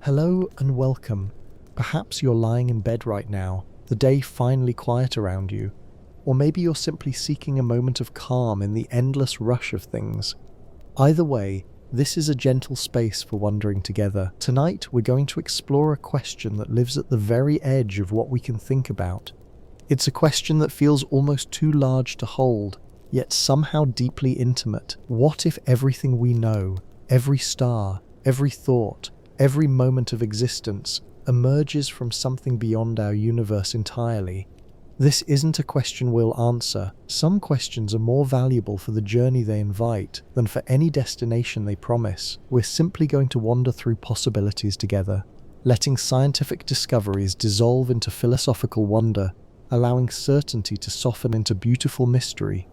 Hello and welcome. Perhaps you're lying in bed right now, the day finally quiet around you, or maybe you're simply seeking a moment of calm in the endless rush of things. Either way, this is a gentle space for wondering together. Tonight, we're going to explore a question that lives at the very edge of what we can think about. It's a question that feels almost too large to hold, yet somehow deeply intimate. What if everything we know, every star, every thought, every moment of existence, emerges from something beyond our universe entirely? This isn't a question we'll answer. Some questions are more valuable for the journey they invite than for any destination they promise. We're simply going to wander through possibilities together, letting scientific discoveries dissolve into philosophical wonder, allowing certainty to soften into beautiful mystery.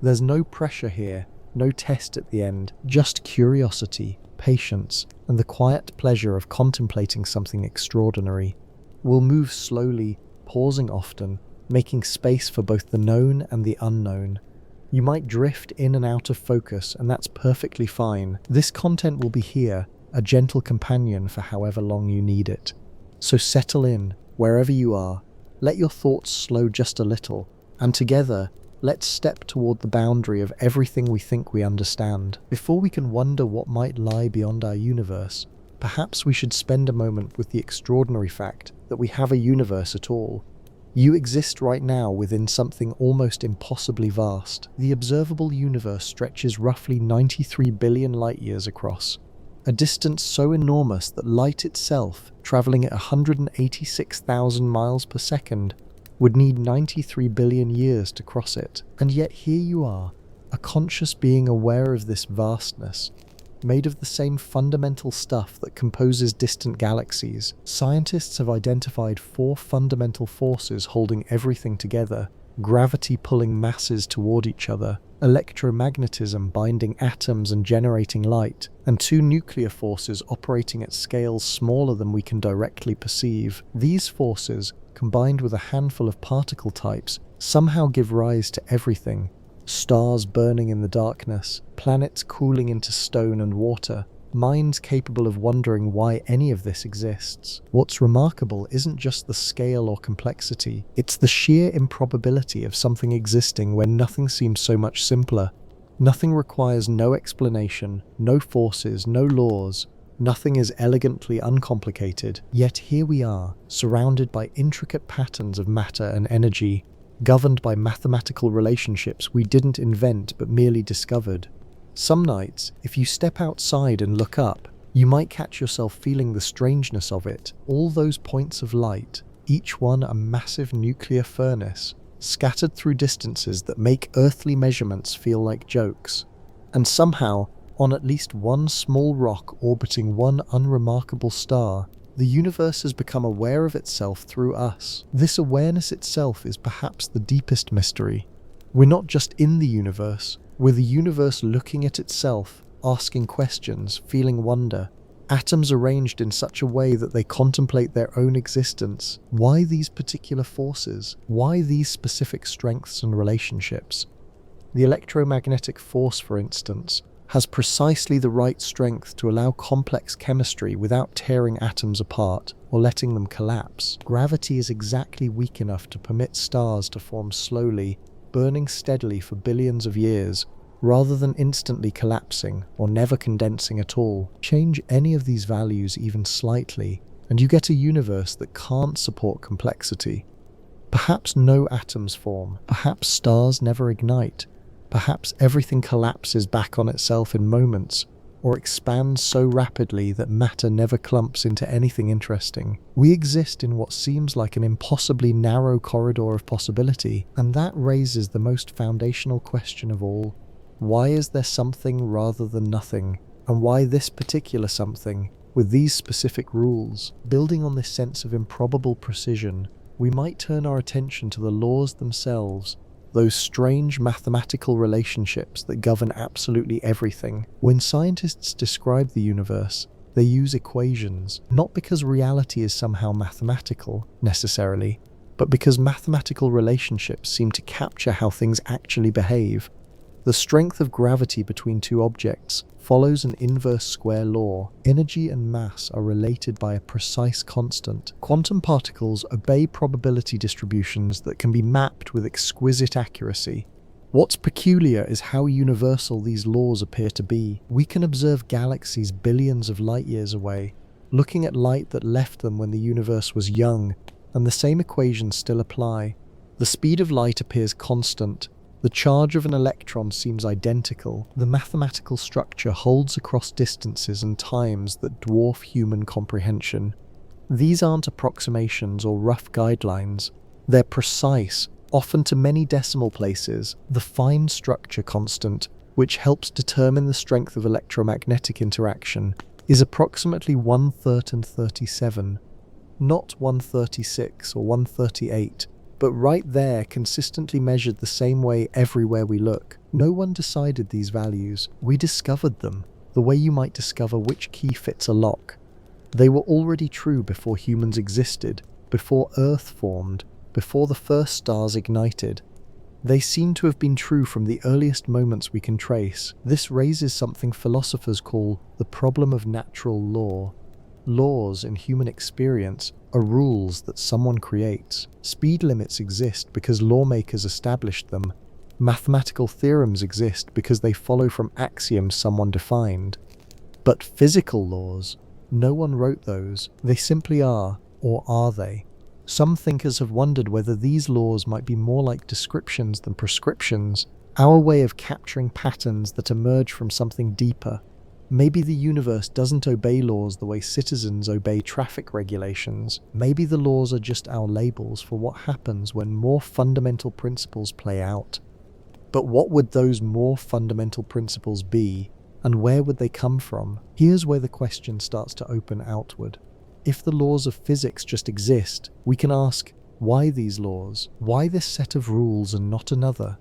There's no pressure here, no test at the end, just curiosity, patience, and the quiet pleasure of contemplating something extraordinary. We'll move slowly, pausing often, making space for both the known and the unknown. You might drift in and out of focus, and that's perfectly fine. This content will be here, a gentle companion for however long you need it. So settle in, wherever you are, let your thoughts slow just a little, and together, let's step toward the boundary of everything we think we understand. Before we can wonder what might lie beyond our universe, perhaps we should spend a moment with the extraordinary fact that we have a universe at all. You exist right now within something almost impossibly vast. The observable universe stretches roughly 93 billion light-years across, a distance so enormous that light itself, traveling at 186,000 miles per second, would need 93 billion years to cross it. And yet here you are, a conscious being aware of this vastness, made of the same fundamental stuff that composes distant galaxies. Scientists have identified 4 fundamental forces holding everything together: gravity pulling masses toward each other, electromagnetism binding atoms and generating light, and 2 nuclear forces operating at scales smaller than we can directly perceive. These forces, combined with a handful of particle types, somehow give rise to everything. Stars burning in the darkness, planets cooling into stone and water, minds capable of wondering why any of this exists. What's remarkable isn't just the scale or complexity, it's the sheer improbability of something existing when nothing seems so much simpler. Nothing requires no explanation, no forces, no laws. Nothing is elegantly uncomplicated, yet here we are, surrounded by intricate patterns of matter and energy, governed by mathematical relationships we didn't invent but merely discovered. Some nights, if you step outside and look up, you might catch yourself feeling the strangeness of it. All those points of light, each one a massive nuclear furnace, scattered through distances that make earthly measurements feel like jokes. And somehow, on at least one small rock orbiting one unremarkable star, the universe has become aware of itself through us. This awareness itself is perhaps the deepest mystery. We're not just in the universe, we're the universe looking at itself, asking questions, feeling wonder. Atoms arranged in such a way that they contemplate their own existence. Why these particular forces? Why these specific strengths and relationships? The electromagnetic force, for instance, has precisely the right strength to allow complex chemistry without tearing atoms apart or letting them collapse. Gravity is exactly weak enough to permit stars to form slowly, burning steadily for billions of years, rather than instantly collapsing or never condensing at all. Change any of these values even slightly, and you get a universe that can't support complexity. Perhaps no atoms form, perhaps stars never ignite, perhaps everything collapses back on itself in moments, or expands so rapidly that matter never clumps into anything interesting. We exist in what seems like an impossibly narrow corridor of possibility, and that raises the most foundational question of all. Why is there something rather than nothing? And why this particular something, with these specific rules? Building on this sense of improbable precision, we might turn our attention to the laws themselves, those strange mathematical relationships that govern absolutely everything. When scientists describe the universe, they use equations, not because reality is somehow mathematical, necessarily, but because mathematical relationships seem to capture how things actually behave. The strength of gravity between 2 objects, follows an inverse square law. Energy and mass are related by a precise constant. Quantum particles obey probability distributions that can be mapped with exquisite accuracy. What's peculiar is how universal these laws appear to be. We can observe galaxies billions of light years away, looking at light that left them when the universe was young, and the same equations still apply. The speed of light appears constant. The charge of an electron seems identical. The mathematical structure holds across distances and times that dwarf human comprehension. These aren't approximations or rough guidelines. They're precise, often to many decimal places. The fine structure constant, which helps determine the strength of electromagnetic interaction, is approximately 1/37, not 136 or 138, but right there, consistently measured the same way everywhere we look. No one decided these values. We discovered them, the way you might discover which key fits a lock. They were already true before humans existed, before Earth formed, before the first stars ignited. They seem to have been true from the earliest moments we can trace. This raises something philosophers call the problem of natural law. Laws in human experience are rules that someone creates. Speed limits exist because lawmakers established them. Mathematical theorems exist because they follow from axioms someone defined. But physical laws, no one wrote those. They simply are, or are they? Some thinkers have wondered whether these laws might be more like descriptions than prescriptions, our way of capturing patterns that emerge from something deeper. Maybe the universe doesn't obey laws the way citizens obey traffic regulations. Maybe the laws are just our labels for what happens when more fundamental principles play out. But what would those more fundamental principles be, and where would they come from? Here's where the question starts to open outward. If the laws of physics just exist, we can ask, why these laws? Why this set of rules and not another?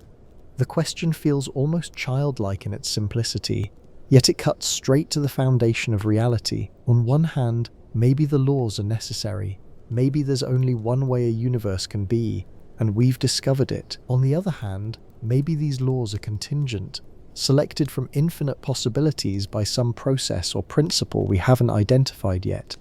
The question feels almost childlike in its simplicity, yet it cuts straight to the foundation of reality. On one hand, maybe the laws are necessary. Maybe there's only one way a universe can be, and we've discovered it. On the other hand, maybe these laws are contingent, selected from infinite possibilities by some process or principle we haven't identified yet.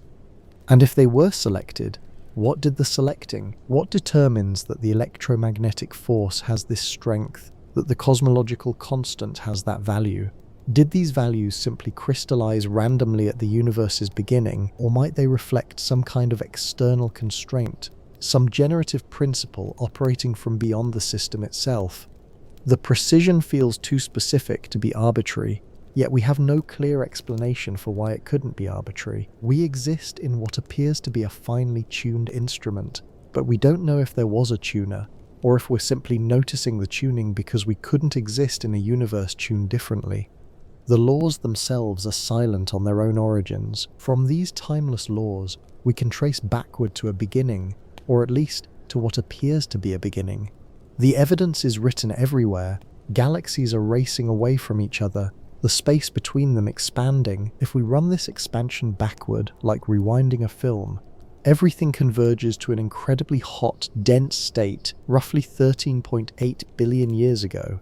And if they were selected, what did the selecting? What determines that the electromagnetic force has this strength, that the cosmological constant has that value? Did these values simply crystallize randomly at the universe's beginning, or might they reflect some kind of external constraint, some generative principle operating from beyond the system itself? The precision feels too specific to be arbitrary, yet we have no clear explanation for why it couldn't be arbitrary. We exist in what appears to be a finely tuned instrument, but we don't know if there was a tuner, or if we're simply noticing the tuning because we couldn't exist in a universe tuned differently. The laws themselves are silent on their own origins. From these timeless laws, we can trace backward to a beginning, or at least to what appears to be a beginning. The evidence is written everywhere. Galaxies are racing away from each other, the space between them expanding. If we run this expansion backward, like rewinding a film, everything converges to an incredibly hot, dense state, roughly 13.8 billion years ago.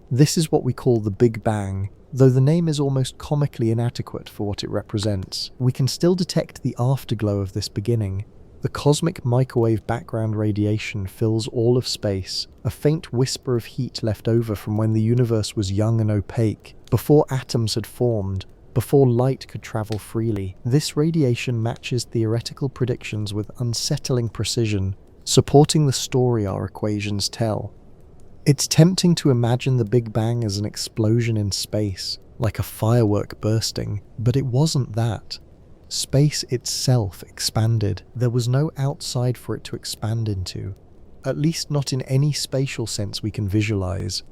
This is what we call the Big Bang, though the name is almost comically inadequate for what it represents. We can still detect the afterglow of this beginning. The cosmic microwave background radiation fills all of space, a faint whisper of heat left over from when the universe was young and opaque, before atoms had formed, before light could travel freely. This radiation matches theoretical predictions with unsettling precision, supporting the story our equations tell. It's tempting to imagine the Big Bang as an explosion in space, like a firework bursting, but it wasn't that. Space itself expanded. There was no outside for it to expand into, at least not in any spatial sense we can visualize.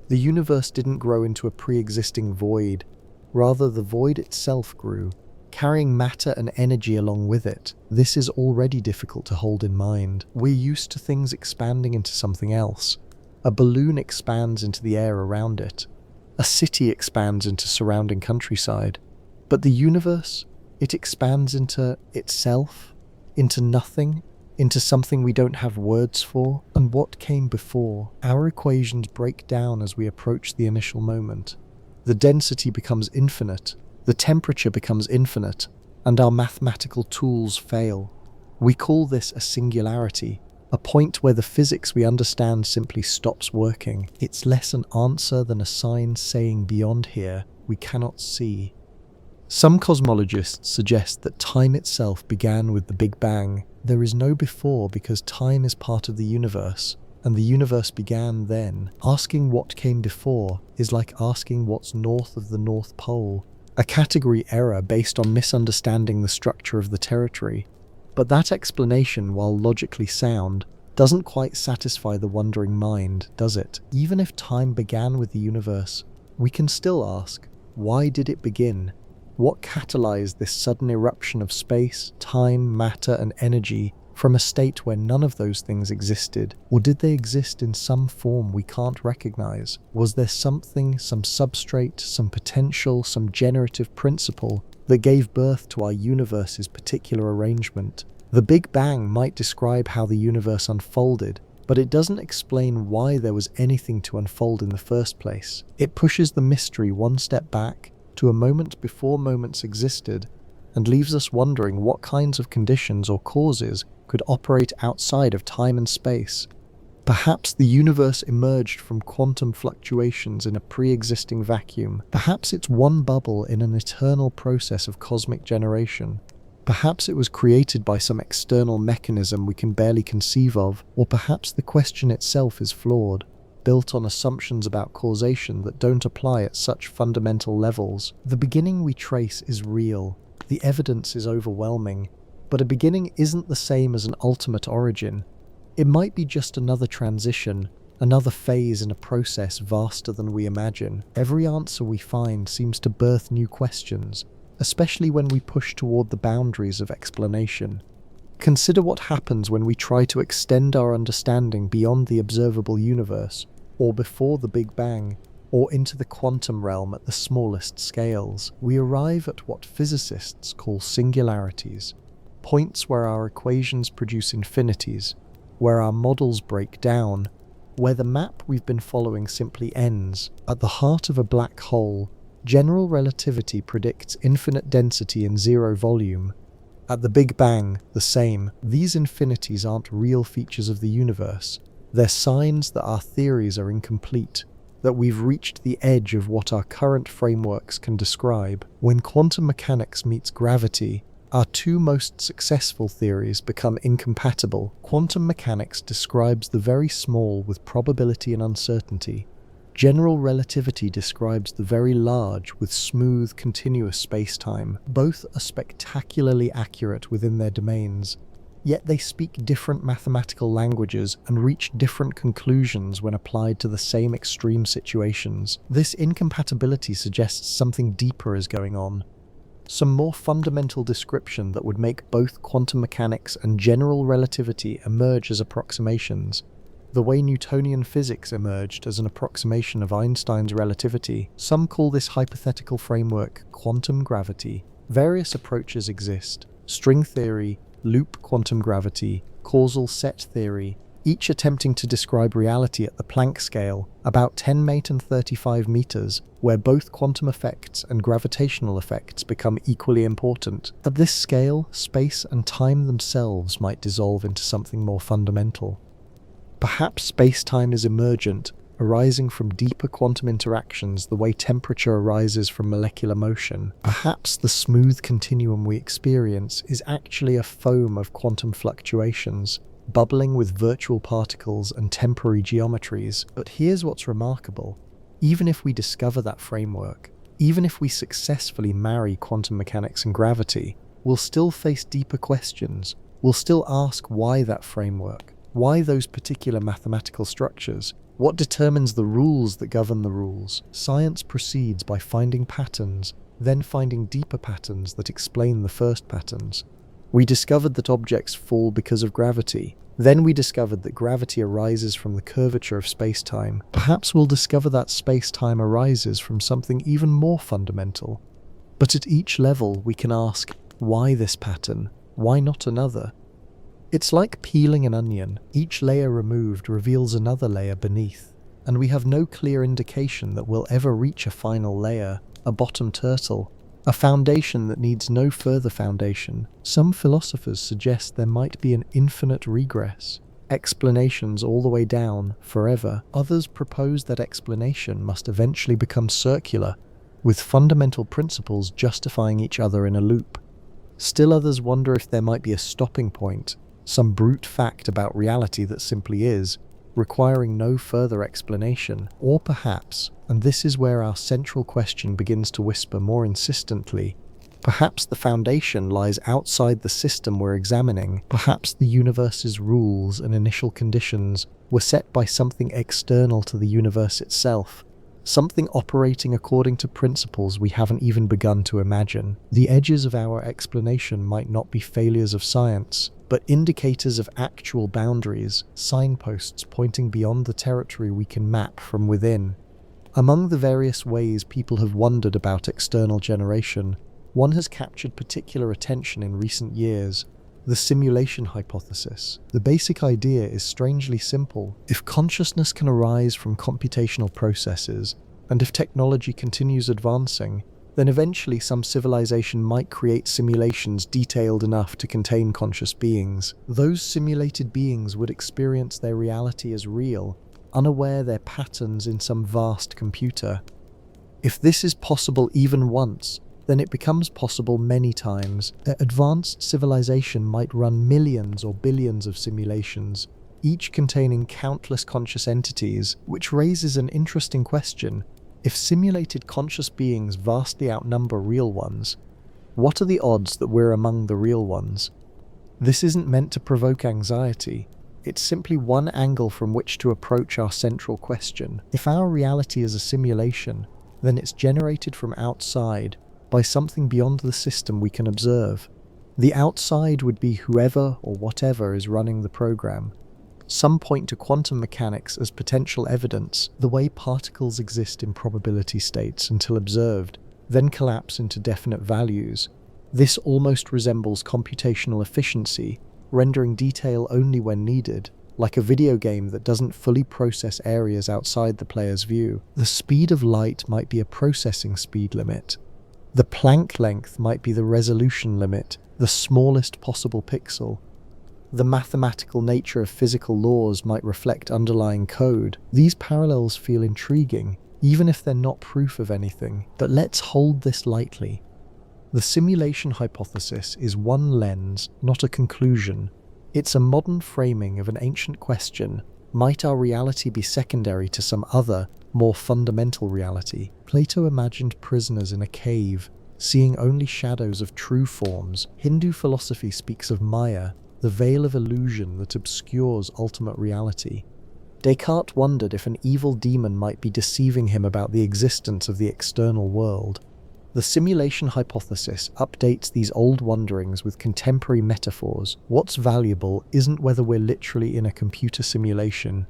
The universe didn't grow into a pre-existing void. Rather, the void itself grew, carrying matter and energy along with it. This is already difficult to hold in mind. We're used to things expanding into something else. A balloon expands into the air around it. A city expands into surrounding countryside. But the universe? It expands into itself, into nothing, into something we don't have words for. And what came before? Our equations break down as we approach the initial moment. the density becomes infinite, the temperature becomes infinite, and our mathematical tools fail. We call this a singularity, a point where the physics we understand simply stops working. It's less an answer than a sign saying beyond here, we cannot see. Some cosmologists suggest that time itself began with the Big Bang. There is no before because time is part of the universe, and the universe began then. Asking what came before is like asking what's north of the North Pole, a category error based on misunderstanding the structure of the territory. But that explanation, while logically sound, doesn't quite satisfy the wondering mind, does it? Even if time began with the universe, we can still ask, why did it begin? What catalyzed this sudden eruption of space, time, matter, and energy from a state where none of those things existed? Or did they exist in some form we can't recognize? Was there something, some substrate, some potential, some generative principle that gave birth to our universe's particular arrangement? The Big Bang might describe how the universe unfolded, but it doesn't explain why there was anything to unfold in the first place. It pushes the mystery one step back to a moment before moments existed, and leaves us wondering what kinds of conditions or causes could operate outside of time and space. Perhaps the universe emerged from quantum fluctuations in a pre-existing vacuum. Perhaps it's one bubble in an eternal process of cosmic generation. Perhaps it was created by some external mechanism we can barely conceive of, or perhaps the question itself is flawed, built on assumptions about causation that don't apply at such fundamental levels. The beginning we trace is real, the evidence is overwhelming, but a beginning isn't the same as an ultimate origin. It might be just another transition, another phase in a process vaster than we imagine. Every answer we find seems to birth new questions, especially when we push toward the boundaries of explanation. Consider what happens when we try to extend our understanding beyond the observable universe, or before the Big Bang, or into the quantum realm at the smallest scales. We arrive at what physicists call singularities, points where our equations produce infinities, where our models break down, where the map we've been following simply ends. At the heart of a black hole, general relativity predicts infinite density and zero volume. At the Big Bang, the same. These infinities aren't real features of the universe. They're signs that our theories are incomplete, that we've reached the edge of what our current frameworks can describe. When quantum mechanics meets gravity, our two most successful theories become incompatible. Quantum mechanics describes the very small with probability and uncertainty. General relativity describes the very large with smooth, continuous space-time. Both are spectacularly accurate within their domains, yet they speak different mathematical languages and reach different conclusions when applied to the same extreme situations. This incompatibility suggests something deeper is going on. Some more fundamental description that would make both quantum mechanics and general relativity emerge as approximations, the way Newtonian physics emerged as an approximation of Einstein's relativity. Some call this hypothetical framework quantum gravity. Various approaches exist: string theory, loop quantum gravity, causal set theory, each attempting to describe reality at the Planck scale, about 10 mate and 35 meters, where both quantum effects and gravitational effects become equally important. At this scale, space and time themselves might dissolve into something more fundamental. Perhaps space-time is emergent, arising from deeper quantum interactions the way temperature arises from molecular motion. Perhaps the smooth continuum we experience is actually a foam of quantum fluctuations, bubbling with virtual particles and temporary geometries. But here's what's remarkable. Even if we discover that framework, even if we successfully marry quantum mechanics and gravity, we'll still face deeper questions. We'll still ask why that framework, why those particular mathematical structures, what determines the rules that govern the rules. Science proceeds by finding patterns, then finding deeper patterns that explain the first patterns. We discovered that objects fall because of gravity. Then we discovered that gravity arises from the curvature of space-time. Perhaps we'll discover that space-time arises from something even more fundamental. But at each level we can ask, why this pattern? Why not another? It's like peeling an onion. Each layer removed reveals another layer beneath. and we have no clear indication that we'll ever reach a final layer, a bottom turtle, a foundation that needs no further foundation. Some philosophers suggest there might be an infinite regress, explanations all the way down, forever. Others propose that explanation must eventually become circular, with fundamental principles justifying each other in a loop. Still others wonder if there might be a stopping point, some brute fact about reality that simply is, requiring no further explanation. Or perhaps, and this is where our central question begins to whisper more insistently, perhaps the foundation lies outside the system we're examining. Perhaps the universe's rules and initial conditions were set by something external to the universe itself, something operating according to principles we haven't even begun to imagine. The edges of our explanation might not be failures of science, but indicators of actual boundaries, signposts pointing beyond the territory we can map from within. Among the various ways people have wondered about external generation, one has captured particular attention in recent years: the simulation hypothesis. The basic idea is strangely simple. If consciousness can arise from computational processes, and if technology continues advancing, then eventually some civilization might create simulations detailed enough to contain conscious beings. Those simulated beings would experience their reality as real, unaware they're patterns in some vast computer. If this is possible even once, then it becomes possible many times. Advanced civilization might run millions or billions of simulations, each containing countless conscious entities, which raises an interesting question. If simulated conscious beings vastly outnumber real ones, what are the odds that we're among the real ones? This isn't meant to provoke anxiety. It's simply one angle from which to approach our central question. If our reality is a simulation, then it's generated from outside, by something beyond the system we can observe. The outside would be whoever or whatever is running the program. Some point to quantum mechanics as potential evidence, the way particles exist in probability states until observed, then collapse into definite values. This almost resembles computational efficiency, rendering detail only when needed, like a video game that doesn't fully process areas outside the player's view. The speed of light might be a processing speed limit. The Planck length might be the resolution limit, the smallest possible pixel. The mathematical nature of physical laws might reflect underlying code. These parallels feel intriguing, even if they're not proof of anything. But let's hold this lightly. The simulation hypothesis is one lens, not a conclusion. It's a modern framing of an ancient question: might our reality be secondary to some other, more fundamental reality? Plato imagined prisoners in a cave, seeing only shadows of true forms. Hindu philosophy speaks of Maya, the veil of illusion that obscures ultimate reality. Descartes wondered if an evil demon might be deceiving him about the existence of the external world. The simulation hypothesis updates these old wonderings with contemporary metaphors. What's valuable isn't whether we're literally in a computer simulation.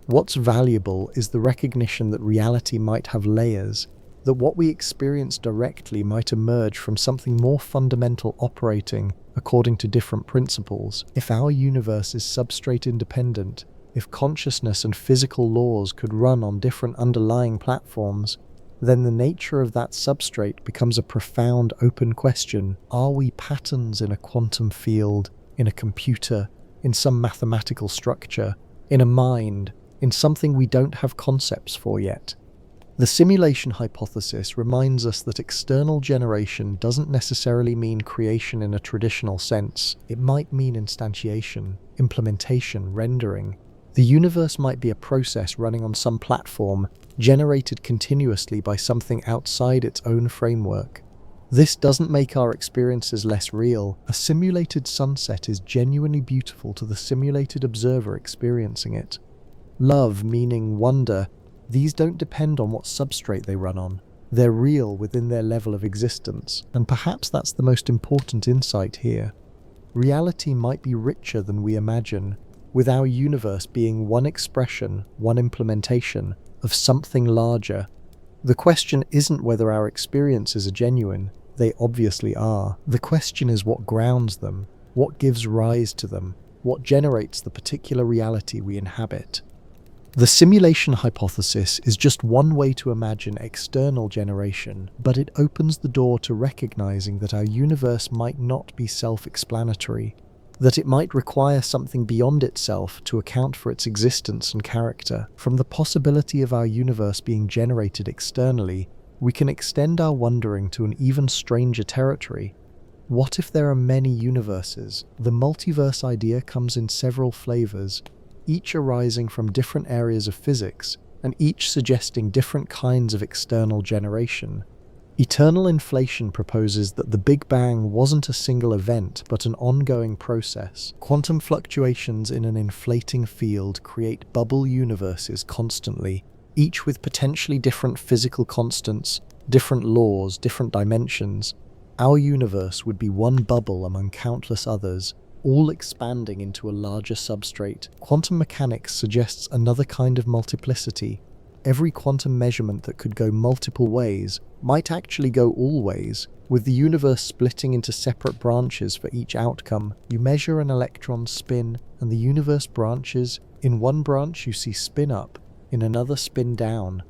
What's valuable is the recognition that reality might have layers, that what we experience directly might emerge from something more fundamental operating according to different principles. If our universe is substrate independent, if consciousness and physical laws could run on different underlying platforms, then the nature of that substrate becomes a profound open question. Are we patterns in a quantum field, in a computer, in some mathematical structure, in a mind, in something we don't have concepts for yet? The simulation hypothesis reminds us that external generation doesn't necessarily mean creation in a traditional sense. It might mean instantiation, implementation, rendering. The universe might be a process running on some platform, generated continuously by something outside its own framework. This doesn't make our experiences less real. A simulated sunset is genuinely beautiful to the simulated observer experiencing it. Love, meaning, wonder, these don't depend on what substrate they run on. They're real within their level of existence, and perhaps that's the most important insight here. Reality might be richer than we imagine, with our universe being one expression, one implementation, of something larger. The question isn't whether our experiences are genuine. They obviously are. The question is what grounds them, what gives rise to them, what generates the particular reality we inhabit. The simulation hypothesis is just one way to imagine external generation, but it opens the door to recognizing that our universe might not be self-explanatory, that it might require something beyond itself to account for its existence and character. From the possibility of our universe being generated externally, we can extend our wondering to an even stranger territory. What if there are many universes? The multiverse idea comes in several flavors, each arising from different areas of physics, and each suggesting different kinds of external generation. Eternal inflation proposes that the Big Bang wasn't a single event, but an ongoing process. Quantum fluctuations in an inflating field create bubble universes constantly, each with potentially different physical constants, different laws, different dimensions. Our universe would be one bubble among countless others, all expanding into a larger substrate. Quantum mechanics suggests another kind of multiplicity. Every quantum measurement that could go multiple ways might actually go all ways, with the universe splitting into separate branches for each outcome. You measure an electron's spin, and the universe branches. In one branch you see spin up, in another spin down.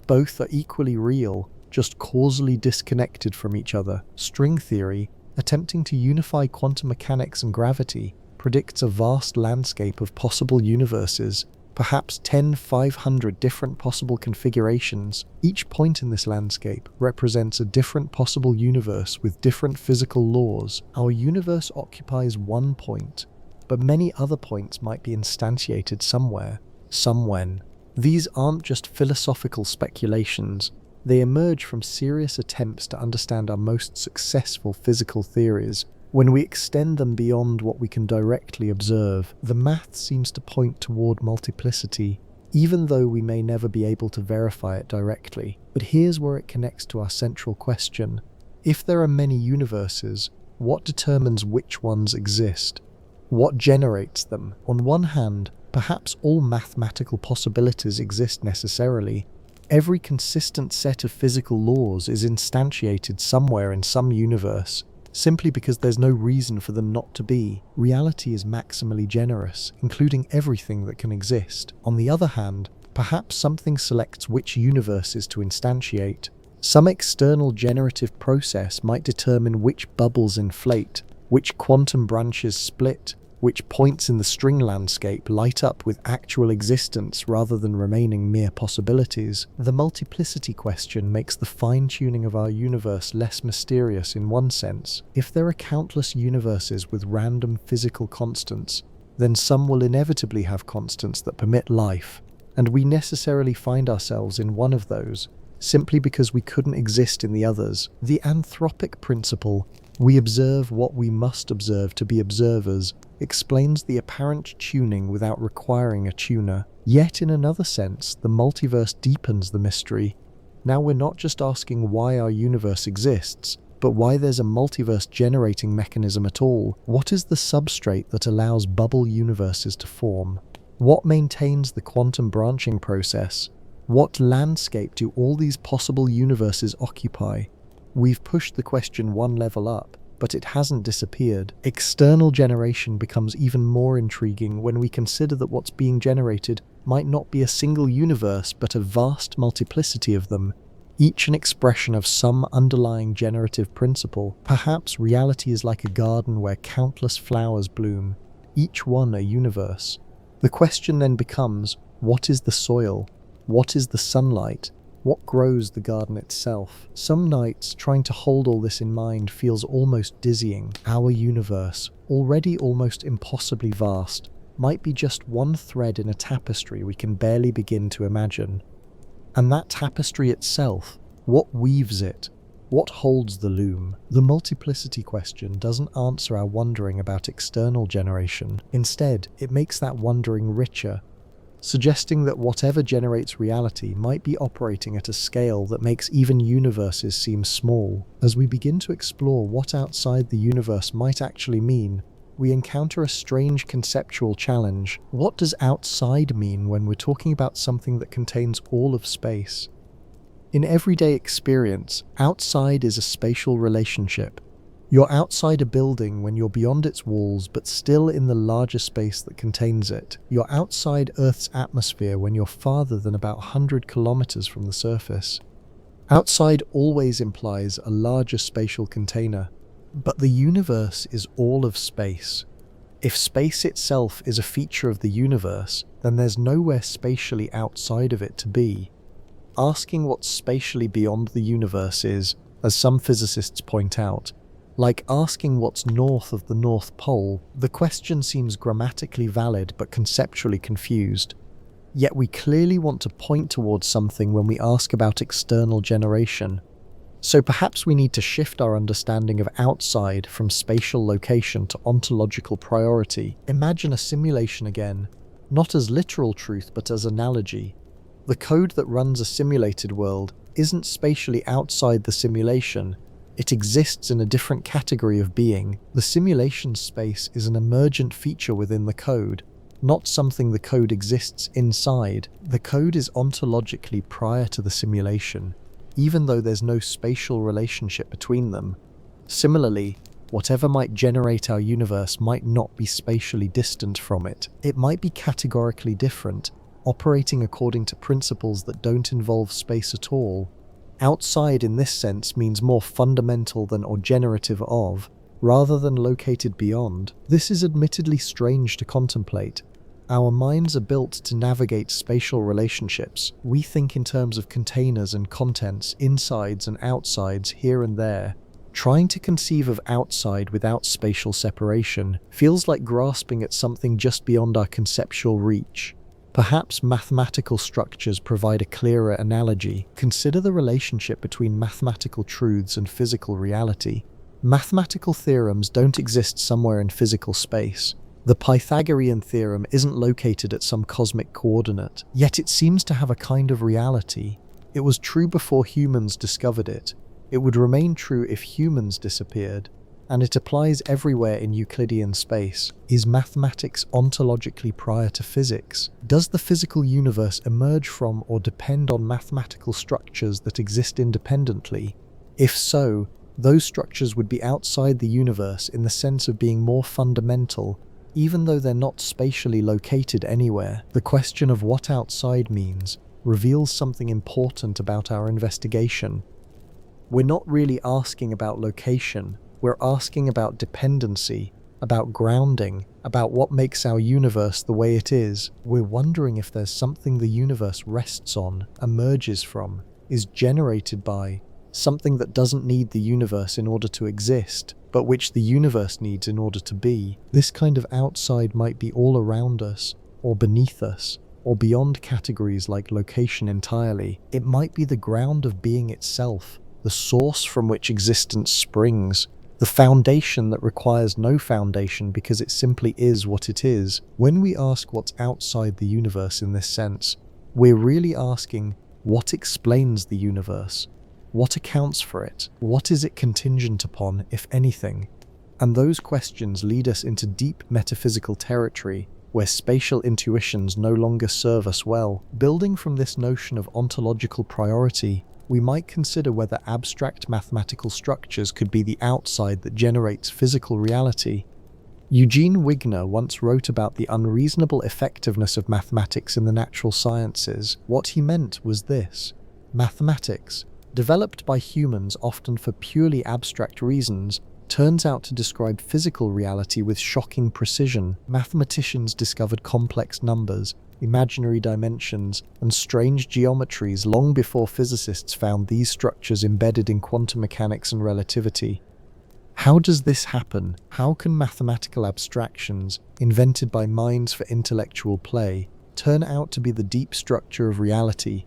Both are equally real, just causally disconnected from each other. String theory, attempting to unify quantum mechanics and gravity, predicts a vast landscape of possible universes, perhaps 500 different possible configurations. Each point in this landscape represents a different possible universe with different physical laws. Our universe occupies one point, but many other points might be instantiated somewhere, somewhen. These aren't just philosophical speculations. They emerge from serious attempts to understand our most successful physical theories. When we extend them beyond what we can directly observe, the math seems to point toward multiplicity, even though we may never be able to verify it directly. But here's where it connects to our central question. If there are many universes, what determines which ones exist? What generates them? On one hand, perhaps all mathematical possibilities exist necessarily. Every consistent set of physical laws is instantiated somewhere in some universe, simply because there's no reason for them not to be. Reality is maximally generous, including everything that can exist. On the other hand, perhaps something selects which universes to instantiate. Some external generative process might determine which bubbles inflate, which quantum branches split, which points in the string landscape light up with actual existence rather than remaining mere possibilities. The multiplicity question makes the fine-tuning of our universe less mysterious in one sense. If there are countless universes with random physical constants, then some will inevitably have constants that permit life, and we necessarily find ourselves in one of those, simply because we couldn't exist in the others. The anthropic principle, we observe what we must observe to be observers, explains the apparent tuning without requiring a tuner. Yet in another sense, the multiverse deepens the mystery. Now we're not just asking why our universe exists, but why there's a multiverse generating mechanism at all. What is the substrate that allows bubble universes to form? What maintains the quantum branching process? What landscape do all these possible universes occupy? We've pushed the question one level up, but it hasn't disappeared. External generation becomes even more intriguing when we consider that what's being generated might not be a single universe, but a vast multiplicity of them, each an expression of some underlying generative principle. Perhaps reality is like a garden where countless flowers bloom, each one a universe. The question then becomes, what is the soil? What is the sunlight? What grows the garden itself? Some nights, trying to hold all this in mind feels almost dizzying. Our universe, already almost impossibly vast, might be just one thread in a tapestry we can barely begin to imagine. And that tapestry itself, what weaves it? What holds the loom? The multiplicity question doesn't answer our wondering about external generation. Instead, it makes that wondering richer, suggesting that whatever generates reality might be operating at a scale that makes even universes seem small. As we begin to explore what outside the universe might actually mean, we encounter a strange conceptual challenge. What does outside mean when we're talking about something that contains all of space? In everyday experience, outside is a spatial relationship. You're outside a building when you're beyond its walls, but still in the larger space that contains it. You're outside Earth's atmosphere when you're farther than about 100 kilometers from the surface. Outside always implies a larger spatial container, but the universe is all of space. If space itself is a feature of the universe, then there's nowhere spatially outside of it to be. Asking what's spatially beyond the universe is, as some physicists point out, like asking what's north of the North Pole. The question seems grammatically valid but conceptually confused. Yet we clearly want to point towards something when we ask about external generation. So perhaps we need to shift our understanding of outside from spatial location to ontological priority. Imagine a simulation again, not as literal truth but as analogy. The code that runs a simulated world isn't spatially outside the simulation. It exists in a different category of being. The simulation space is an emergent feature within the code, not something the code exists inside. The code is ontologically prior to the simulation, even though there's no spatial relationship between them. Similarly, whatever might generate our universe might not be spatially distant from it. It might be categorically different, operating according to principles that don't involve space at all. Outside in this sense means more fundamental than or generative of, rather than located beyond. This is admittedly strange to contemplate. Our minds are built to navigate spatial relationships. We think in terms of containers and contents, insides and outsides here and there. Trying to conceive of outside without spatial separation feels like grasping at something just beyond our conceptual reach. Perhaps mathematical structures provide a clearer analogy. Consider the relationship between mathematical truths and physical reality. Mathematical theorems don't exist somewhere in physical space. The Pythagorean theorem isn't located at some cosmic coordinate, yet it seems to have a kind of reality. It was true before humans discovered it. It would remain true if humans disappeared, and it applies everywhere in Euclidean space. Is mathematics ontologically prior to physics? Does the physical universe emerge from or depend on mathematical structures that exist independently? If so, those structures would be outside the universe in the sense of being more fundamental, even though they're not spatially located anywhere. The question of what outside means reveals something important about our investigation. We're not really asking about location, we're asking about dependency, about grounding, about what makes our universe the way it is. We're wondering if there's something the universe rests on, emerges from, is generated by, something that doesn't need the universe in order to exist, but which the universe needs in order to be. This kind of outside might be all around us, or beneath us, or beyond categories like location entirely. It might be the ground of being itself, the source from which existence springs, the foundation that requires no foundation because it simply is what it is. When we ask what's outside the universe in this sense, we're really asking what explains the universe, what accounts for it, what is it contingent upon, if anything. And those questions lead us into deep metaphysical territory where spatial intuitions no longer serve us well. Building from this notion of ontological priority, we might consider whether abstract mathematical structures could be the outside that generates physical reality. Eugene Wigner once wrote about the unreasonable effectiveness of mathematics in the natural sciences. What he meant was this: mathematics, developed by humans often for purely abstract reasons, turns out to describe physical reality with shocking precision. Mathematicians discovered complex numbers, imaginary dimensions, and strange geometries long before physicists found these structures embedded in quantum mechanics and relativity. How does this happen? How can mathematical abstractions, invented by minds for intellectual play, turn out to be the deep structure of reality?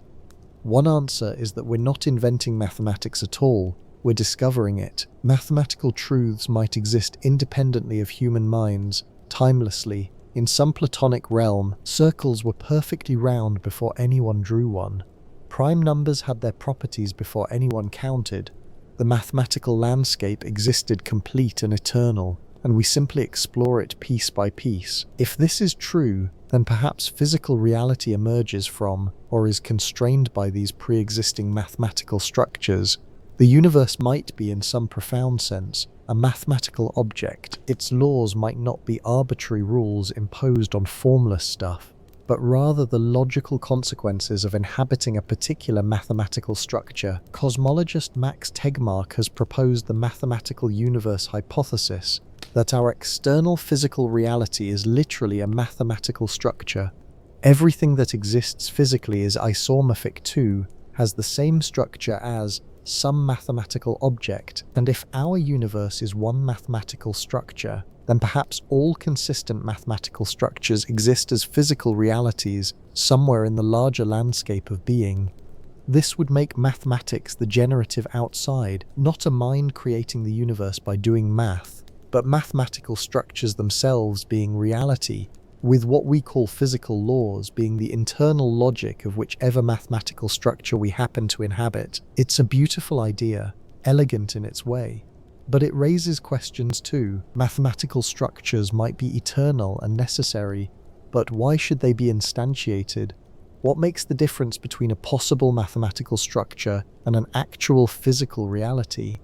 One answer is that we're not inventing mathematics at all, we're discovering it. Mathematical truths might exist independently of human minds, timelessly. In some Platonic realm, circles were perfectly round before anyone drew one. Prime numbers had their properties before anyone counted. The mathematical landscape existed complete and eternal, and we simply explore it piece by piece. If this is true, then perhaps physical reality emerges from, or is constrained by these pre-existing mathematical structures. The universe might be, in some profound sense, a mathematical object, its laws might not be arbitrary rules imposed on formless stuff, but rather the logical consequences of inhabiting a particular mathematical structure. Cosmologist Max Tegmark has proposed the mathematical universe hypothesis that our external physical reality is literally a mathematical structure. Everything that exists physically is isomorphic to, has the same structure as, some mathematical object, and if our universe is one mathematical structure, then perhaps all consistent mathematical structures exist as physical realities somewhere in the larger landscape of being. This would make mathematics the generative outside, not a mind creating the universe by doing math, but mathematical structures themselves being reality, with what we call physical laws being the internal logic of whichever mathematical structure we happen to inhabit. It's a beautiful idea, elegant in its way, but it raises questions too. Mathematical structures might be eternal and necessary, but why should they be instantiated? What makes the difference between a possible mathematical structure and an actual physical reality?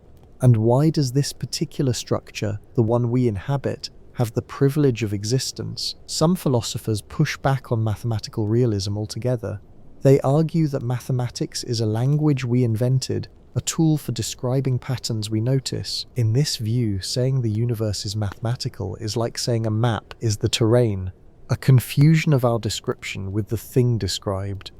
And why does this particular structure, the one we inhabit, have the privilege of existence? Some philosophers push back on mathematical realism altogether. They argue that mathematics is a language we invented, a tool for describing patterns we notice. In this view, saying the universe is mathematical is like saying a map is the terrain, a confusion of our description with the thing described.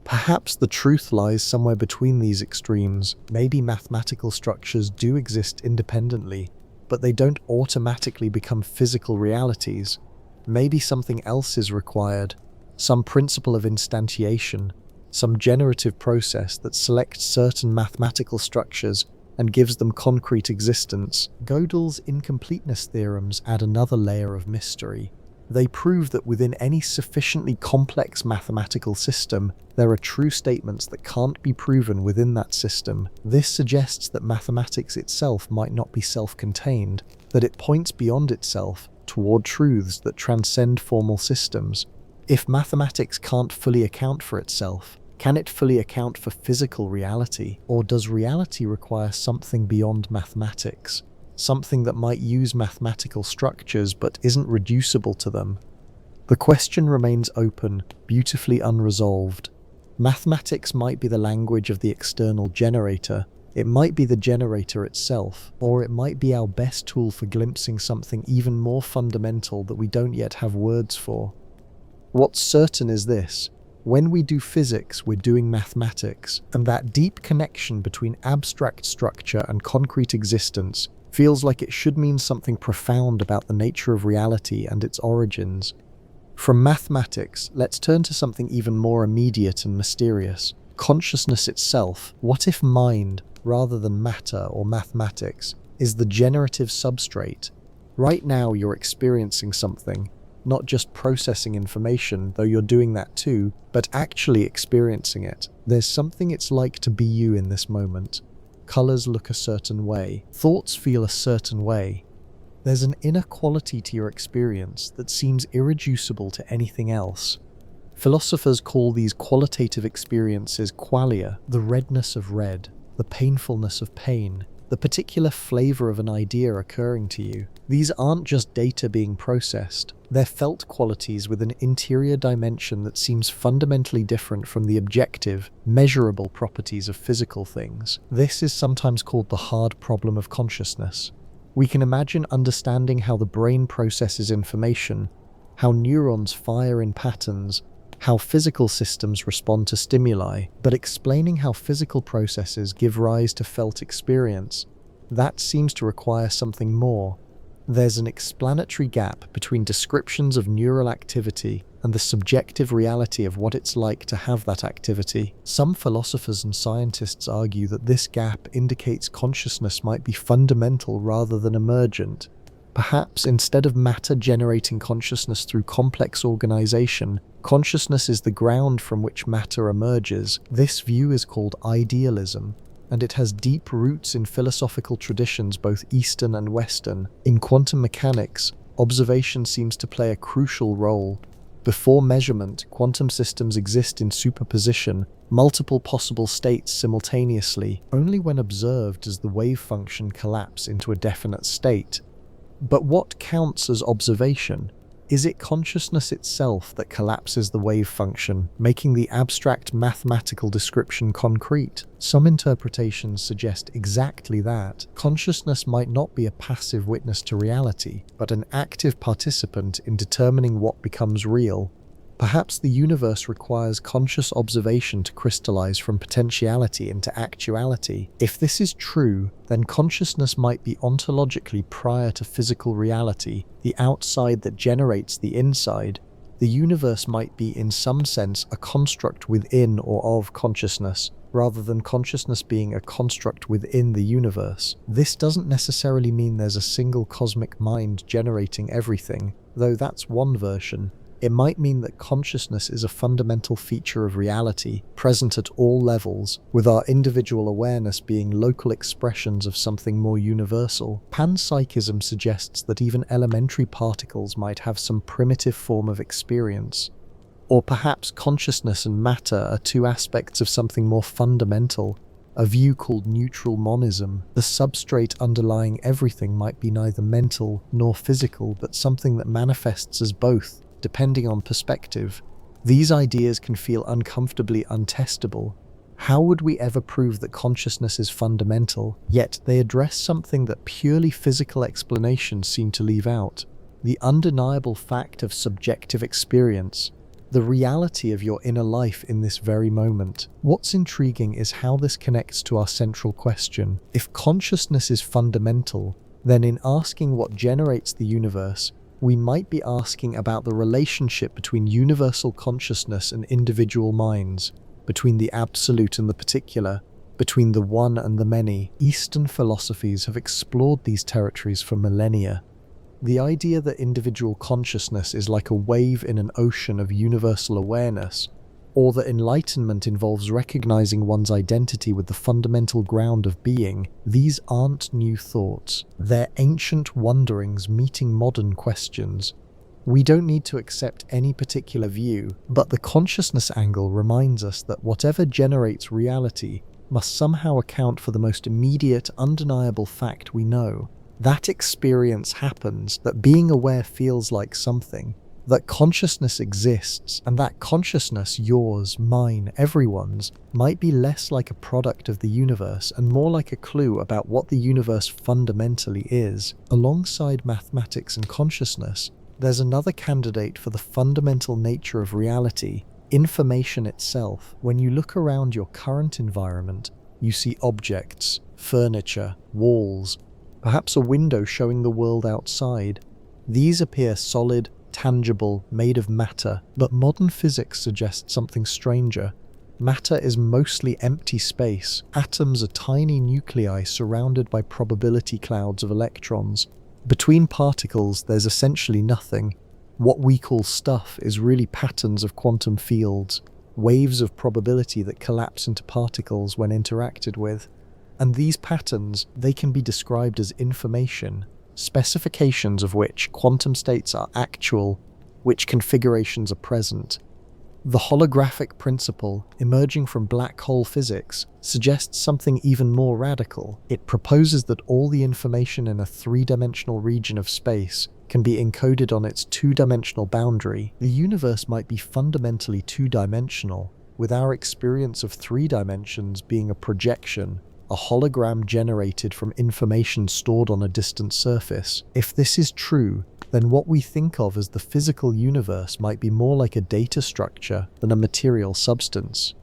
Perhaps the truth lies somewhere between these extremes. Maybe mathematical structures do exist independently, but they don't automatically become physical realities. Maybe something else is required, some principle of instantiation, some generative process that selects certain mathematical structures and gives them concrete existence. Gödel's incompleteness theorems add another layer of mystery. They prove that within any sufficiently complex mathematical system, there are true statements that can't be proven within that system. This suggests that mathematics itself might not be self-contained, that it points beyond itself, toward truths that transcend formal systems. If mathematics can't fully account for itself, can it fully account for physical reality? Or does reality require something beyond mathematics? Something that might use mathematical structures but isn't reducible to them? The question remains open, beautifully unresolved. Mathematics might be the language of the external generator, it might be the generator itself, or it might be our best tool for glimpsing something even more fundamental that we don't yet have words for. What's certain is this: when we do physics, we're doing mathematics, and that deep connection between abstract structure and concrete existence feels like it should mean something profound about the nature of reality and its origins. From mathematics, let's turn to something even more immediate and mysterious: consciousness itself. What if mind, rather than matter or mathematics, is the generative substrate? Right now you're experiencing something, not just processing information, though you're doing that too, but actually experiencing it. There's something it's like to be you in this moment. Colors look a certain way, thoughts feel a certain way. There's an inner quality to your experience that seems irreducible to anything else. Philosophers call these qualitative experiences qualia: the redness of red, the painfulness of pain, the particular flavor of an idea occurring to you. These aren't just data being processed, they're felt qualities with an interior dimension that seems fundamentally different from the objective, measurable properties of physical things. This is sometimes called the hard problem of consciousness. We can imagine understanding how the brain processes information, how neurons fire in patterns, how physical systems respond to stimuli, but explaining how physical processes give rise to felt experience, that seems to require something more. There's an explanatory gap between descriptions of neural activity and the subjective reality of what it's like to have that activity. Some philosophers and scientists argue that this gap indicates consciousness might be fundamental rather than emergent. Perhaps instead of matter generating consciousness through complex organization, consciousness is the ground from which matter emerges. This view is called idealism, and it has deep roots in philosophical traditions both Eastern and Western. In quantum mechanics, observation seems to play a crucial role. Before measurement, quantum systems exist in superposition, multiple possible states simultaneously. Only when observed does the wave function collapse into a definite state. But what counts as observation? Is it consciousness itself that collapses the wave function, making the abstract mathematical description concrete? Some interpretations suggest exactly that. Consciousness might not be a passive witness to reality, but an active participant in determining what becomes real. Perhaps the universe requires conscious observation to crystallize from potentiality into actuality. If this is true, then consciousness might be ontologically prior to physical reality, the outside that generates the inside. The universe might be in some sense a construct within or of consciousness, rather than consciousness being a construct within the universe. This doesn't necessarily mean there's a single cosmic mind generating everything, though that's one version. It might mean that consciousness is a fundamental feature of reality, present at all levels, with our individual awareness being local expressions of something more universal. Panpsychism suggests that even elementary particles might have some primitive form of experience. Or perhaps consciousness and matter are two aspects of something more fundamental, a view called neutral monism. The substrate underlying everything might be neither mental nor physical, but something that manifests as both, depending on perspective. These ideas can feel uncomfortably untestable. How would we ever prove that consciousness is fundamental? Yet they address something that purely physical explanations seem to leave out: the undeniable fact of subjective experience, the reality of your inner life in this very moment. What's intriguing is how this connects to our central question. If consciousness is fundamental, then in asking what generates the universe, we might be asking about the relationship between universal consciousness and individual minds, between the absolute and the particular, between the one and the many. Eastern philosophies have explored these territories for millennia. The idea that individual consciousness is like a wave in an ocean of universal awareness, or that enlightenment involves recognizing one's identity with the fundamental ground of being, these aren't new thoughts. They're ancient wonderings meeting modern questions. We don't need to accept any particular view, but the consciousness angle reminds us that whatever generates reality must somehow account for the most immediate, undeniable fact we know. That experience happens, that being aware feels like something, that consciousness exists, and that consciousness, yours, mine, everyone's, might be less like a product of the universe and more like a clue about what the universe fundamentally is. Alongside mathematics and consciousness, there's another candidate for the fundamental nature of reality: information itself. When you look around your current environment, you see objects, furniture, walls, perhaps a window showing the world outside. These appear solid, tangible, made of matter, but modern physics suggests something stranger. Matter is mostly empty space. Atoms are tiny nuclei surrounded by probability clouds of electrons. Between particles, there's essentially nothing. What we call stuff is really patterns of quantum fields, waves of probability that collapse into particles when interacted with. And these patterns, they can be described as information, specifications of which quantum states are actual, which configurations are present. The holographic principle, emerging from black hole physics, suggests something even more radical. It proposes that all the information in a three-dimensional region of space can be encoded on its two-dimensional boundary. The universe might be fundamentally two-dimensional, with our experience of three dimensions being a projection, a hologram generated from information stored on a distant surface. If this is true, then what we think of as the physical universe might be more like a data structure than a material substance.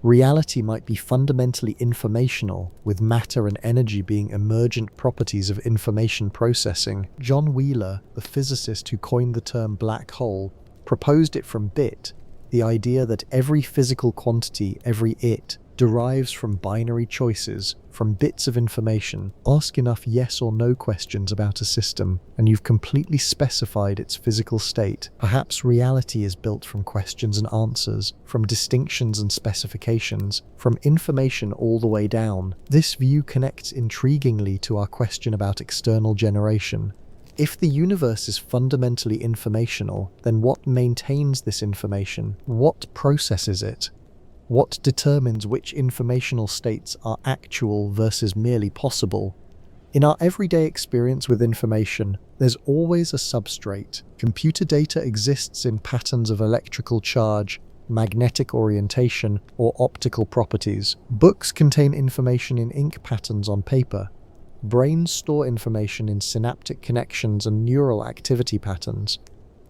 Reality might be fundamentally informational, with matter and energy being emergent properties of information processing. John Wheeler, the physicist who coined the term black hole, proposed it from bit, the idea that every physical quantity, every it, derives from binary choices, from bits of information. Ask enough yes or no questions about a system, and you've completely specified its physical state. Perhaps reality is built from questions and answers, from distinctions and specifications, from information all the way down. This view connects intriguingly to our question about external generation. If the universe is fundamentally informational, then what maintains this information? What processes it? What determines which informational states are actual versus merely possible? In our everyday experience with information, there's always a substrate. Computer data exists in patterns of electrical charge, magnetic orientation, or optical properties. Books contain information in ink patterns on paper. Brains store information in synaptic connections and neural activity patterns.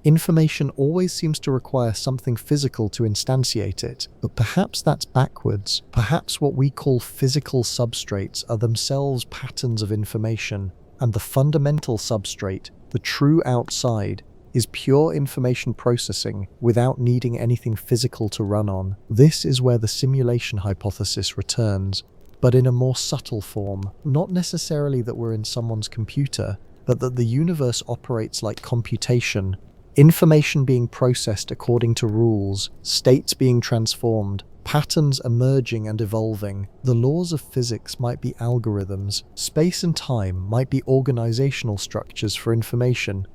Information always seems to require something physical to instantiate it, but perhaps that's backwards. Perhaps what we call physical substrates are themselves patterns of information, and the fundamental substrate, the true outside, is pure information processing without needing anything physical to run on. This is where the simulation hypothesis returns, but in a more subtle form. Not necessarily that we're in someone's computer, but that the universe operates like computation. Information being processed according to rules, states being transformed, patterns emerging and evolving. The laws of physics might be algorithms, space and time might be organizational structures for information,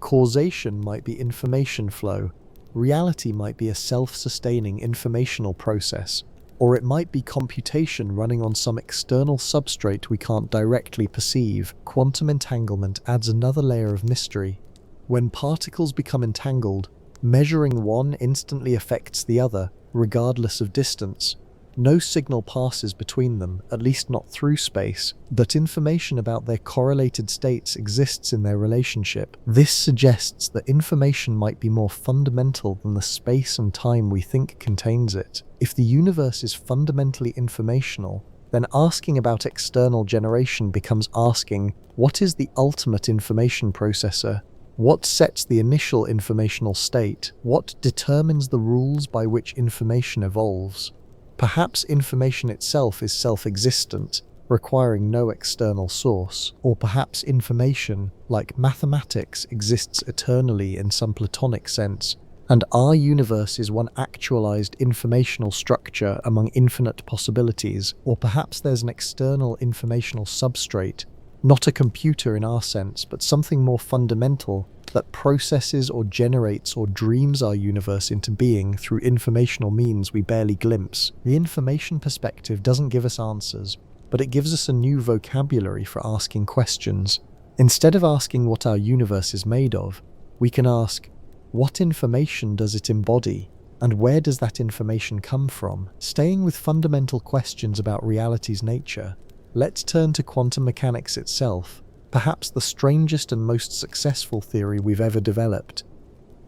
causation might be information flow, reality might be a self-sustaining informational process, or it might be computation running on some external substrate we can't directly perceive. Quantum entanglement adds another layer of mystery. When particles become entangled, measuring one instantly affects the other, regardless of distance. No signal passes between them, at least not through space, but information about their correlated states exists in their relationship. This suggests that information might be more fundamental than the space and time we think contains it. If the universe is fundamentally informational, then asking about external generation becomes asking, what is the ultimate information processor? What sets the initial informational state? What determines the rules by which information evolves? Perhaps information itself is self-existent, requiring no external source. Or perhaps information, like mathematics, exists eternally in some Platonic sense, and our universe is one actualized informational structure among infinite possibilities. Or perhaps there's an external informational substrate, not a computer in our sense, but something more fundamental that processes or generates or dreams our universe into being through informational means we barely glimpse. The information perspective doesn't give us answers, but it gives us a new vocabulary for asking questions. Instead of asking what our universe is made of, we can ask, what information does it embody? And where does that information come from? Staying with fundamental questions about reality's nature, let's turn to quantum mechanics itself, perhaps the strangest and most successful theory we've ever developed.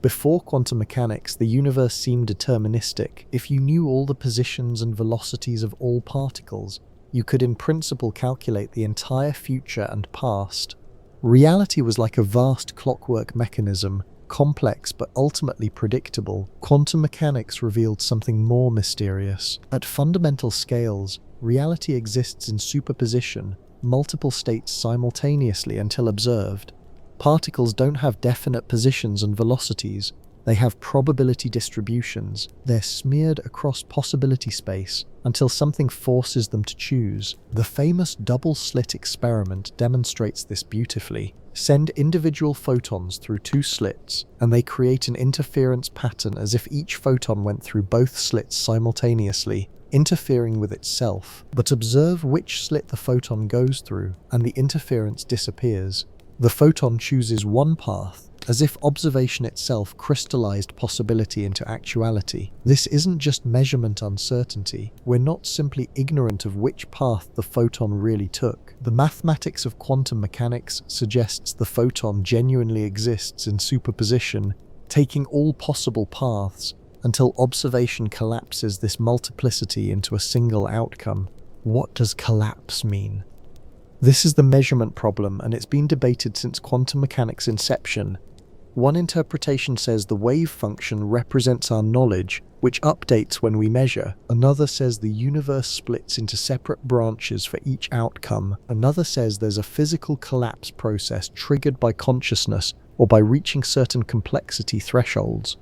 Before quantum mechanics, the universe seemed deterministic. If you knew all the positions and velocities of all particles, you could in principle calculate the entire future and past. Reality was like a vast clockwork mechanism, complex but ultimately predictable. Quantum mechanics revealed something more mysterious. At fundamental scales, reality exists in superposition, multiple states simultaneously until observed. Particles don't have definite positions and velocities, they have probability distributions. They're smeared across possibility space until something forces them to choose. The famous double-slit experiment demonstrates this beautifully. Send individual photons through two slits, and they create an interference pattern as if each photon went through both slits simultaneously, interfering with itself. But observe which slit the photon goes through, and the interference disappears. The photon chooses one path, as if observation itself crystallized possibility into actuality. This isn't just measurement uncertainty. We're not simply ignorant of which path the photon really took. The mathematics of quantum mechanics suggests the photon genuinely exists in superposition, taking all possible paths, until observation collapses this multiplicity into a single outcome. What does collapse mean? This is the measurement problem, and it's been debated since quantum mechanics' inception. One interpretation says the wave function represents our knowledge, which updates when we measure. Another says the universe splits into separate branches for each outcome. Another says there's a physical collapse process triggered by consciousness or by reaching certain complexity thresholds.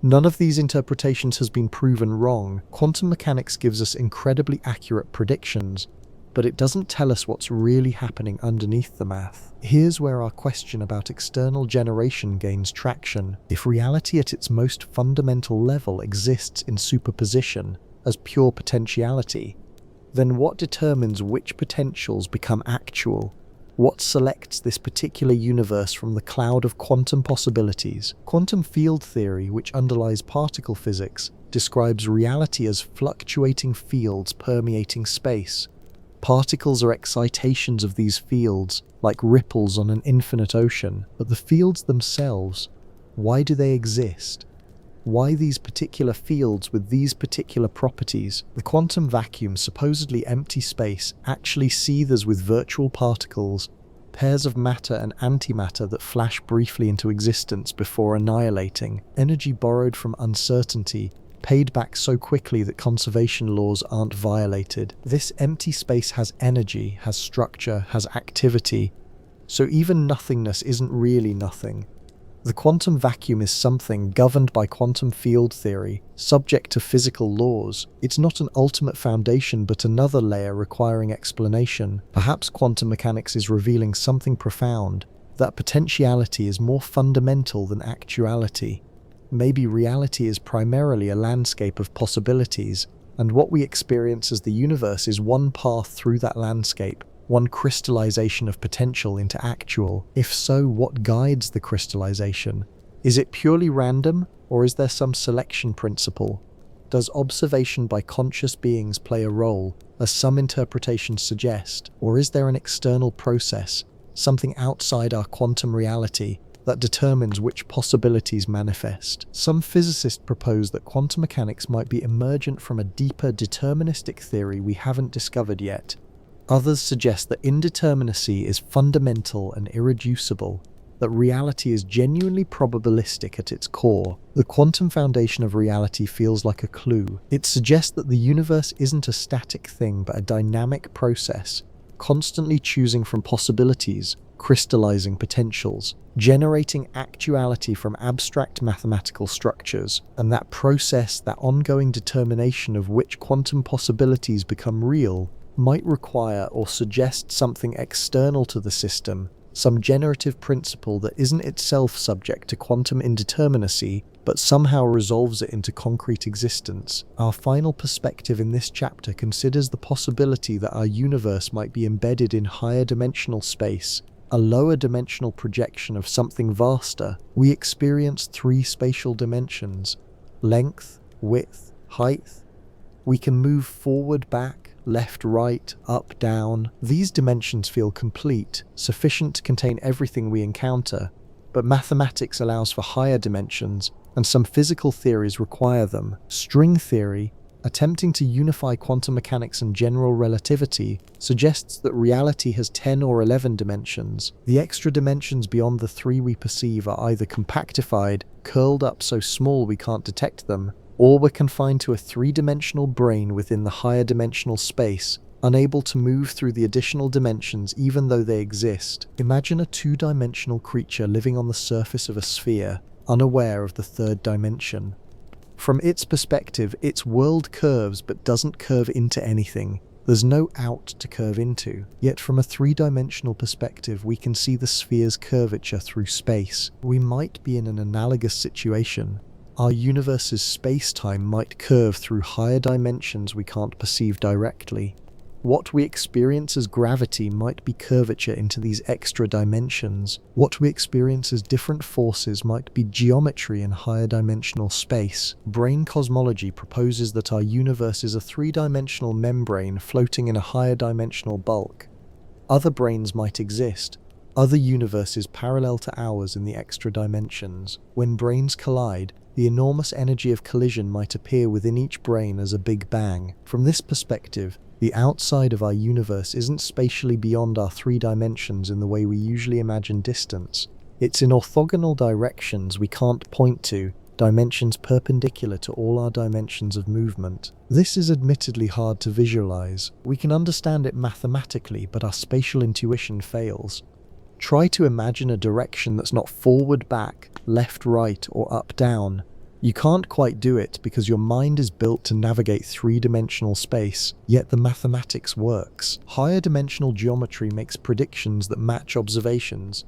None of these interpretations has been proven wrong. Quantum mechanics gives us incredibly accurate predictions, but it doesn't tell us what's really happening underneath the math. Here's where our question about external generation gains traction. If reality at its most fundamental level exists in superposition as pure potentiality, then what determines which potentials become actual? What selects this particular universe from the cloud of quantum possibilities? Quantum field theory, which underlies particle physics, describes reality as fluctuating fields permeating space. Particles are excitations of these fields, like ripples on an infinite ocean. But the fields themselves, why do they exist? Why these particular fields with these particular properties? The quantum vacuum, supposedly empty space, actually seethes with virtual particles, pairs of matter and antimatter that flash briefly into existence before annihilating. Energy borrowed from uncertainty, paid back so quickly that conservation laws aren't violated. This empty space has energy, has structure, has activity, so even nothingness isn't really nothing. The quantum vacuum is something governed by quantum field theory, subject to physical laws. It's not an ultimate foundation, but another layer requiring explanation. Perhaps quantum mechanics is revealing something profound, that potentiality is more fundamental than actuality. Maybe reality is primarily a landscape of possibilities, and what we experience as the universe is one path through that landscape, one crystallization of potential into actual. If so, what guides the crystallization? Is it purely random, or is there some selection principle? Does observation by conscious beings play a role, as some interpretations suggest, or is there an external process, something outside our quantum reality, that determines which possibilities manifest? Some physicists propose that quantum mechanics might be emergent from a deeper deterministic theory we haven't discovered yet. Others suggest that indeterminacy is fundamental and irreducible, that reality is genuinely probabilistic at its core. The quantum foundation of reality feels like a clue. It suggests that the universe isn't a static thing but a dynamic process, constantly choosing from possibilities, crystallizing potentials, generating actuality from abstract mathematical structures. And that process, that ongoing determination of which quantum possibilities become real, might require or suggest something external to the system, some generative principle that isn't itself subject to quantum indeterminacy, but somehow resolves it into concrete existence. Our final perspective in this chapter considers the possibility that our universe might be embedded in higher dimensional space, a lower dimensional projection of something vaster. We experience three spatial dimensions: length, width, height. We can move forward, back, left, right, up, down. These dimensions feel complete, sufficient to contain everything we encounter, but mathematics allows for higher dimensions, and some physical theories require them. String theory, attempting to unify quantum mechanics and general relativity, suggests that reality has 10 or 11 dimensions. The extra dimensions beyond the three we perceive are either compactified, curled up so small we can't detect them, or we're confined to a three-dimensional brain within the higher dimensional space, unable to move through the additional dimensions even though they exist. Imagine a two-dimensional creature living on the surface of a sphere, unaware of the third dimension. From its perspective, its world curves but doesn't curve into anything. There's no out to curve into. Yet from a three-dimensional perspective, we can see the sphere's curvature through space. We might be in an analogous situation. Our universe's space-time might curve through higher dimensions we can't perceive directly. What we experience as gravity might be curvature into these extra dimensions. What we experience as different forces might be geometry in higher dimensional space. Brain cosmology proposes that our universe is a three-dimensional membrane floating in a higher dimensional bulk. Other brains might exist, other universes parallel to ours in the extra dimensions. When brains collide, the enormous energy of collision might appear within each brain as a Big Bang. From this perspective, the outside of our universe isn't spatially beyond our three dimensions in the way we usually imagine distance. It's in orthogonal directions we can't point to, dimensions perpendicular to all our dimensions of movement. This is admittedly hard to visualize. We can understand it mathematically, but our spatial intuition fails. Try to imagine a direction that's not forward, back, left, right, or up, down. You can't quite do it because your mind is built to navigate three-dimensional space, yet the mathematics works. Higher dimensional geometry makes predictions that match observations.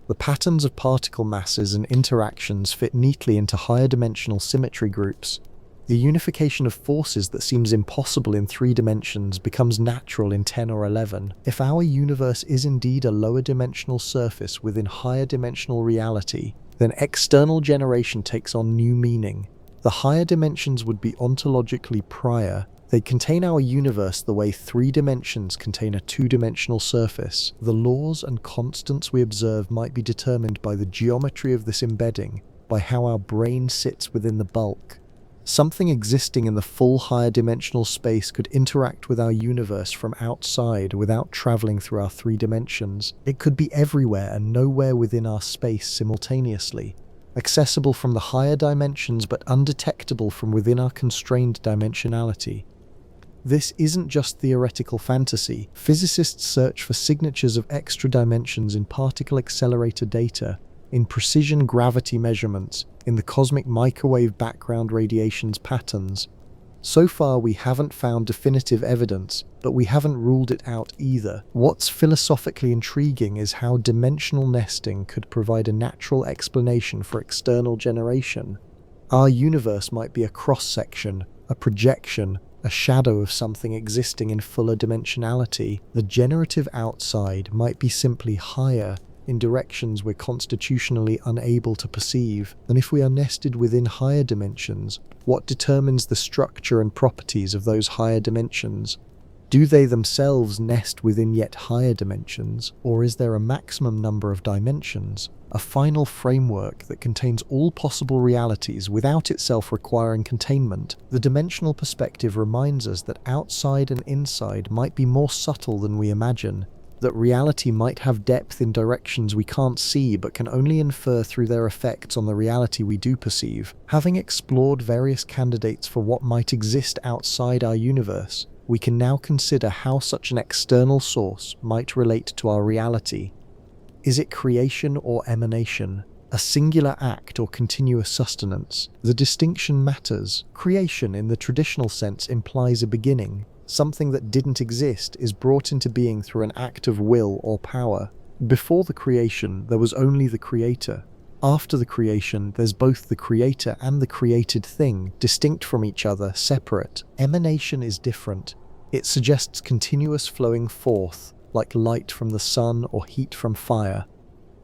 The patterns of particle masses and interactions fit neatly into higher dimensional symmetry groups. The unification of forces that seems impossible in 3 dimensions becomes natural in 10 or 11. If our universe is indeed a lower dimensional surface within higher dimensional reality, then external generation takes on new meaning. The higher dimensions would be ontologically prior. They contain our universe the way 3 dimensions contain a 2-dimensional surface. The laws and constants we observe might be determined by the geometry of this embedding, by how our brain sits within the bulk. Something existing in the full higher dimensional space could interact with our universe from outside without traveling through our 3 dimensions. It could be everywhere and nowhere within our space simultaneously, accessible from the higher dimensions but undetectable from within our constrained dimensionality. This isn't just theoretical fantasy. Physicists search for signatures of extra dimensions in particle accelerator data, in precision gravity measurements, in the cosmic microwave background radiation's patterns. So far we haven't found definitive evidence, but we haven't ruled it out either. What's philosophically intriguing is how dimensional nesting could provide a natural explanation for external generation. Our universe might be a cross-section, a projection, a shadow of something existing in fuller dimensionality. The generative outside might be simply higher, in directions we're constitutionally unable to perceive. And if we are nested within higher dimensions, what determines the structure and properties of those higher dimensions? Do they themselves nest within yet higher dimensions, or is there a maximum number of dimensions, a final framework that contains all possible realities without itself requiring containment? The dimensional perspective reminds us that outside and inside might be more subtle than we imagine, that reality might have depth in directions we can't see but can only infer through their effects on the reality we do perceive. Having explored various candidates for what might exist outside our universe, we can now consider how such an external source might relate to our reality. Is it creation or emanation? A singular act or continuous sustenance? The distinction matters. Creation in the traditional sense implies a beginning. Something that didn't exist is brought into being through an act of will or power. Before the creation, there was only the creator. After the creation, there's both the creator and the created thing, distinct from each other, separate. Emanation is different. It suggests continuous flowing forth, like light from the sun or heat from fire.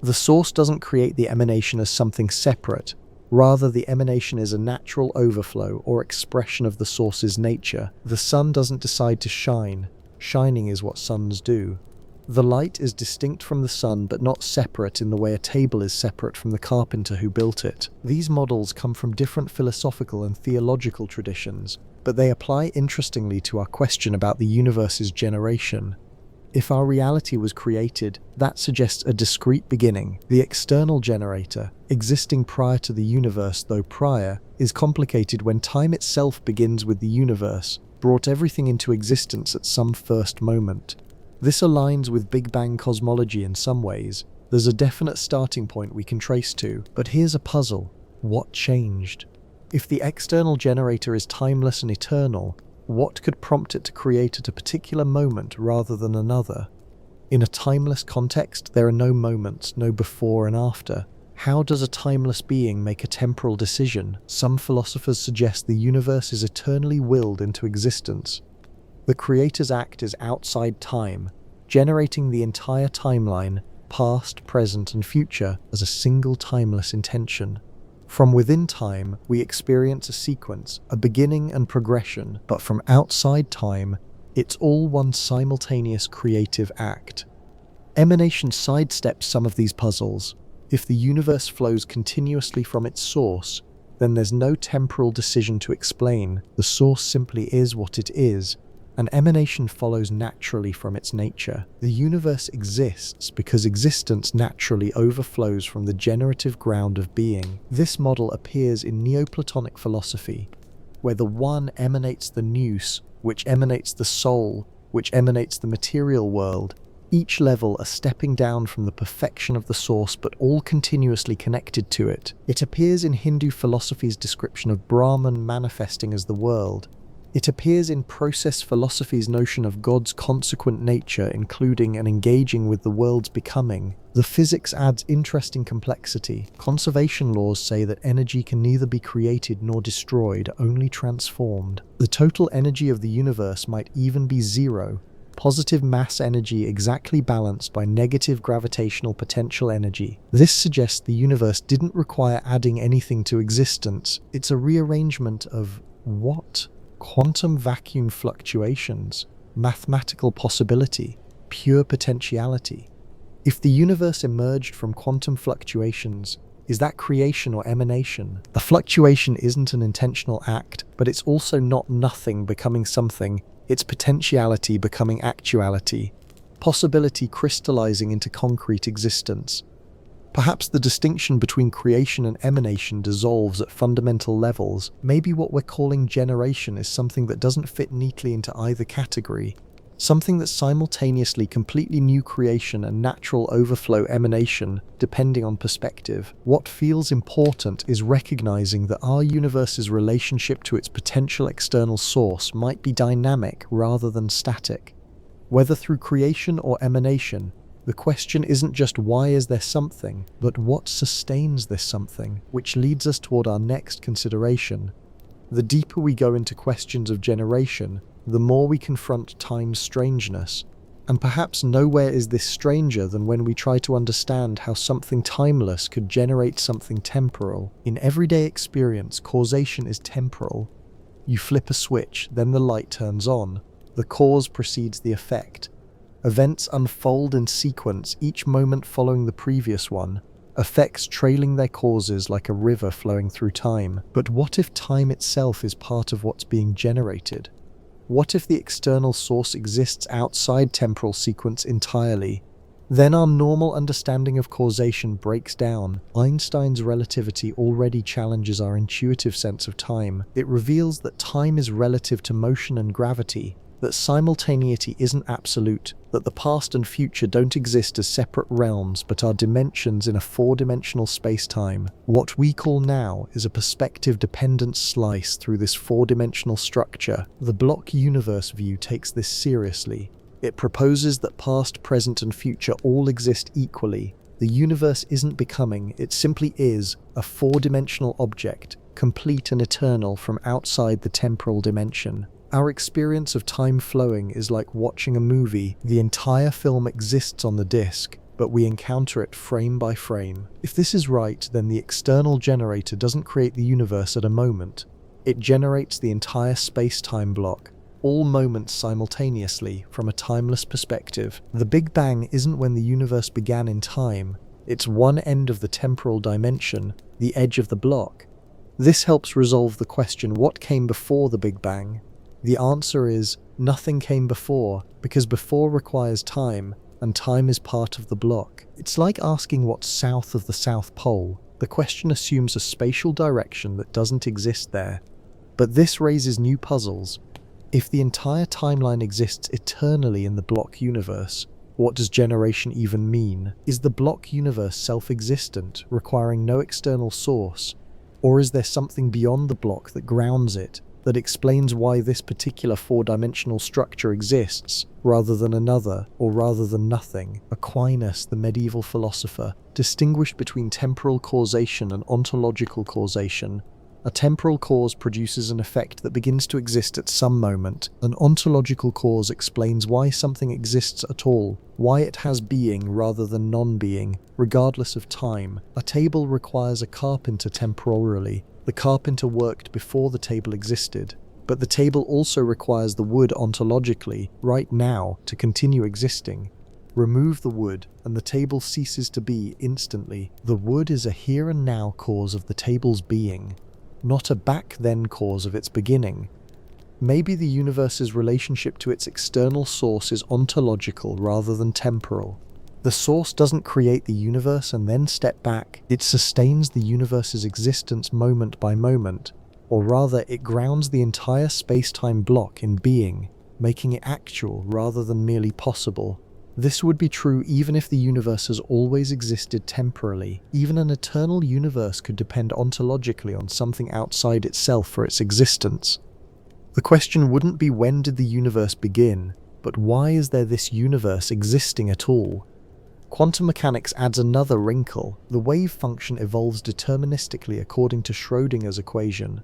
The source doesn't create the emanation as something separate. Rather, the emanation is a natural overflow or expression of the source's nature. The sun doesn't decide to shine. Shining is what suns do. The light is distinct from the sun but not separate in the way a table is separate from the carpenter who built it. These models come from different philosophical and theological traditions, but they apply interestingly to our question about the universe's generation. If our reality was created, that suggests a discrete beginning. The external generator, existing prior to the universe though prior, is complicated when time itself begins with the universe, brought everything into existence at some first moment. This aligns with Big Bang cosmology in some ways. There's a definite starting point we can trace to, but here's a puzzle. What changed? If the external generator is timeless and eternal, what could prompt it to create at a particular moment rather than another? In a timeless context, there are no moments, no before and after. How does a timeless being make a temporal decision? Some philosophers suggest the universe is eternally willed into existence. The creator's act is outside time, generating the entire timeline, past, present, and future, as a single timeless intention. From within time, we experience a sequence, a beginning and progression, but from outside time, it's all one simultaneous creative act. Emanation sidesteps some of these puzzles. If the universe flows continuously from its source, then there's no temporal decision to explain. The source simply is what it is, and emanation follows naturally from its nature. The universe exists because existence naturally overflows from the generative ground of being. This model appears in Neoplatonic philosophy, where the one emanates the nous, which emanates the soul, which emanates the material world, each level a stepping down from the perfection of the source but all continuously connected to it. It appears in Hindu philosophy's description of Brahman manifesting as the world. It appears in process philosophy's notion of God's consequent nature, including and engaging with the world's becoming. The physics adds interesting complexity. Conservation laws say that energy can neither be created nor destroyed, only transformed. The total energy of the universe might even be zero, positive mass energy exactly balanced by negative gravitational potential energy. This suggests the universe didn't require adding anything to existence. It's a rearrangement of what? Quantum vacuum fluctuations, mathematical possibility, pure potentiality. If the universe emerged from quantum fluctuations, is that creation or emanation? The fluctuation isn't an intentional act, but it's also not nothing becoming something. It's potentiality becoming actuality, possibility crystallizing into concrete existence. Perhaps the distinction between creation and emanation dissolves at fundamental levels. Maybe what we're calling generation is something that doesn't fit neatly into either category, something that's simultaneously completely new creation and natural overflow emanation, depending on perspective. What feels important is recognizing that our universe's relationship to its potential external source might be dynamic rather than static. Whether through creation or emanation, the question isn't just why is there something, but what sustains this something, which leads us toward our next consideration. The deeper we go into questions of generation, the more we confront time's strangeness. And perhaps nowhere is this stranger than when we try to understand how something timeless could generate something temporal. In everyday experience, causation is temporal. You flip a switch, then the light turns on. The cause precedes the effect. Events unfold in sequence, each moment following the previous one, effects trailing their causes like a river flowing through time. But what if time itself is part of what's being generated? What if the external source exists outside temporal sequence entirely? Then our normal understanding of causation breaks down. Einstein's relativity already challenges our intuitive sense of time. It reveals that time is relative to motion and gravity, that simultaneity isn't absolute, that the past and future don't exist as separate realms but are dimensions in a four-dimensional space-time. What we call now is a perspective-dependent slice through this four-dimensional structure. The block universe view takes this seriously. It proposes that past, present, and future all exist equally. The universe isn't becoming, it simply is a four-dimensional object, complete and eternal from outside the temporal dimension. Our experience of time flowing is like watching a movie. The entire film exists on the disc, but we encounter it frame by frame. If this is right, then the external generator doesn't create the universe at a moment. It generates the entire space-time block, all moments simultaneously, from a timeless perspective. The Big Bang isn't when the universe began in time. It's one end of the temporal dimension, the edge of the block. This helps resolve the question, what came before the Big Bang? The answer is, nothing came before, because before requires time, and time is part of the block. It's like asking what's south of the South Pole. The question assumes a spatial direction that doesn't exist there. But this raises new puzzles. If the entire timeline exists eternally in the block universe, what does generation even mean? Is the block universe self-existent, requiring no external source? Or is there something beyond the block that grounds it, that explains why this particular four-dimensional structure exists, rather than another, or rather than nothing? Aquinas, the medieval philosopher, distinguished between temporal causation and ontological causation. A temporal cause produces an effect that begins to exist at some moment. An ontological cause explains why something exists at all, why it has being rather than non-being, regardless of time. A table requires a carpenter temporarily. The carpenter worked before the table existed, but the table also requires the wood ontologically, right now, to continue existing. Remove the wood, and the table ceases to be instantly. The wood is a here and now cause of the table's being, not a back-then cause of its beginning. Maybe the universe's relationship to its external source is ontological rather than temporal. The source doesn't create the universe and then step back. It sustains the universe's existence moment by moment, or rather it grounds the entire space-time block in being, making it actual rather than merely possible. This would be true even if the universe has always existed temporally. Even an eternal universe could depend ontologically on something outside itself for its existence. The question wouldn't be when did the universe begin, but why is there this universe existing at all? Quantum mechanics adds another wrinkle. The wave function evolves deterministically according to Schrödinger's equation.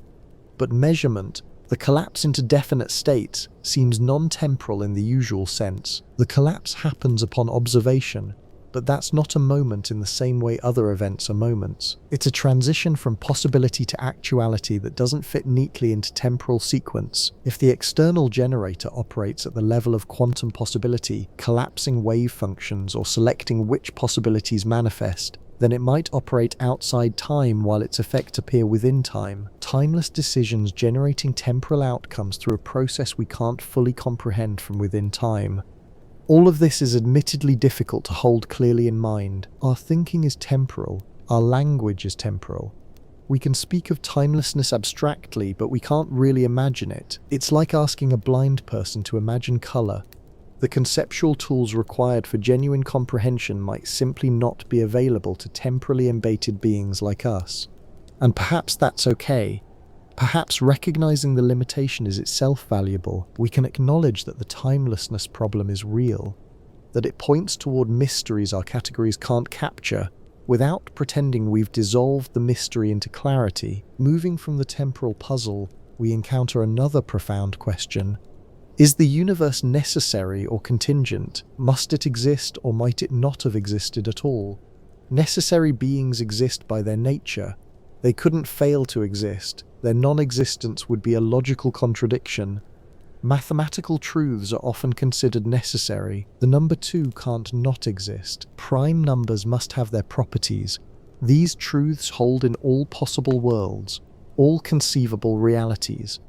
But measurement, the collapse into definite states, seems non-temporal in the usual sense. The collapse happens upon observation, but that's not a moment in the same way other events are moments. It's a transition from possibility to actuality that doesn't fit neatly into temporal sequence. If the external generator operates at the level of quantum possibility, collapsing wave functions or selecting which possibilities manifest, then it might operate outside time while its effects appear within time. Timeless decisions generating temporal outcomes through a process we can't fully comprehend from within time. All of this is admittedly difficult to hold clearly in mind. Our thinking is temporal, our language is temporal. We can speak of timelessness abstractly, but we can't really imagine it. It's like asking a blind person to imagine color. The conceptual tools required for genuine comprehension might simply not be available to temporally embedded beings like us. And perhaps that's okay. Perhaps recognizing the limitation is itself valuable. We can acknowledge that the timelessness problem is real, that it points toward mysteries our categories can't capture, without pretending we've dissolved the mystery into clarity. Moving from the temporal puzzle, we encounter another profound question. Is the universe necessary or contingent? Must it exist or might it not have existed at all? Necessary beings exist by their nature. They couldn't fail to exist. Their non-existence would be a logical contradiction. Mathematical truths are often considered necessary. The number 2 can't not exist. Prime numbers must have their properties. These truths hold in all possible worlds, all conceivable realities.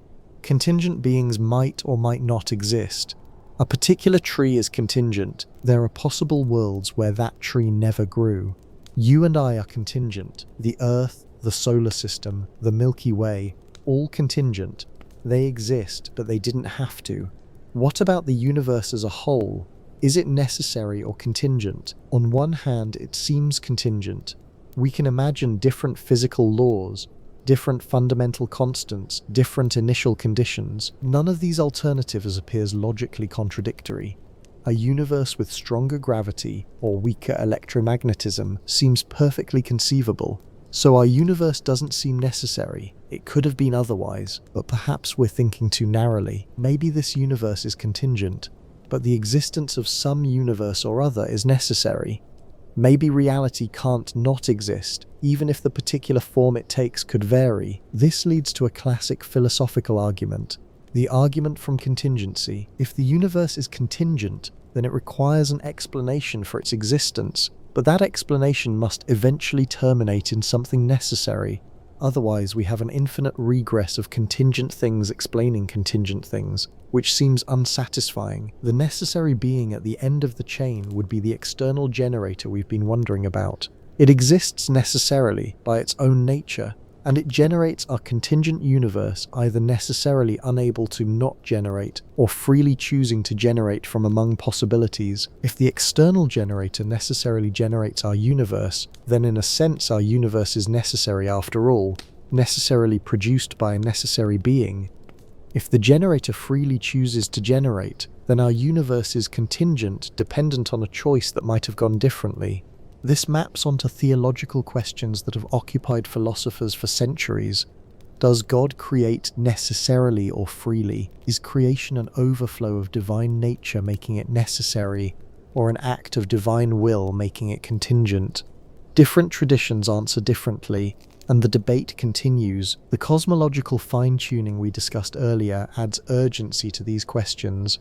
Contingent beings might or might not exist. A particular tree is contingent. There are possible worlds where that tree never grew. You and I are contingent. The Earth, the solar system, the Milky Way, all contingent. They exist, but they didn't have to. What about the universe as a whole? Is it necessary or contingent? On one hand, it seems contingent. We can imagine different physical laws, different fundamental constants, different initial conditions. None of these alternatives appears logically contradictory. A universe with stronger gravity or weaker electromagnetism seems perfectly conceivable. So our universe doesn't seem necessary. It could have been otherwise, but perhaps we're thinking too narrowly. Maybe this universe is contingent, but the existence of some universe or other is necessary. Maybe reality can't not exist, even if the particular form it takes could vary. This leads to a classic philosophical argument, the argument from contingency. If the universe is contingent, then it requires an explanation for its existence, but that explanation must eventually terminate in something necessary. Otherwise, we have an infinite regress of contingent things explaining contingent things, which seems unsatisfying. The necessary being at the end of the chain would be the external generator we've been wondering about. It exists necessarily by its own nature, and it generates our contingent universe, either necessarily unable to not generate or freely choosing to generate from among possibilities. If the external generator necessarily generates our universe, then in a sense our universe is necessary after all, necessarily produced by a necessary being. If the generator freely chooses to generate, then our universe is contingent, dependent on a choice that might have gone differently. This maps onto theological questions that have occupied philosophers for centuries. Does God create necessarily or freely? Is creation an overflow of divine nature making it necessary, or an act of divine will making it contingent? Different traditions answer differently, and the debate continues. The cosmological fine-tuning we discussed earlier adds urgency to these questions.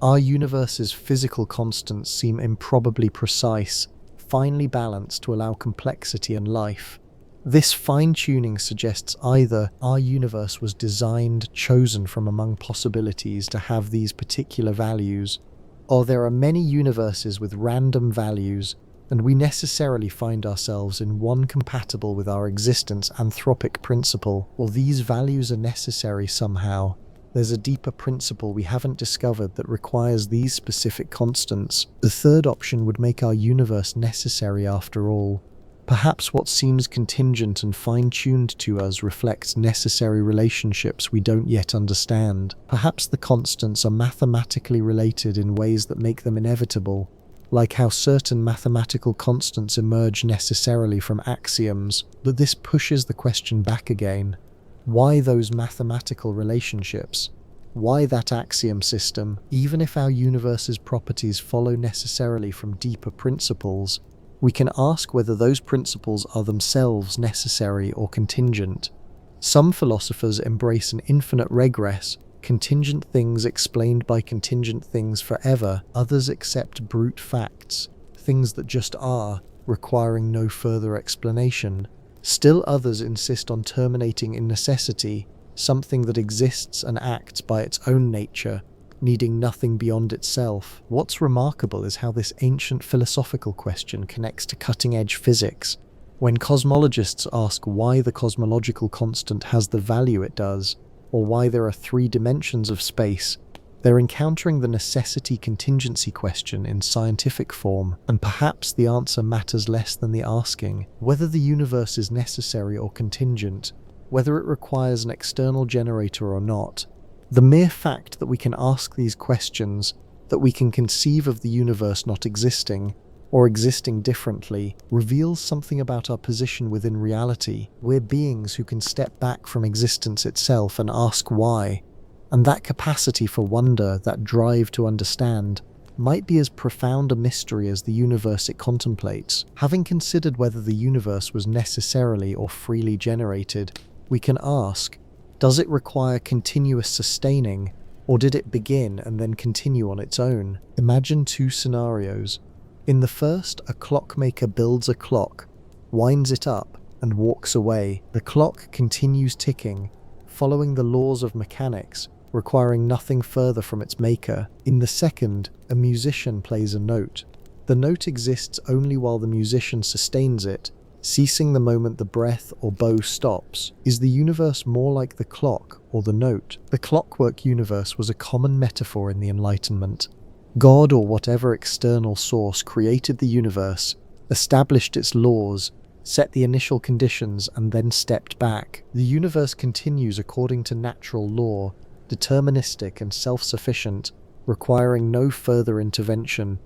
Our universe's physical constants seem improbably precise, finely balanced to allow complexity and life. This fine-tuning suggests either our universe was designed, chosen from among possibilities to have these particular values, or there are many universes with random values, and we necessarily find ourselves in one compatible with our existence anthropic principle, or these values are necessary somehow. there's a deeper principle we haven't discovered that requires these specific constants. The third option would make our universe necessary after all. Perhaps what seems contingent and fine-tuned to us reflects necessary relationships we don't yet understand. Perhaps the constants are mathematically related in ways that make them inevitable, like how certain mathematical constants emerge necessarily from axioms. But this pushes the question back again. Why those mathematical relationships? Why that axiom system? Even if our universe's properties follow necessarily from deeper principles, we can ask whether those principles are themselves necessary or contingent. Some philosophers embrace an infinite regress, contingent things explained by contingent things forever. Others accept brute facts, things that just are, requiring no further explanation. Still others insist on terminating in necessity, something that exists and acts by its own nature, needing nothing beyond itself. What's remarkable is how this ancient philosophical question connects to cutting-edge physics. When cosmologists ask why the cosmological constant has the value it does, or why there are 3 dimensions of space, they're encountering the necessity-contingency question in scientific form, and perhaps the answer matters less than the asking. Whether the universe is necessary or contingent, whether it requires an external generator or not, the mere fact that we can ask these questions, that we can conceive of the universe not existing, or existing differently, reveals something about our position within reality. We're beings who can step back from existence itself and ask why, and that capacity for wonder, that drive to understand, might be as profound a mystery as the universe it contemplates. Having considered whether the universe was necessarily or freely generated, we can ask, does it require continuous sustaining, or did it begin and then continue on its own? Imagine 2 scenarios. In the first, a clockmaker builds a clock, winds it up, and walks away. The clock continues ticking, following the laws of mechanics, requiring nothing further from its maker. In the second, a musician plays a note. The note exists only while the musician sustains it, ceasing the moment the breath or bow stops. Is the universe more like the clock or the note? The clockwork universe was a common metaphor in the Enlightenment. God or whatever external source created the universe, established its laws, set the initial conditions, and then stepped back. The universe continues according to natural law, deterministic and self-sufficient, requiring no further intervention.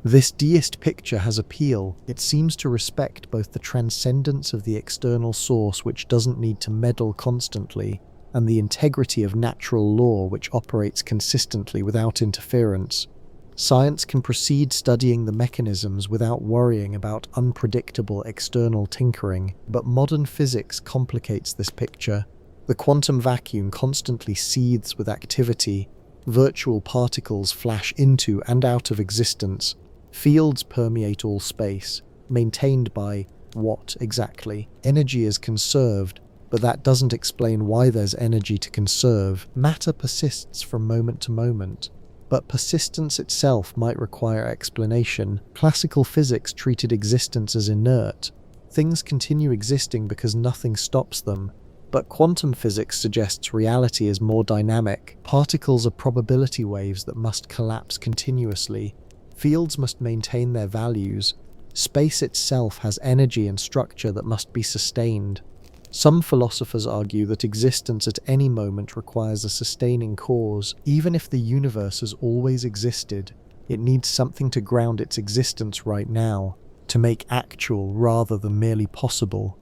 This deist picture has appeal. It seems to respect both the transcendence of the external source, which doesn't need to meddle constantly, and the integrity of natural law, which operates consistently without interference. Science can proceed studying the mechanisms without worrying about unpredictable external tinkering, but modern physics complicates this picture. The quantum vacuum constantly seethes with activity, virtual particles flash into and out of existence, fields permeate all space, maintained by what exactly? Energy is conserved, but that doesn't explain why there's energy to conserve. Matter persists from moment to moment, but persistence itself might require explanation. Classical physics treated existence as inert. Things continue existing because nothing stops them. But quantum physics suggests reality is more dynamic. Particles are probability waves that must collapse continuously. Fields must maintain their values. Space itself has energy and structure that must be sustained. Some philosophers argue that existence at any moment requires a sustaining cause. Even if the universe has always existed, it needs something to ground its existence right now, to make actual rather than merely possible.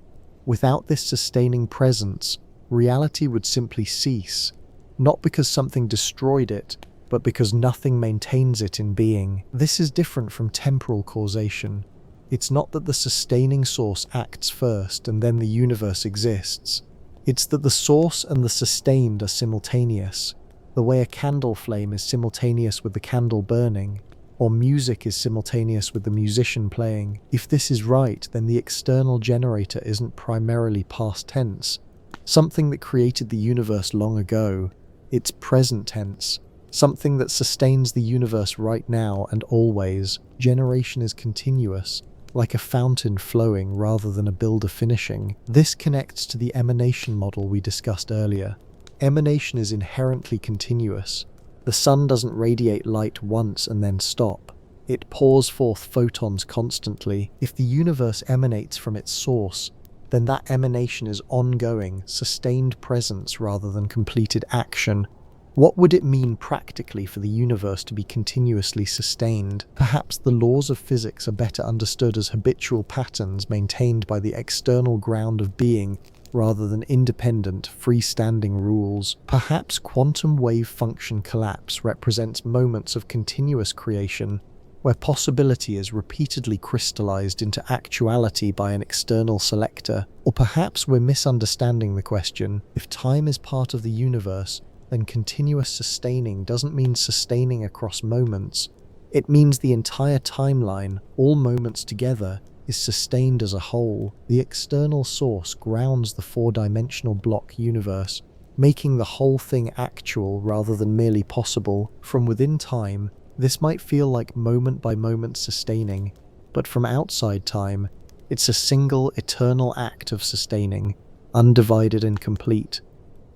Without this sustaining presence, reality would simply cease, not because something destroyed it, but because nothing maintains it in being. This is different from temporal causation. It's not that the sustaining source acts first and then the universe exists. It's that the source and the sustained are simultaneous, the way a candle flame is simultaneous with the candle burning, or music is simultaneous with the musician playing. If this is right, then the external generator isn't primarily past tense, something that created the universe long ago. It's present tense, something that sustains the universe right now and always. Generation is continuous, like a fountain flowing rather than a builder finishing. This connects to the emanation model we discussed earlier. Emanation is inherently continuous. The sun doesn't radiate light once and then stop. It pours forth photons constantly. If the universe emanates from its source, then that emanation is ongoing, sustained presence rather than completed action. What would it mean practically for the universe to be continuously sustained? Perhaps the laws of physics are better understood as habitual patterns maintained by the external ground of being rather than independent, freestanding rules. Perhaps quantum wave function collapse represents moments of continuous creation, where possibility is repeatedly crystallized into actuality by an external selector. Or perhaps we're misunderstanding the question. If time is part of the universe, then continuous sustaining doesn't mean sustaining across moments. It means the entire timeline, all moments together, is sustained as a whole. The external source grounds the four-dimensional block universe, making the whole thing actual rather than merely possible. From within time, this might feel like moment-by-moment sustaining, but from outside time, it's a single, eternal act of sustaining, undivided and complete.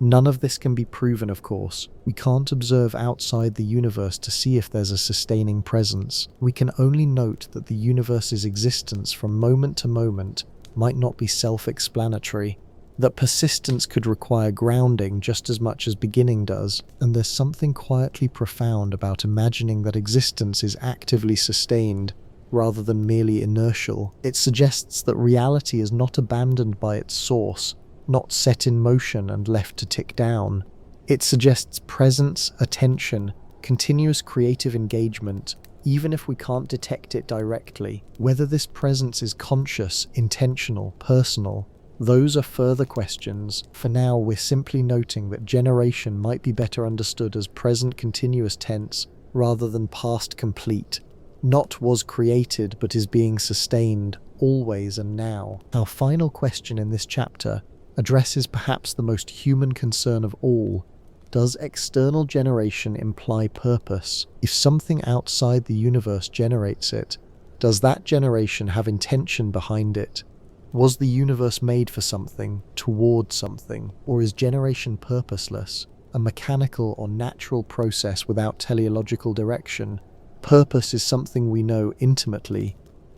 None of this can be proven, of course. We can't observe outside the universe to see if there's a sustaining presence. We can only note that the universe's existence from moment to moment might not be self-explanatory, that persistence could require grounding just as much as beginning does, and there's something quietly profound about imagining that existence is actively sustained rather than merely inertial. It suggests that reality is not abandoned by its source, not set in motion and left to tick down. It suggests presence, attention, continuous creative engagement, even if we can't detect it directly. Whether this presence is conscious, intentional, personal, those are further questions. For now, we're simply noting that generation might be better understood as present continuous tense rather than past complete. Not was created, but is being sustained, always and now. Our final question in this chapter addresses perhaps the most human concern of all. Does external generation imply purpose? If something outside the universe generates it, does that generation have intention behind it? Was the universe made for something, toward something, or is generation purposeless, a mechanical or natural process without teleological direction? Purpose is something we know intimately.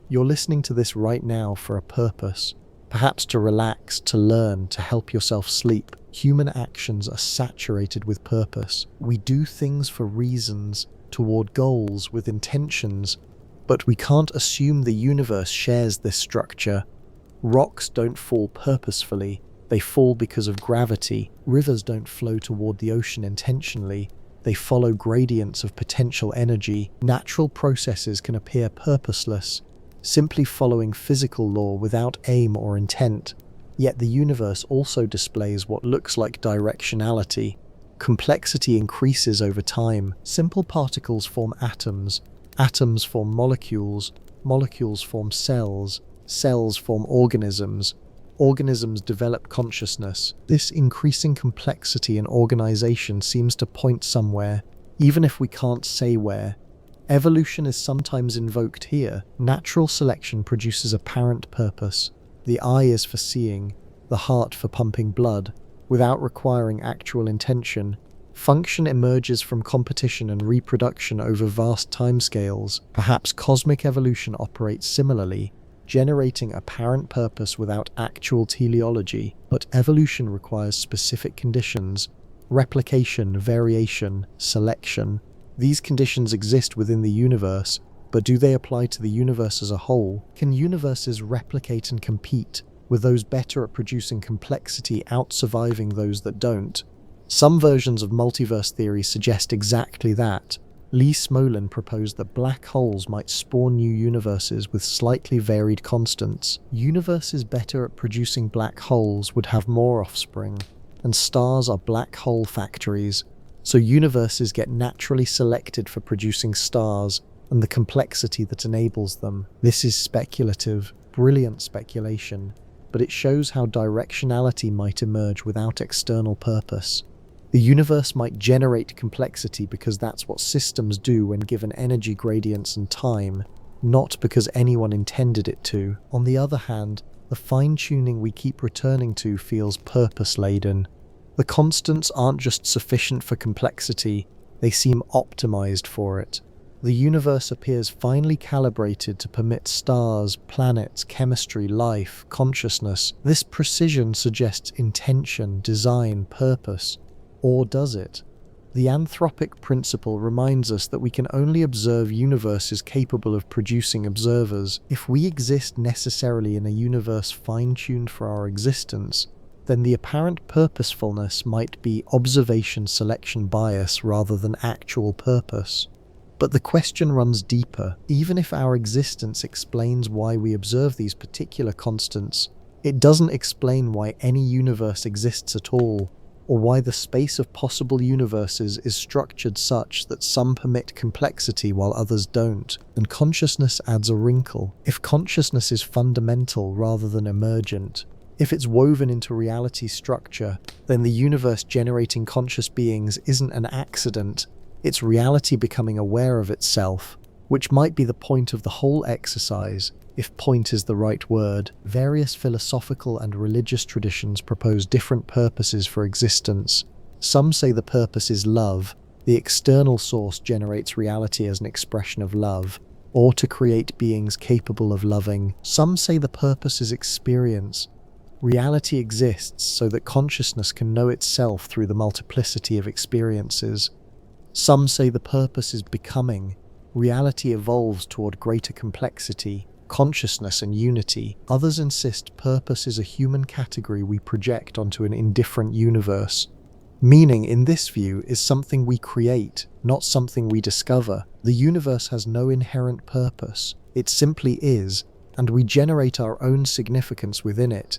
You're listening to this right now for a purpose. Perhaps to relax, to learn, to help yourself sleep. Human actions are saturated with purpose. We do things for reasons, toward goals, with intentions, but we can't assume the universe shares this structure. Rocks don't fall purposefully, they fall because of gravity. Rivers don't flow toward the ocean intentionally, they follow gradients of potential energy. Natural processes can appear purposeless, simply following physical law without aim or intent. Yet the universe also displays what looks like directionality. Complexity increases over time. Simple particles form atoms, atoms form molecules, molecules form cells, cells form organisms, organisms develop consciousness. This increasing complexity and organization seems to point somewhere, even if we can't say where. Evolution is sometimes invoked here. Natural selection produces apparent purpose. The eye is for seeing, the heart for pumping blood, without requiring actual intention. Function emerges from competition and reproduction over vast timescales. Perhaps cosmic evolution operates similarly, generating apparent purpose without actual teleology. But evolution requires specific conditions: replication, variation, selection. These conditions exist within the universe, but do they apply to the universe as a whole? Can universes replicate and compete, with those better at producing complexity out-surviving those that don't? Some versions of multiverse theory suggest exactly that. Lee Smolin proposed that black holes might spawn new universes with slightly varied constants. Universes better at producing black holes would have more offspring, and stars are black hole factories, so universes get naturally selected for producing stars and the complexity that enables them. This is speculative, brilliant speculation, but it shows how directionality might emerge without external purpose. The universe might generate complexity because that's what systems do when given energy gradients and time, not because anyone intended it to. On the other hand, the fine-tuning we keep returning to feels purpose-laden. The constants aren't just sufficient for complexity, they seem optimized for it. The universe appears finely calibrated to permit stars, planets, chemistry, life, consciousness. This precision suggests intention, design, purpose. Or does it? The anthropic principle reminds us that we can only observe universes capable of producing observers. If we exist necessarily in a universe fine-tuned for our existence, then the apparent purposefulness might be observation selection bias rather than actual purpose. But the question runs deeper. Even if our existence explains why we observe these particular constants, it doesn't explain why any universe exists at all, or why the space of possible universes is structured such that some permit complexity while others don't. And consciousness adds a wrinkle. If consciousness is fundamental rather than emergent, if it's woven into reality's structure, then the universe generating conscious beings isn't an accident. It's reality becoming aware of itself, which might be the point of the whole exercise, if point is the right word. Various philosophical and religious traditions propose different purposes for existence. Some say the purpose is love, the external source generates reality as an expression of love, or to create beings capable of loving. Some say the purpose is experience. Reality exists so that consciousness can know itself through the multiplicity of experiences. Some say the purpose is becoming. Reality evolves toward greater complexity, consciousness and unity. Others insist purpose is a human category we project onto an indifferent universe. Meaning, in this view, is something we create, not something we discover. The universe has no inherent purpose. It simply is, and we generate our own significance within it.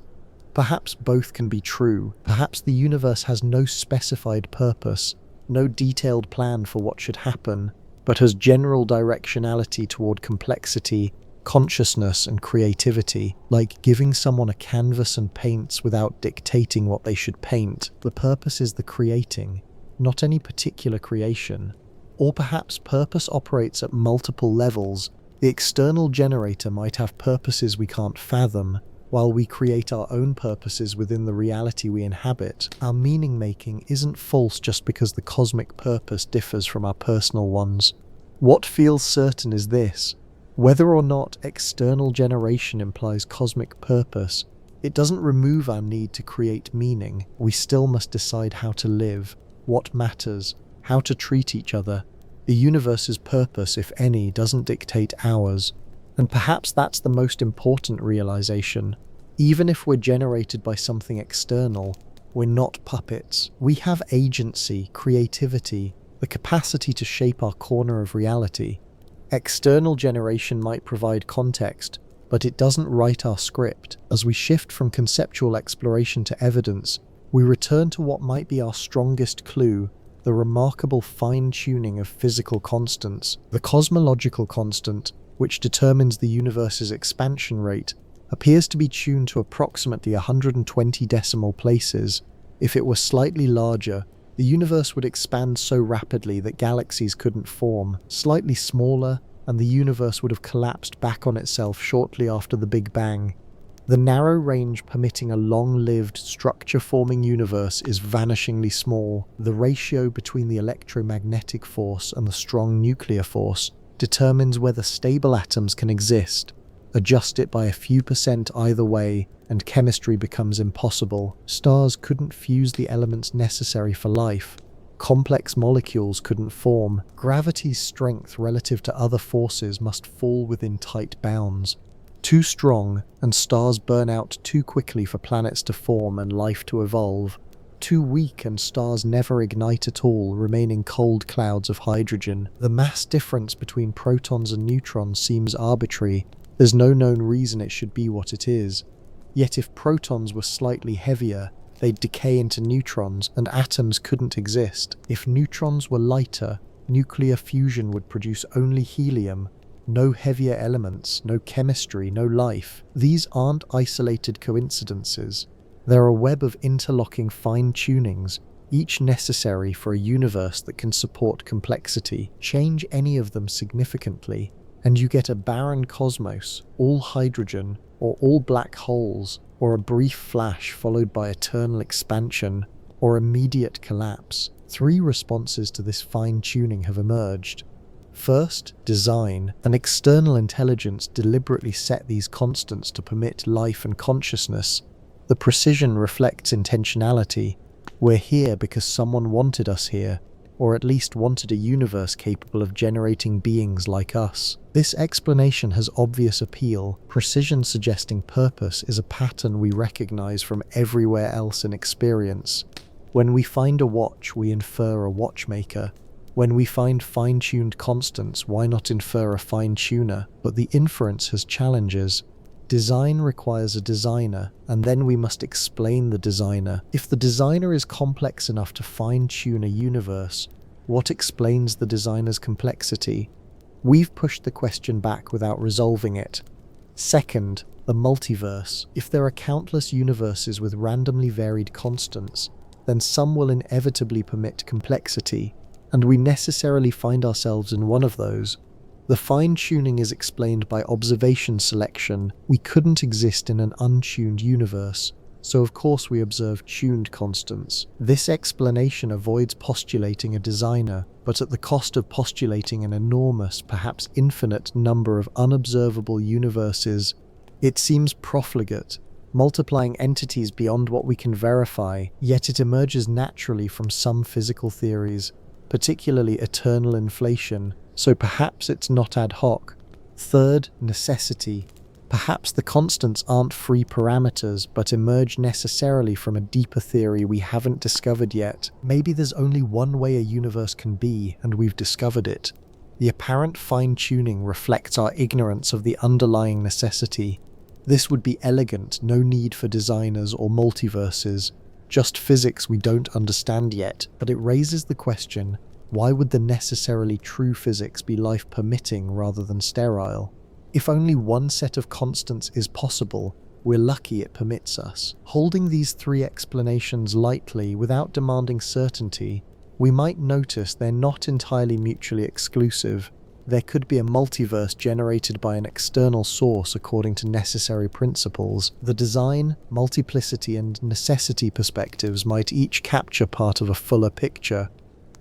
Perhaps both can be true. Perhaps the universe has no specified purpose, no detailed plan for what should happen, but has general directionality toward complexity, consciousness, and creativity, like giving someone a canvas and paints without dictating what they should paint. The purpose is the creating, not any particular creation. Or perhaps purpose operates at multiple levels. The external generator might have purposes we can't fathom, while we create our own purposes within the reality we inhabit. Our meaning-making isn't false just because the cosmic purpose differs from our personal ones. What feels certain is this: whether or not external generation implies cosmic purpose, it doesn't remove our need to create meaning. We still must decide how to live, what matters, how to treat each other. The universe's purpose, if any, doesn't dictate ours. And perhaps that's the most important realization. Even if we're generated by something external, we're not puppets. We have agency, creativity, the capacity to shape our corner of reality. External generation might provide context, but it doesn't write our script. As we shift from conceptual exploration to evidence, we return to what might be our strongest clue: the remarkable fine-tuning of physical constants. The cosmological constant, which determines the universe's expansion rate, appears to be tuned to approximately 120 decimal places. If it were slightly larger, the universe would expand so rapidly that galaxies couldn't form. Slightly smaller, and the universe would have collapsed back on itself shortly after the Big Bang. The narrow range permitting a long-lived, structure-forming universe is vanishingly small. The ratio between the electromagnetic force and the strong nuclear force determines whether stable atoms can exist. Adjust it by a few percent either way, and chemistry becomes impossible. Stars couldn't fuse the elements necessary for life. Complex molecules couldn't form. Gravity's strength relative to other forces must fall within tight bounds. Too strong, and stars burn out too quickly for planets to form and life to evolve. Too weak, and stars never ignite at all, remaining cold clouds of hydrogen. The mass difference between protons and neutrons seems arbitrary. There's no known reason it should be what it is. Yet if protons were slightly heavier, they'd decay into neutrons, and atoms couldn't exist. If neutrons were lighter, nuclear fusion would produce only helium. No heavier elements, no chemistry, no life. These aren't isolated coincidences. They're a web of interlocking fine-tunings, each necessary for a universe that can support complexity. Change any of them significantly, and you get a barren cosmos, all hydrogen, or all black holes, or a brief flash followed by eternal expansion. or immediate collapse. Three responses to this fine-tuning have emerged. First, design. An external intelligence deliberately set these constants to permit life and consciousness. The precision reflects intentionality. We're here because someone wanted us here, or at least wanted a universe capable of generating beings like us. This explanation has obvious appeal. Precision suggesting purpose is a pattern we recognize from everywhere else in experience. When we find a watch, we infer a watchmaker. When we find fine-tuned constants, why not infer a fine-tuner? But the inference has challenges. Design requires a designer, and then we must explain the designer. If the designer is complex enough to fine-tune a universe, what explains the designer's complexity? We've pushed the question back without resolving it. Second, the multiverse. If there are countless universes with randomly varied constants, then some will inevitably permit complexity, and we necessarily find ourselves in one of those. The fine-tuning is explained by observation selection. We couldn't exist in an untuned universe, so of course we observe tuned constants. This explanation avoids postulating a designer, but at the cost of postulating an enormous, perhaps infinite number of unobservable universes. It seems profligate, multiplying entities beyond what we can verify, yet it emerges naturally from some physical theories, particularly eternal inflation, so perhaps it's not ad hoc. Third, necessity. Perhaps the constants aren't free parameters, but emerge necessarily from a deeper theory we haven't discovered yet. Maybe there's only one way a universe can be, and we've discovered it. The apparent fine-tuning reflects our ignorance of the underlying necessity. This would be elegant, no need for designers or multiverses, just physics we don't understand yet, but it raises the question, why would the necessarily true physics be life-permitting rather than sterile? If only one set of constants is possible, we're lucky it permits us. Holding these three explanations lightly without demanding certainty, we might notice they're not entirely mutually exclusive. There could be a multiverse generated by an external source according to necessary principles. The design, multiplicity, and necessity perspectives might each capture part of a fuller picture.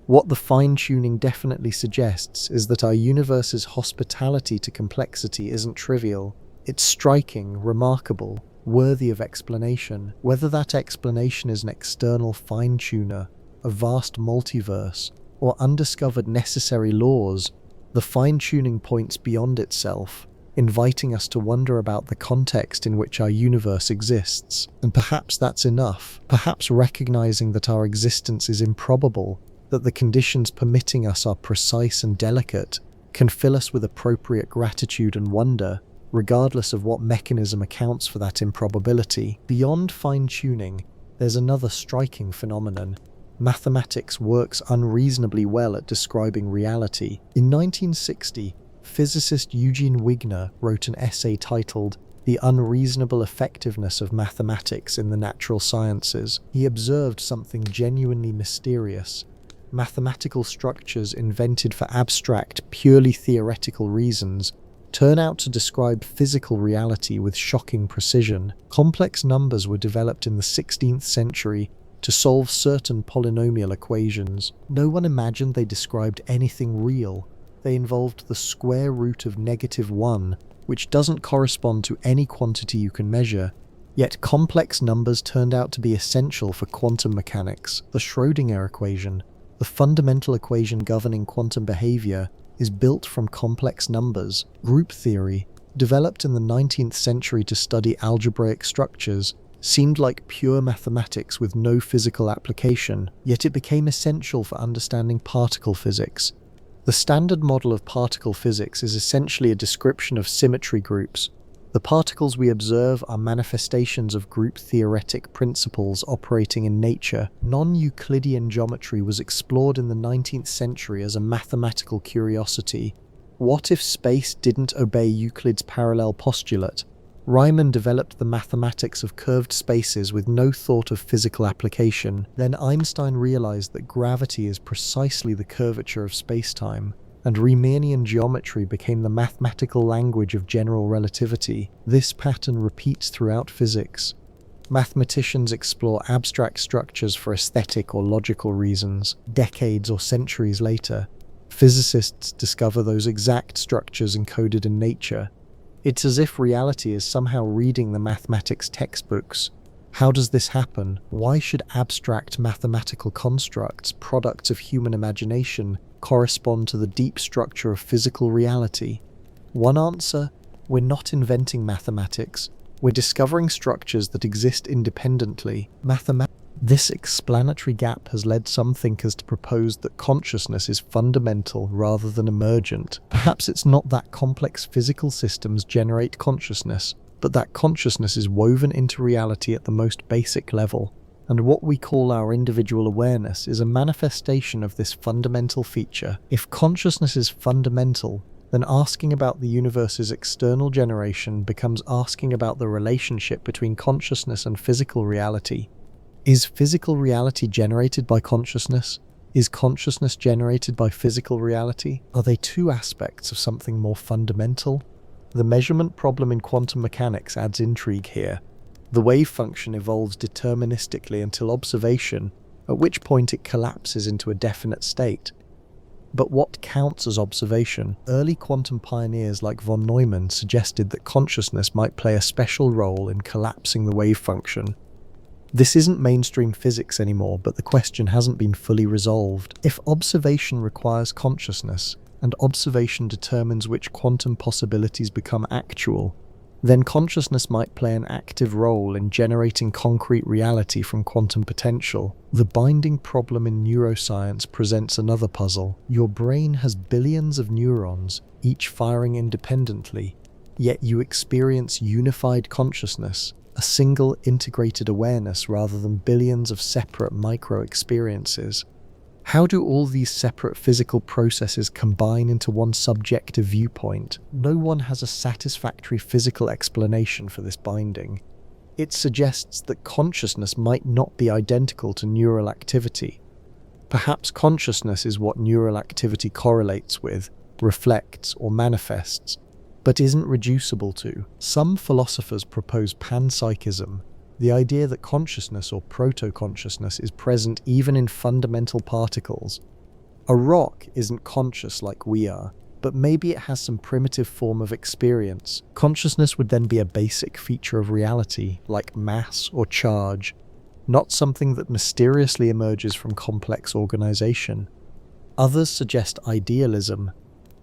What the fine-tuning definitely suggests is that our universe's hospitality to complexity isn't trivial. It's striking, remarkable, worthy of explanation. Whether that explanation is an external fine-tuner, a vast multiverse, or undiscovered necessary laws, the fine-tuning points beyond itself, inviting us to wonder about the context in which our universe exists. And perhaps that's enough. Perhaps recognizing that our existence is improbable, that the conditions permitting us are precise and delicate, can fill us with appropriate gratitude and wonder, regardless of what mechanism accounts for that improbability. Beyond fine-tuning, there's another striking phenomenon. Mathematics works unreasonably well at describing reality. In 1960, physicist Eugene Wigner wrote an essay titled "The Unreasonable Effectiveness of Mathematics in the Natural Sciences." He observed something genuinely mysterious. Mathematical structures invented for abstract, purely theoretical reasons turn out to describe physical reality with shocking precision. Complex numbers were developed in the 16th century to solve certain polynomial equations. No one imagined they described anything real. They involved the square root of -1, which doesn't correspond to any quantity you can measure. Yet complex numbers turned out to be essential for quantum mechanics. The Schrödinger equation, the fundamental equation governing quantum behavior, is built from complex numbers. Group theory, developed in the 19th century to study algebraic structures, seemed like pure mathematics with no physical application, yet it became essential for understanding particle physics. The standard model of particle physics is essentially a description of symmetry groups. The particles we observe are manifestations of group-theoretic principles operating in nature. Non-Euclidean geometry was explored in the 19th century as a mathematical curiosity. What if space didn't obey Euclid's parallel postulate? Riemann developed the mathematics of curved spaces with no thought of physical application. Then Einstein realized that gravity is precisely the curvature of spacetime, and Riemannian geometry became the mathematical language of general relativity. This pattern repeats throughout physics. Mathematicians explore abstract structures for aesthetic or logical reasons. Decades or centuries later, physicists discover those exact structures encoded in nature. It's as if reality is somehow reading the mathematics textbooks. How does this happen? Why should abstract mathematical constructs, products of human imagination, correspond to the deep structure of physical reality? One answer: we're not inventing mathematics. We're discovering structures that exist independently. This explanatory gap has led some thinkers to propose that consciousness is fundamental rather than emergent. Perhaps it's not that complex physical systems generate consciousness, but that consciousness is woven into reality at the most basic level. And what we call our individual awareness is a manifestation of this fundamental feature. If consciousness is fundamental, then asking about the universe's external generation becomes asking about the relationship between consciousness and physical reality. Is physical reality generated by consciousness? Is consciousness generated by physical reality? Are they two aspects of something more fundamental? The measurement problem in quantum mechanics adds intrigue here. The wave function evolves deterministically until observation, at which point it collapses into a definite state. But what counts as observation? Early quantum pioneers like von Neumann suggested that consciousness might play a special role in collapsing the wave function. This isn't mainstream physics anymore, but the question hasn't been fully resolved. If observation requires consciousness, and observation determines which quantum possibilities become actual, then consciousness might play an active role in generating concrete reality from quantum potential. The binding problem in neuroscience presents another puzzle. Your brain has billions of neurons, each firing independently, yet you experience unified consciousness, a single integrated awareness rather than billions of separate micro-experiences. How do all these separate physical processes combine into one subjective viewpoint? No one has a satisfactory physical explanation for this binding. It suggests that consciousness might not be identical to neural activity. Perhaps consciousness is what neural activity correlates with, reflects, or manifests, but isn't reducible to. Some philosophers propose panpsychism, the idea that consciousness or proto-consciousness is present even in fundamental particles. A rock isn't conscious like we are, but maybe it has some primitive form of experience. Consciousness would then be a basic feature of reality, like mass or charge, not something that mysteriously emerges from complex organization. Others suggest idealism,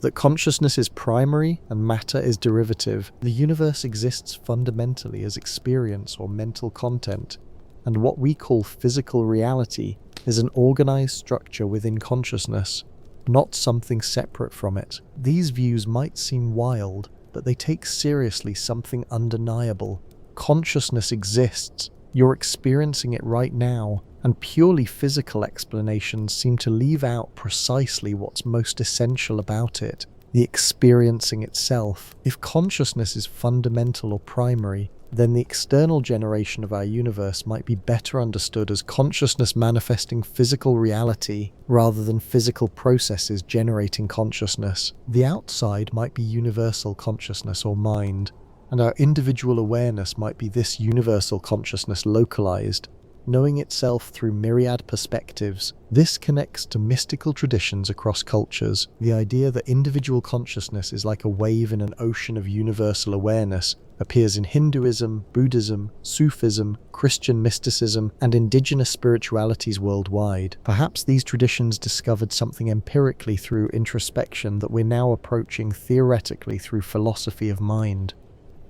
that consciousness is primary and matter is derivative. The universe exists fundamentally as experience or mental content, and what we call physical reality is an organized structure within consciousness, not something separate from it. These views might seem wild, but they take seriously something undeniable. Consciousness exists, you're experiencing it right now, and purely physical explanations seem to leave out precisely what's most essential about it, the experiencing itself. If consciousness is fundamental or primary, then the external generation of our universe might be better understood as consciousness manifesting physical reality rather than physical processes generating consciousness. The outside might be universal consciousness or mind, and our individual awareness might be this universal consciousness localized, knowing itself through myriad perspectives. This connects to mystical traditions across cultures. The idea that individual consciousness is like a wave in an ocean of universal awareness appears in Hinduism, Buddhism, Sufism, Christian mysticism, and indigenous spiritualities worldwide. Perhaps these traditions discovered something empirically through introspection that we're now approaching theoretically through philosophy of mind.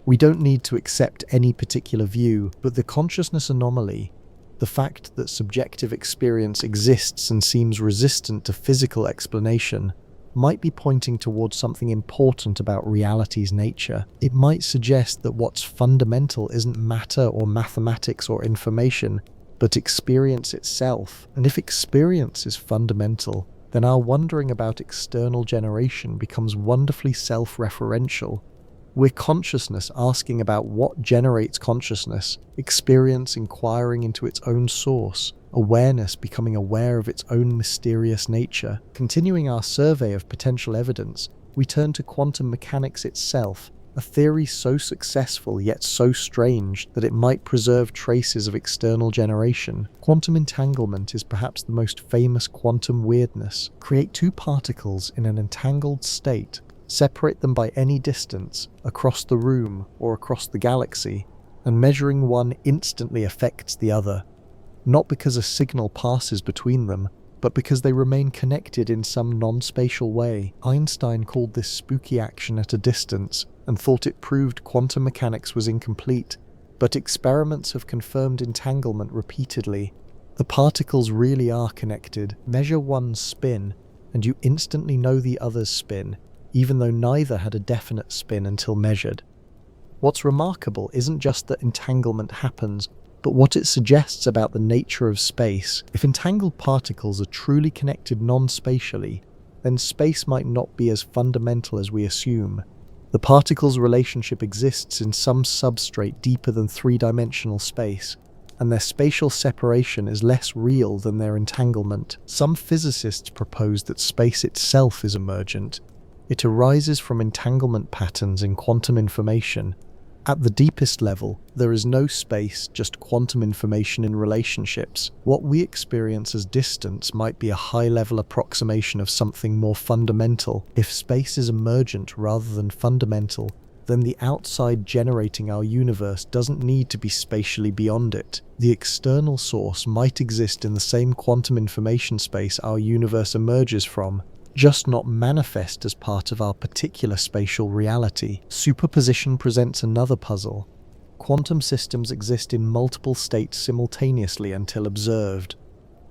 We don't need to accept any particular view, but the consciousness anomaly, the fact that subjective experience exists and seems resistant to physical explanation, might be pointing towards something important about reality's nature. It might suggest that what's fundamental isn't matter or mathematics or information, but experience itself. And if experience is fundamental, then our wondering about external generation becomes wonderfully self-referential. We're consciousness asking about what generates consciousness, experience inquiring into its own source, awareness becoming aware of its own mysterious nature. Continuing our survey of potential evidence, we turn to quantum mechanics itself, a theory so successful yet so strange that it might preserve traces of external generation. Quantum entanglement is perhaps the most famous quantum weirdness. Create two particles in an entangled state, separate them by any distance, across the room or across the galaxy, and measuring one instantly affects the other. Not because a signal passes between them, but because they remain connected in some non-spatial way. Einstein called this spooky action at a distance and thought it proved quantum mechanics was incomplete, but experiments have confirmed entanglement repeatedly. The particles really are connected. Measure one's spin, and you instantly know the other's spin, even though neither had a definite spin until measured. What's remarkable isn't just that entanglement happens, but what it suggests about the nature of space. If entangled particles are truly connected non-spatially, then space might not be as fundamental as we assume. The particles' relationship exists in some substrate deeper than three-dimensional space, and their spatial separation is less real than their entanglement. Some physicists propose that space itself is emergent. It arises from entanglement patterns in quantum information. At the deepest level, there is no space, just quantum information in relationships. What we experience as distance might be a high-level approximation of something more fundamental. If space is emergent rather than fundamental, then the outside generating our universe doesn't need to be spatially beyond it. The external source might exist in the same quantum information space our universe emerges from, just not manifest as part of our particular spatial reality. Superposition presents another puzzle. Quantum systems exist in multiple states simultaneously until observed.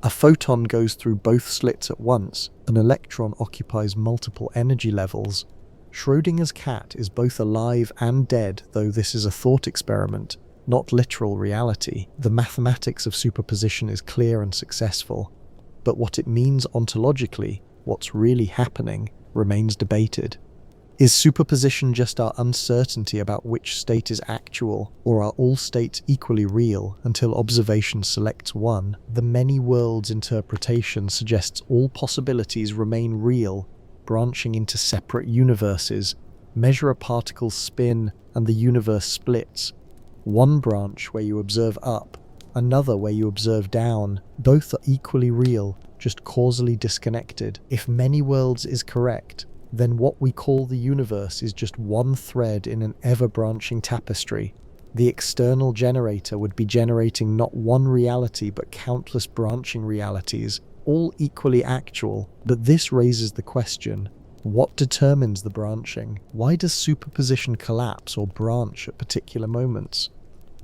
A photon goes through both slits at once. An electron occupies multiple energy levels. Schrödinger's cat is both alive and dead, though this is a thought experiment, not literal reality. The mathematics of superposition is clear and successful, but what it means ontologically, what's really happening, remains debated. Is superposition just our uncertainty about which state is actual, or are all states equally real until observation selects one? The many worlds interpretation suggests all possibilities remain real, branching into separate universes. Measure a particle's spin and the universe splits. One branch where you observe up, another where you observe down. Both are equally real, just causally disconnected. If many worlds is correct, then what we call the universe is just one thread in an ever-branching tapestry. The external generator would be generating not one reality but countless branching realities, all equally actual. But this raises the question, what determines the branching? Why does superposition collapse or branch at particular moments?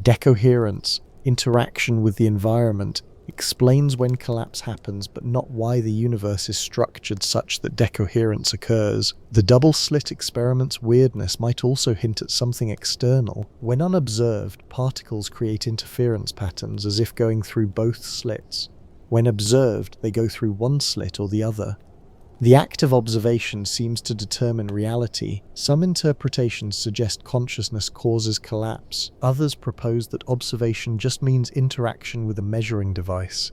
Decoherence, interaction with the environment, explains when collapse happens, but not why the universe is structured such that decoherence occurs. The double-slit experiment's weirdness might also hint at something external. When unobserved, particles create interference patterns as if going through both slits. When observed, they go through one slit or the other. The act of observation seems to determine reality. Some interpretations suggest consciousness causes collapse. Others propose that observation just means interaction with a measuring device.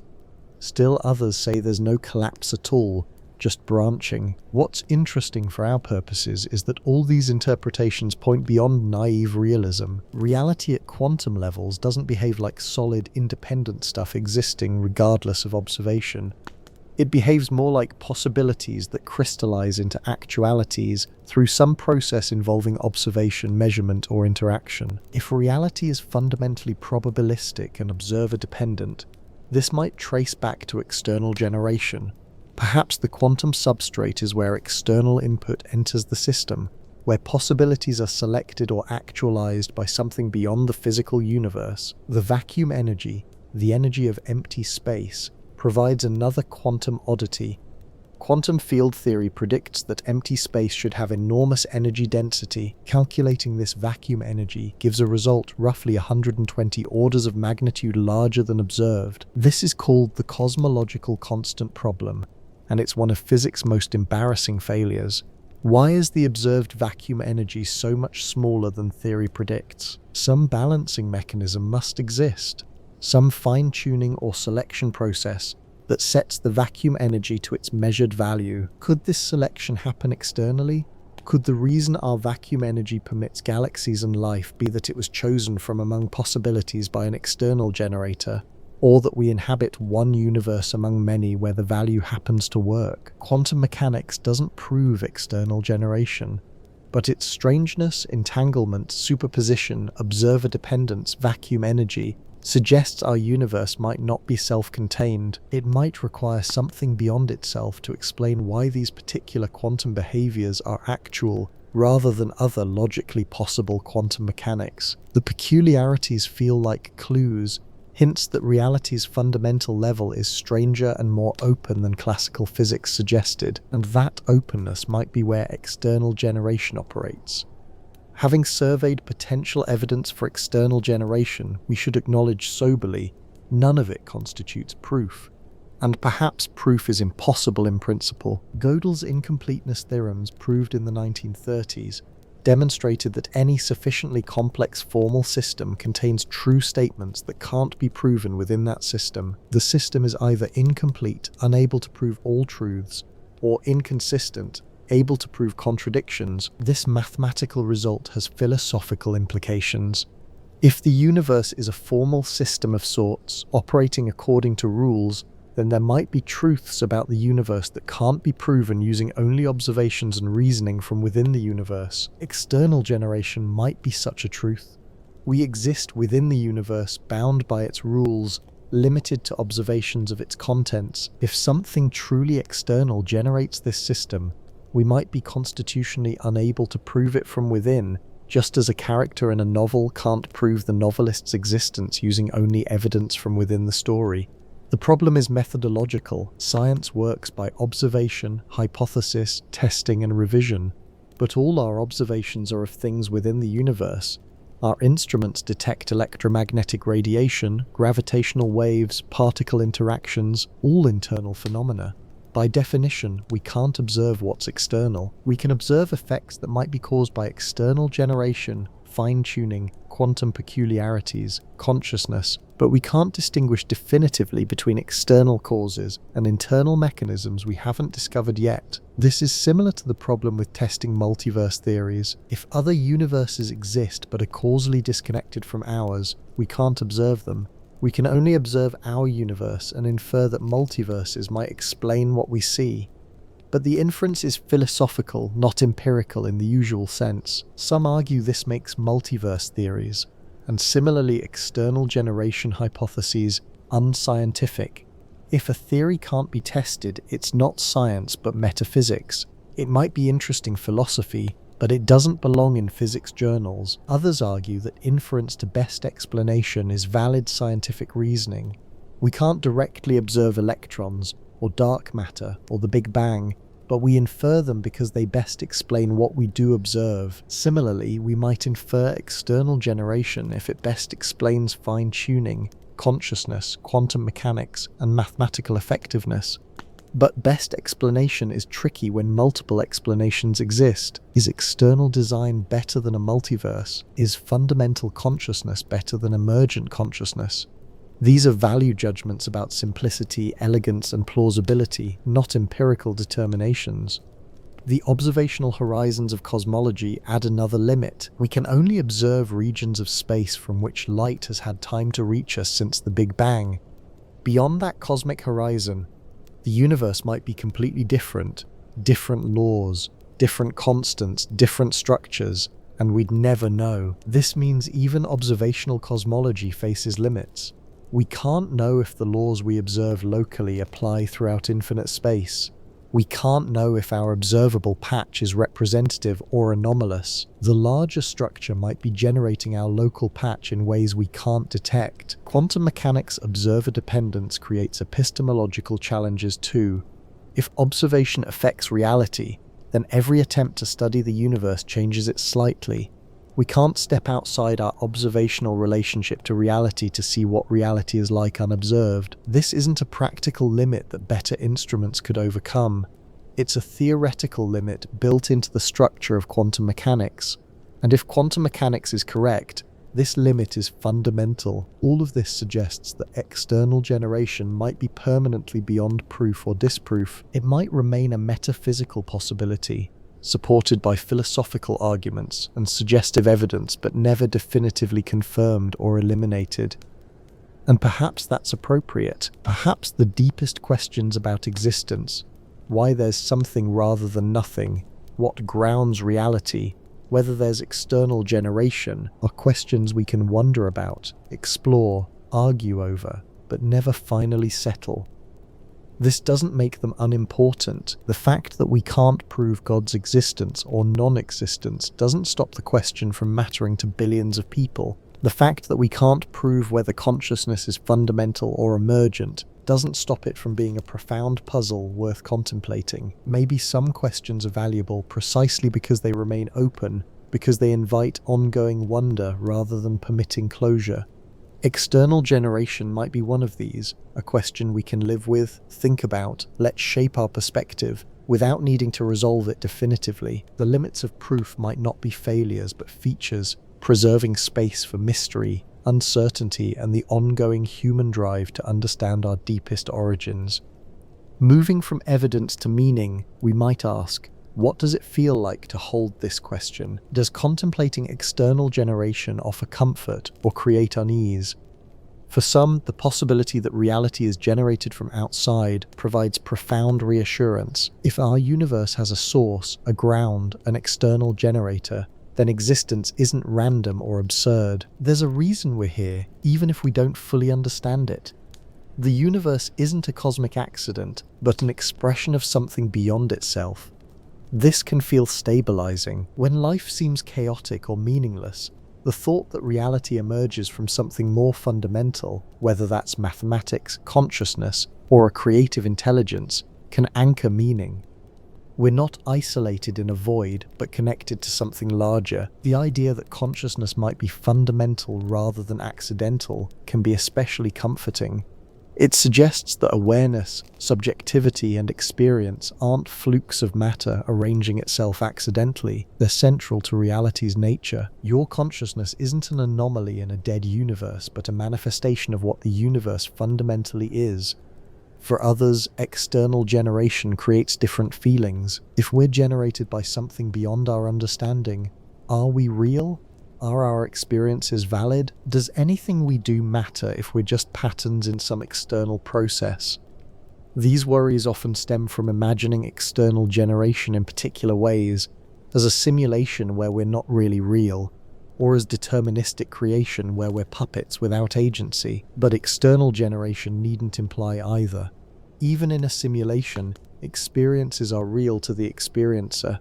Still others say there's no collapse at all, just branching. What's interesting for our purposes is that all these interpretations point beyond naive realism. Reality at quantum levels doesn't behave like solid, independent stuff existing regardless of observation. It behaves more like possibilities that crystallize into actualities through some process involving observation, measurement, or interaction. If reality is fundamentally probabilistic and observer-dependent, this might trace back to external generation. Perhaps the quantum substrate is where external input enters the system, where possibilities are selected or actualized by something beyond the physical universe. The vacuum energy, the energy of empty space, provides another quantum oddity. Quantum field theory predicts that empty space should have enormous energy density. Calculating this vacuum energy gives a result roughly 120 orders of magnitude larger than observed. This is called the cosmological constant problem, and it's one of physics' most embarrassing failures. Why is the observed vacuum energy so much smaller than theory predicts? Some balancing mechanism must exist. Some fine-tuning or selection process that sets the vacuum energy to its measured value. Could this selection happen externally? Could the reason our vacuum energy permits galaxies and life be that it was chosen from among possibilities by an external generator, or that we inhabit one universe among many where the value happens to work? Quantum mechanics doesn't prove external generation, but its strangeness, entanglement, superposition, observer dependence, vacuum energy suggests our universe might not be self-contained. It might require something beyond itself to explain why these particular quantum behaviors are actual rather than other logically possible quantum mechanics. The peculiarities feel like clues, hints that reality's fundamental level is stranger and more open than classical physics suggested, and that openness might be where external generation operates. Having surveyed potential evidence for external generation, we should acknowledge soberly, none of it constitutes proof. And perhaps proof is impossible in principle. Gödel's incompleteness theorems, proved in the 1930s, demonstrated that any sufficiently complex formal system contains true statements that can't be proven within that system. The system is either incomplete, unable to prove all truths, or inconsistent, able to prove contradictions. This mathematical result has philosophical implications. If the universe is a formal system of sorts, operating according to rules, then there might be truths about the universe that can't be proven using only observations and reasoning from within the universe. External generation might be such a truth. We exist within the universe, bound by its rules, limited to observations of its contents. If something truly external generates this system, we might be constitutionally unable to prove it from within, just as a character in a novel can't prove the novelist's existence using only evidence from within the story. The problem is methodological. Science works by observation, hypothesis, testing, and revision, but all our observations are of things within the universe. Our instruments detect electromagnetic radiation, gravitational waves, particle interactions, all internal phenomena. By definition, we can't observe what's external. We can observe effects that might be caused by external generation, fine-tuning, quantum peculiarities, consciousness, but we can't distinguish definitively between external causes and internal mechanisms we haven't discovered yet. This is similar to the problem with testing multiverse theories. If other universes exist but are causally disconnected from ours, we can't observe them. We can only observe our universe and infer that multiverses might explain what we see. But the inference is philosophical, not empirical in the usual sense. Some argue this makes multiverse theories, and similarly external generation hypotheses, unscientific. If a theory can't be tested, it's not science but metaphysics. It might be interesting philosophy, but it doesn't belong in physics journals. Others argue that inference to best explanation is valid scientific reasoning. We can't directly observe electrons, or dark matter, or the Big Bang, but we infer them because they best explain what we do observe. Similarly, we might infer external generation if it best explains fine-tuning, consciousness, quantum mechanics, and mathematical effectiveness. But best explanation is tricky when multiple explanations exist. Is external design better than a multiverse? Is fundamental consciousness better than emergent consciousness? These are value judgments about simplicity, elegance, and plausibility, not empirical determinations. The observational horizons of cosmology add another limit. We can only observe regions of space from which light has had time to reach us since the Big Bang. Beyond that cosmic horizon, the universe might be completely different laws, different constants, different structures, and we'd never know. This means even observational cosmology faces limits. We can't know if the laws we observe locally apply throughout infinite space. We can't know if our observable patch is representative or anomalous. The larger structure might be generating our local patch in ways we can't detect. Quantum mechanics observer dependence creates epistemological challenges too. If observation affects reality, then every attempt to study the universe changes it slightly. We can't step outside our observational relationship to reality to see what reality is like unobserved. This isn't a practical limit that better instruments could overcome. It's a theoretical limit built into the structure of quantum mechanics. And if quantum mechanics is correct, this limit is fundamental. All of this suggests that external generation might be permanently beyond proof or disproof. It might remain a metaphysical possibility, supported by philosophical arguments and suggestive evidence, but never definitively confirmed or eliminated. And perhaps that's appropriate. Perhaps the deepest questions about existence, why there's something rather than nothing, what grounds reality, whether there's external generation, are questions we can wonder about, explore, argue over, but never finally settle. This doesn't make them unimportant. The fact that we can't prove God's existence or non-existence doesn't stop the question from mattering to billions of people. The fact that we can't prove whether consciousness is fundamental or emergent doesn't stop it from being a profound puzzle worth contemplating. Maybe some questions are valuable precisely because they remain open, because they invite ongoing wonder rather than permitting closure. External generation might be one of these, a question we can live with, think about, let shape our perspective, without needing to resolve it definitively. The limits of proof might not be failures but features, preserving space for mystery, uncertainty, and the ongoing human drive to understand our deepest origins. Moving from evidence to meaning, we might ask, what does it feel like to hold this question? Does contemplating external generation offer comfort or create unease? For some, the possibility that reality is generated from outside provides profound reassurance. If our universe has a source, a ground, an external generator, then existence isn't random or absurd. There's a reason we're here, even if we don't fully understand it. The universe isn't a cosmic accident, but an expression of something beyond itself. This can feel stabilizing. When life seems chaotic or meaningless, the thought that reality emerges from something more fundamental, whether that's mathematics, consciousness, or a creative intelligence, can anchor meaning. We're not isolated in a void, but connected to something larger. The idea that consciousness might be fundamental rather than accidental can be especially comforting. It suggests that awareness, subjectivity, and experience aren't flukes of matter arranging itself accidentally. They're central to reality's nature. Your consciousness isn't an anomaly in a dead universe, but a manifestation of what the universe fundamentally is. For others, external generation creates different feelings. If we're generated by something beyond our understanding, are we real? Are our experiences valid? Does anything we do matter if we're just patterns in some external process? These worries often stem from imagining external generation in particular ways, as a simulation where we're not really real, or as deterministic creation where we're puppets without agency. But external generation needn't imply either. Even in a simulation, experiences are real to the experiencer.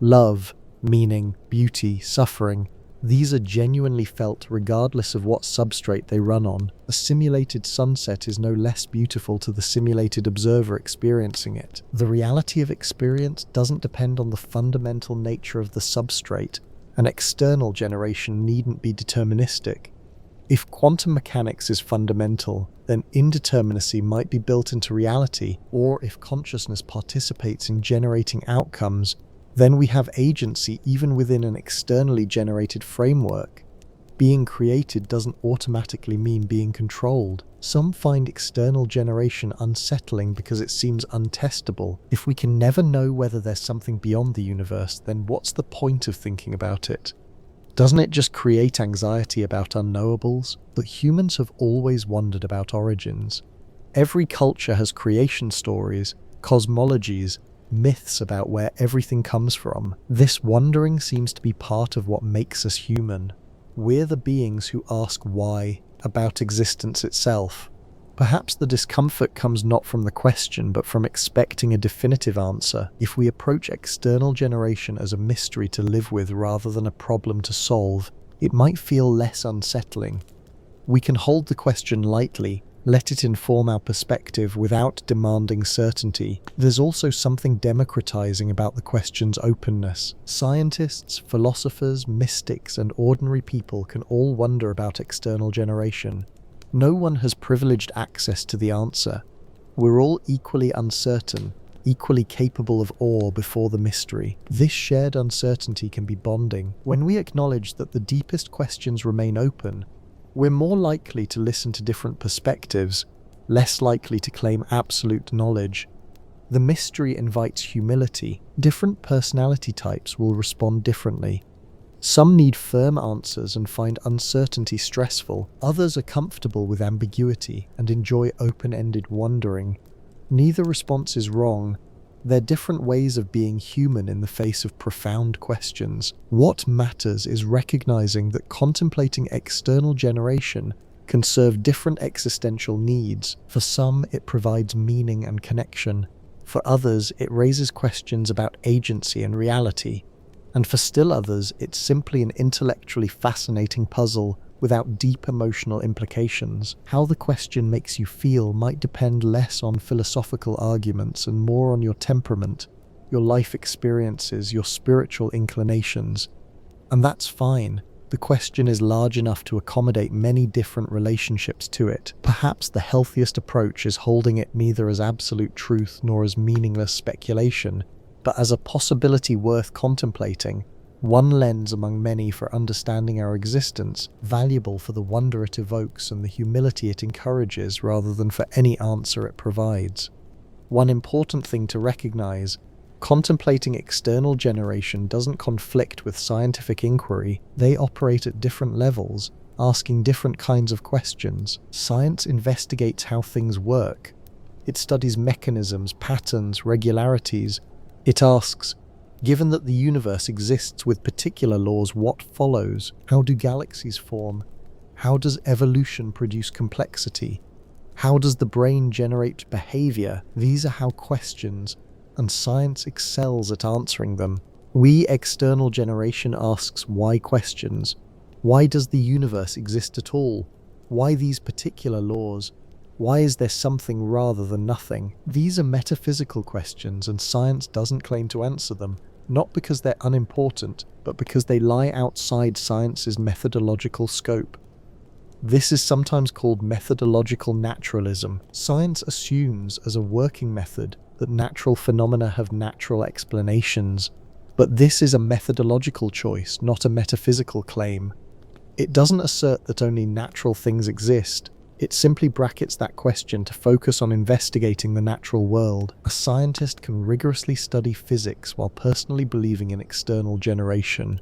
Love, meaning, beauty, suffering, these are genuinely felt regardless of what substrate they run on. A simulated sunset is no less beautiful to the simulated observer experiencing it. The reality of experience doesn't depend on the fundamental nature of the substrate. An external generation needn't be deterministic. If quantum mechanics is fundamental, then indeterminacy might be built into reality, or if consciousness participates in generating outcomes, then we have agency even within an externally generated framework. Being created doesn't automatically mean being controlled. Some find external generation unsettling because it seems untestable. If we can never know whether there's something beyond the universe, then what's the point of thinking about it? Doesn't it just create anxiety about unknowables? But humans have always wondered about origins. Every culture has creation stories, cosmologies, myths about where everything comes from. This wondering seems to be part of what makes us human. We're the beings who ask why about existence itself. Perhaps the discomfort comes not from the question, but from expecting a definitive answer. If we approach external generation as a mystery to live with rather than a problem to solve, it might feel less unsettling. We can hold the question lightly, let it inform our perspective without demanding certainty. There's also something democratizing about the question's openness. Scientists, philosophers, mystics, and ordinary people can all wonder about external generation. No one has privileged access to the answer. We're all equally uncertain, equally capable of awe before the mystery. This shared uncertainty can be bonding. When we acknowledge that the deepest questions remain open, we're more likely to listen to different perspectives, less likely to claim absolute knowledge. The mystery invites humility. Different personality types will respond differently. Some need firm answers and find uncertainty stressful. Others are comfortable with ambiguity and enjoy open-ended wondering. Neither response is wrong. They're different ways of being human in the face of profound questions. What matters is recognizing that contemplating external generation can serve different existential needs. For some, it provides meaning and connection. For others, it raises questions about agency and reality. And for still others, it's simply an intellectually fascinating puzzle without deep emotional implications. How the question makes you feel might depend less on philosophical arguments and more on your temperament, your life experiences, your spiritual inclinations. And that's fine. The question is large enough to accommodate many different relationships to it. Perhaps the healthiest approach is holding it neither as absolute truth nor as meaningless speculation, but as a possibility worth contemplating, one lens among many for understanding our existence, valuable for the wonder it evokes and the humility it encourages rather than for any answer it provides. One important thing to recognize: contemplating external generation doesn't conflict with scientific inquiry. They operate at different levels, asking different kinds of questions. Science investigates how things work. It studies mechanisms, patterns, regularities. It asks, given that the universe exists with particular laws, what follows? How do galaxies form? How does evolution produce complexity? How does the brain generate behavior? These are how questions, and science excels at answering them. We external generation asks why questions. Why does the universe exist at all? Why these particular laws? Why is there something rather than nothing? These are metaphysical questions, and science doesn't claim to answer them, not because they're unimportant, but because they lie outside science's methodological scope. This is sometimes called methodological naturalism. Science assumes as a working method that natural phenomena have natural explanations, but this is a methodological choice, not a metaphysical claim. It doesn't assert that only natural things exist. It simply brackets that question to focus on investigating the natural world. A scientist can rigorously study physics while personally believing in external generation.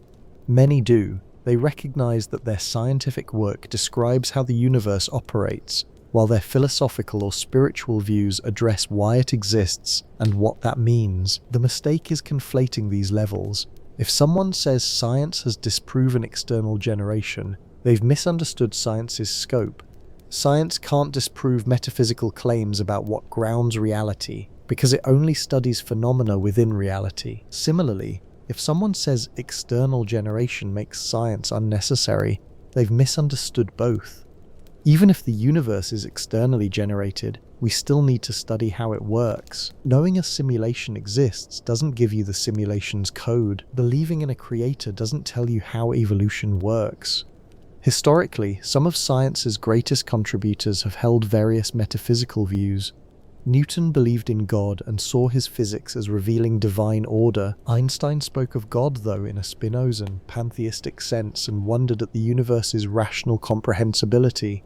Many do. They recognize that their scientific work describes how the universe operates, while their philosophical or spiritual views address why it exists and what that means. The mistake is conflating these levels. If someone says science has disproven external generation, they've misunderstood science's scope. Science can't disprove metaphysical claims about what grounds reality, because it only studies phenomena within reality. Similarly, if someone says external generation makes science unnecessary, they've misunderstood both. Even if the universe is externally generated, we still need to study how it works. Knowing a simulation exists doesn't give you the simulation's code. Believing in a creator doesn't tell you how evolution works. Historically, some of science's greatest contributors have held various metaphysical views. Newton believed in God and saw his physics as revealing divine order. Einstein spoke of God, though, in a Spinozan, pantheistic sense and wondered at the universe's rational comprehensibility.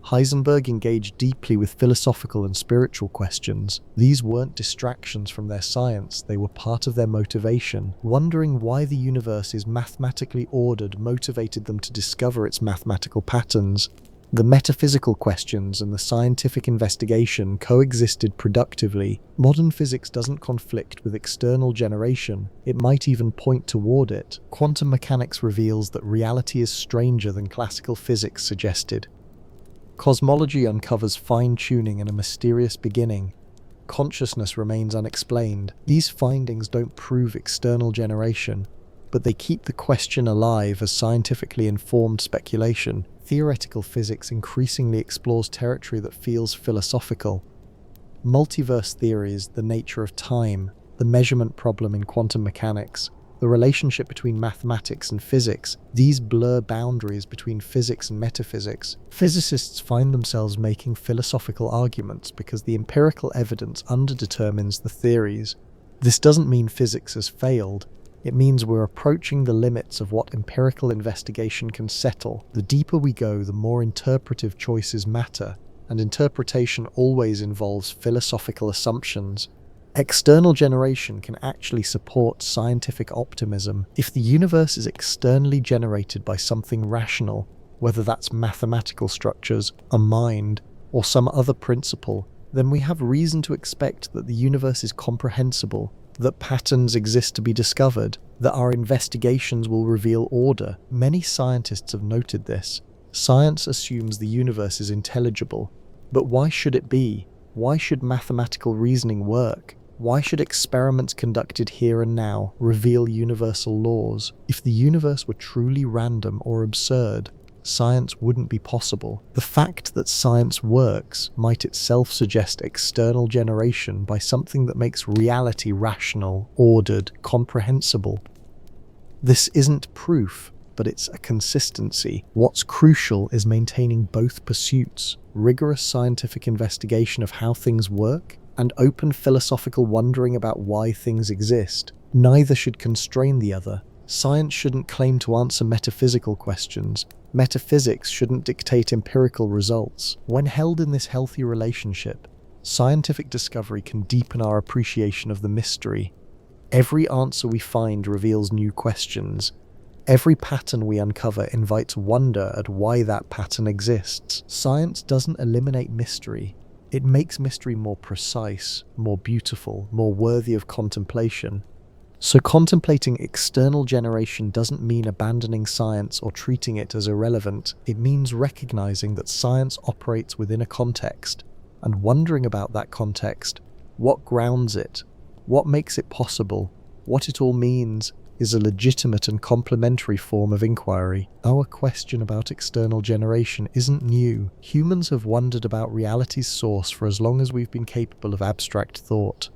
Heisenberg engaged deeply with philosophical and spiritual questions. These weren't distractions from their science, they were part of their motivation. Wondering why the universe is mathematically ordered motivated them to discover its mathematical patterns. The metaphysical questions and the scientific investigation coexisted productively. Modern physics doesn't conflict with external generation, it might even point toward it. Quantum mechanics reveals that reality is stranger than classical physics suggested. Cosmology uncovers fine-tuning and a mysterious beginning. Consciousness remains unexplained. These findings don't prove external generation, but they keep the question alive as scientifically informed speculation. Theoretical physics increasingly explores territory that feels philosophical. Multiverse theories, the nature of time, the measurement problem in quantum mechanics, the relationship between mathematics and physics, these blur boundaries between physics and metaphysics. Physicists find themselves making philosophical arguments because the empirical evidence underdetermines the theories. This doesn't mean physics has failed. It means we're approaching the limits of what empirical investigation can settle. The deeper we go, the more interpretive choices matter, and interpretation always involves philosophical assumptions. External generation can actually support scientific optimism. If the universe is externally generated by something rational, whether that's mathematical structures, a mind, or some other principle, then we have reason to expect that the universe is comprehensible, that patterns exist to be discovered, that our investigations will reveal order. Many scientists have noted this. Science assumes the universe is intelligible, but why should it be? Why should mathematical reasoning work? Why should experiments conducted here and now reveal universal laws? If the universe were truly random or absurd, science wouldn't be possible. The fact that science works might itself suggest external generation by something that makes reality rational, ordered, comprehensible. This isn't proof, but it's a consistency. What's crucial is maintaining both pursuits: rigorous scientific investigation of how things work and open philosophical wondering about why things exist. Neither should constrain the other. Science shouldn't claim to answer metaphysical questions. Metaphysics shouldn't dictate empirical results. When held in this healthy relationship, scientific discovery can deepen our appreciation of the mystery. Every answer we find reveals new questions. Every pattern we uncover invites wonder at why that pattern exists. Science doesn't eliminate mystery. It makes mystery more precise, more beautiful, more worthy of contemplation. So contemplating external generation doesn't mean abandoning science or treating it as irrelevant. It means recognizing that science operates within a context and wondering about that context. What grounds it? What makes it possible? What it all means is a legitimate and complementary form of inquiry. Our question about external generation isn't new. Humans have wondered about reality's source for as long as we've been capable of abstract thought.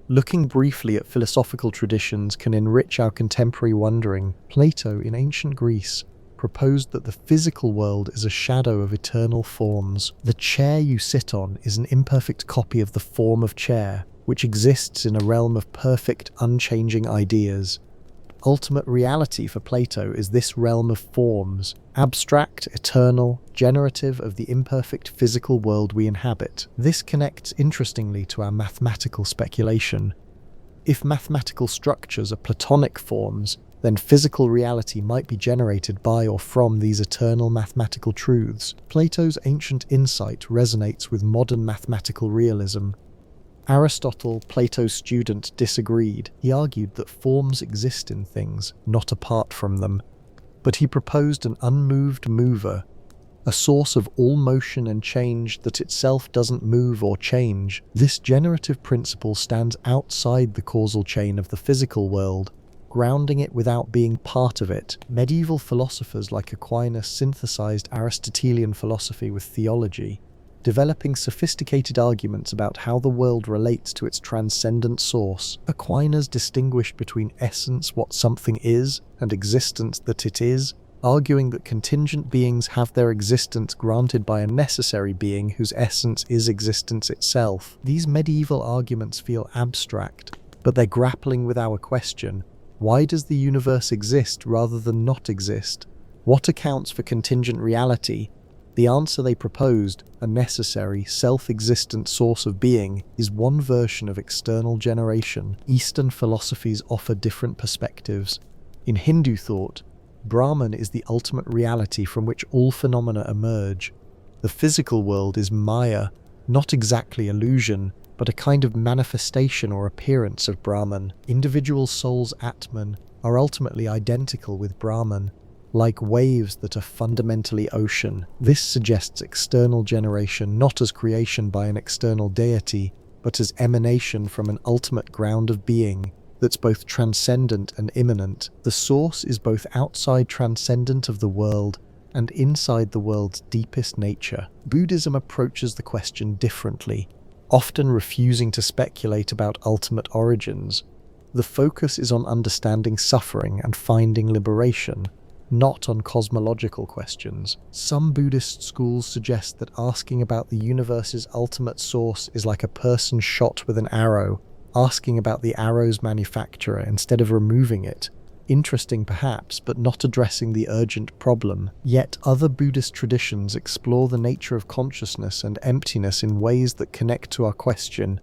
Looking briefly at philosophical traditions can enrich our contemporary wondering. Plato, in ancient Greece, proposed that the physical world is a shadow of eternal forms. The chair you sit on is an imperfect copy of the form of chair, which exists in a realm of perfect, unchanging ideas. Ultimate reality for Plato is this realm of forms, abstract, eternal, generative of the imperfect physical world we inhabit. This connects interestingly to our mathematical speculation. If mathematical structures are Platonic forms, then physical reality might be generated by or from these eternal mathematical truths. Plato's ancient insight resonates with modern mathematical realism. Aristotle, Plato's student, disagreed. He argued that forms exist in things, not apart from them. But he proposed an unmoved mover, a source of all motion and change that itself doesn't move or change. This generative principle stands outside the causal chain of the physical world, grounding it without being part of it. Medieval philosophers like Aquinas synthesized Aristotelian philosophy with theology, developing sophisticated arguments about how the world relates to its transcendent source. Aquinas distinguished between essence, what something is, and existence, that it is, arguing that contingent beings have their existence granted by a necessary being whose essence is existence itself. These medieval arguments feel abstract, but they're grappling with our question: why does the universe exist rather than not exist? What accounts for contingent reality? The answer they proposed, a necessary, self-existent source of being, is one version of external generation. Eastern philosophies offer different perspectives. In Hindu thought, Brahman is the ultimate reality from which all phenomena emerge. The physical world is Maya, not exactly illusion, but a kind of manifestation or appearance of Brahman. Individual souls, Atman, are ultimately identical with Brahman, like waves that are fundamentally ocean. This suggests external generation not as creation by an external deity, but as emanation from an ultimate ground of being that's both transcendent and immanent. The source is both outside transcendent of the world and inside the world's deepest nature. Buddhism approaches the question differently, often refusing to speculate about ultimate origins. The focus is on understanding suffering and finding liberation, not on cosmological questions. Some Buddhist schools suggest that asking about the universe's ultimate source is like a person shot with an arrow, asking about the arrow's manufacturer instead of removing it. Interesting perhaps, but not addressing the urgent problem. Yet other Buddhist traditions explore the nature of consciousness and emptiness in ways that connect to our question.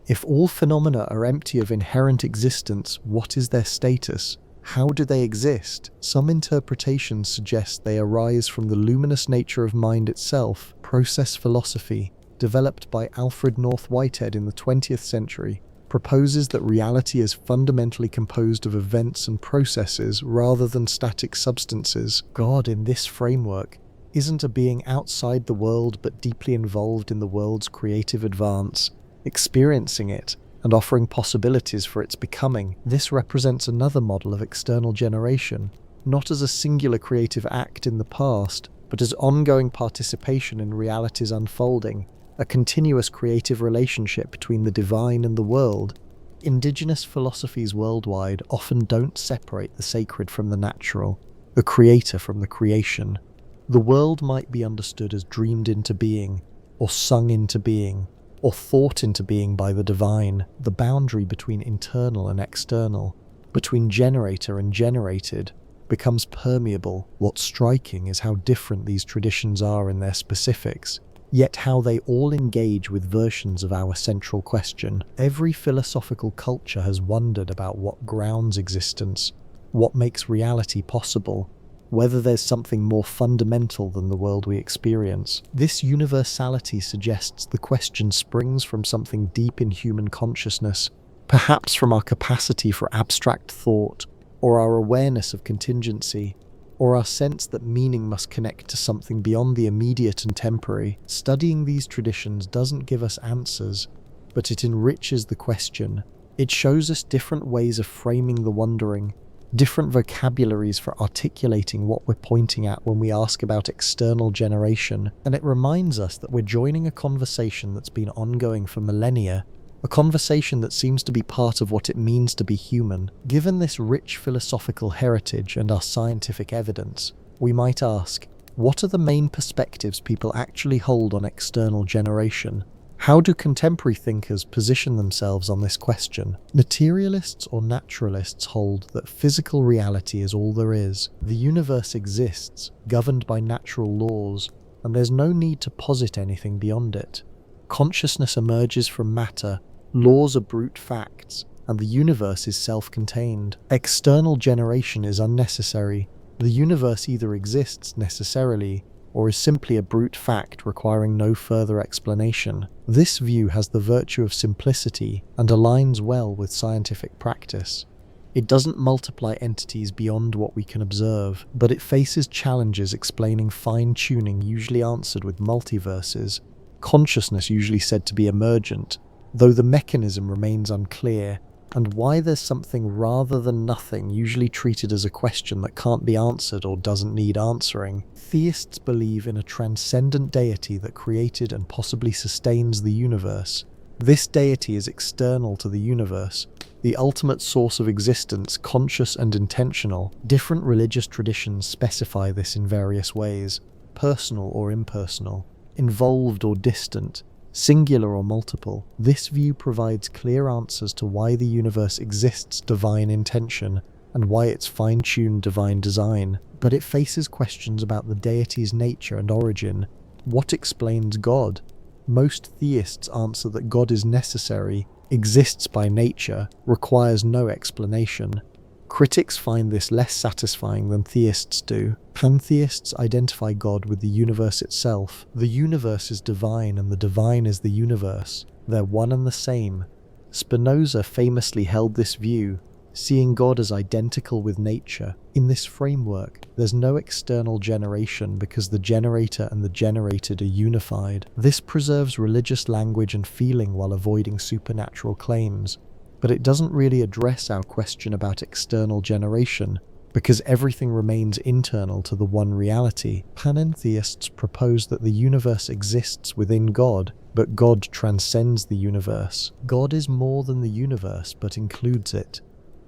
If all phenomena are empty of inherent existence, what is their status? How do they exist? Some interpretations suggest they arise from the luminous nature of mind itself. Process philosophy, developed by Alfred North Whitehead in the 20th century, proposes that reality is fundamentally composed of events and processes rather than static substances. God, in this framework, isn't a being outside the world but deeply involved in the world's creative advance, experiencing it and offering possibilities for its becoming. This represents another model of external generation, not as a singular creative act in the past, but as ongoing participation in reality's unfolding, a continuous creative relationship between the divine and the world. Indigenous philosophies worldwide often don't separate the sacred from the natural, the creator from the creation. The world might be understood as dreamed into being, or sung into being, or thought into being by the divine. The boundary between internal and external, between generator and generated, becomes permeable. What's striking is how different these traditions are in their specifics, yet how they all engage with versions of our central question. Every philosophical culture has wondered about what grounds existence, what makes reality possible, whether there's something more fundamental than the world we experience. This universality suggests the question springs from something deep in human consciousness, perhaps from our capacity for abstract thought, or our awareness of contingency, or our sense that meaning must connect to something beyond the immediate and temporary. Studying these traditions doesn't give us answers, but it enriches the question. It shows us different ways of framing the wondering, different vocabularies for articulating what we're pointing at when we ask about external generation, and it reminds us that we're joining a conversation that's been ongoing for millennia, a conversation that seems to be part of what it means to be human. Given this rich philosophical heritage and our scientific evidence, we might ask, what are the main perspectives people actually hold on external generation? How do contemporary thinkers position themselves on this question? Materialists or naturalists hold that physical reality is all there is. The universe exists, governed by natural laws, and there's no need to posit anything beyond it. Consciousness emerges from matter, laws are brute facts, and the universe is self-contained. External generation is unnecessary. The universe either exists necessarily, or is simply a brute fact requiring no further explanation. This view has the virtue of simplicity and aligns well with scientific practice. It doesn't multiply entities beyond what we can observe, but it faces challenges explaining fine-tuning usually answered with multiverses, consciousness usually said to be emergent, though the mechanism remains unclear, and why there's something rather than nothing usually treated as a question that can't be answered or doesn't need answering. Theists believe in a transcendent deity that created and possibly sustains the universe. This deity is external to the universe, the ultimate source of existence, conscious and intentional. Different religious traditions specify this in various ways, personal or impersonal, involved or distant, singular or multiple. This view provides clear answers to why the universe exists divine intention and why it's fine-tuned divine design, but it faces questions about the deity's nature and origin. What explains God? Most theists answer that God is necessary, exists by nature, requires no explanation. Critics find this less satisfying than theists do. Pantheists identify God with the universe itself. The universe is divine and the divine is the universe. They're one and the same. Spinoza famously held this view, seeing God as identical with nature. In this framework, there's no external generation because the generator and the generated are unified. This preserves religious language and feeling while avoiding supernatural claims. But it doesn't really address our question about external generation, because everything remains internal to the one reality. Panentheists propose that the universe exists within God, but God transcends the universe. God is more than the universe, but includes it.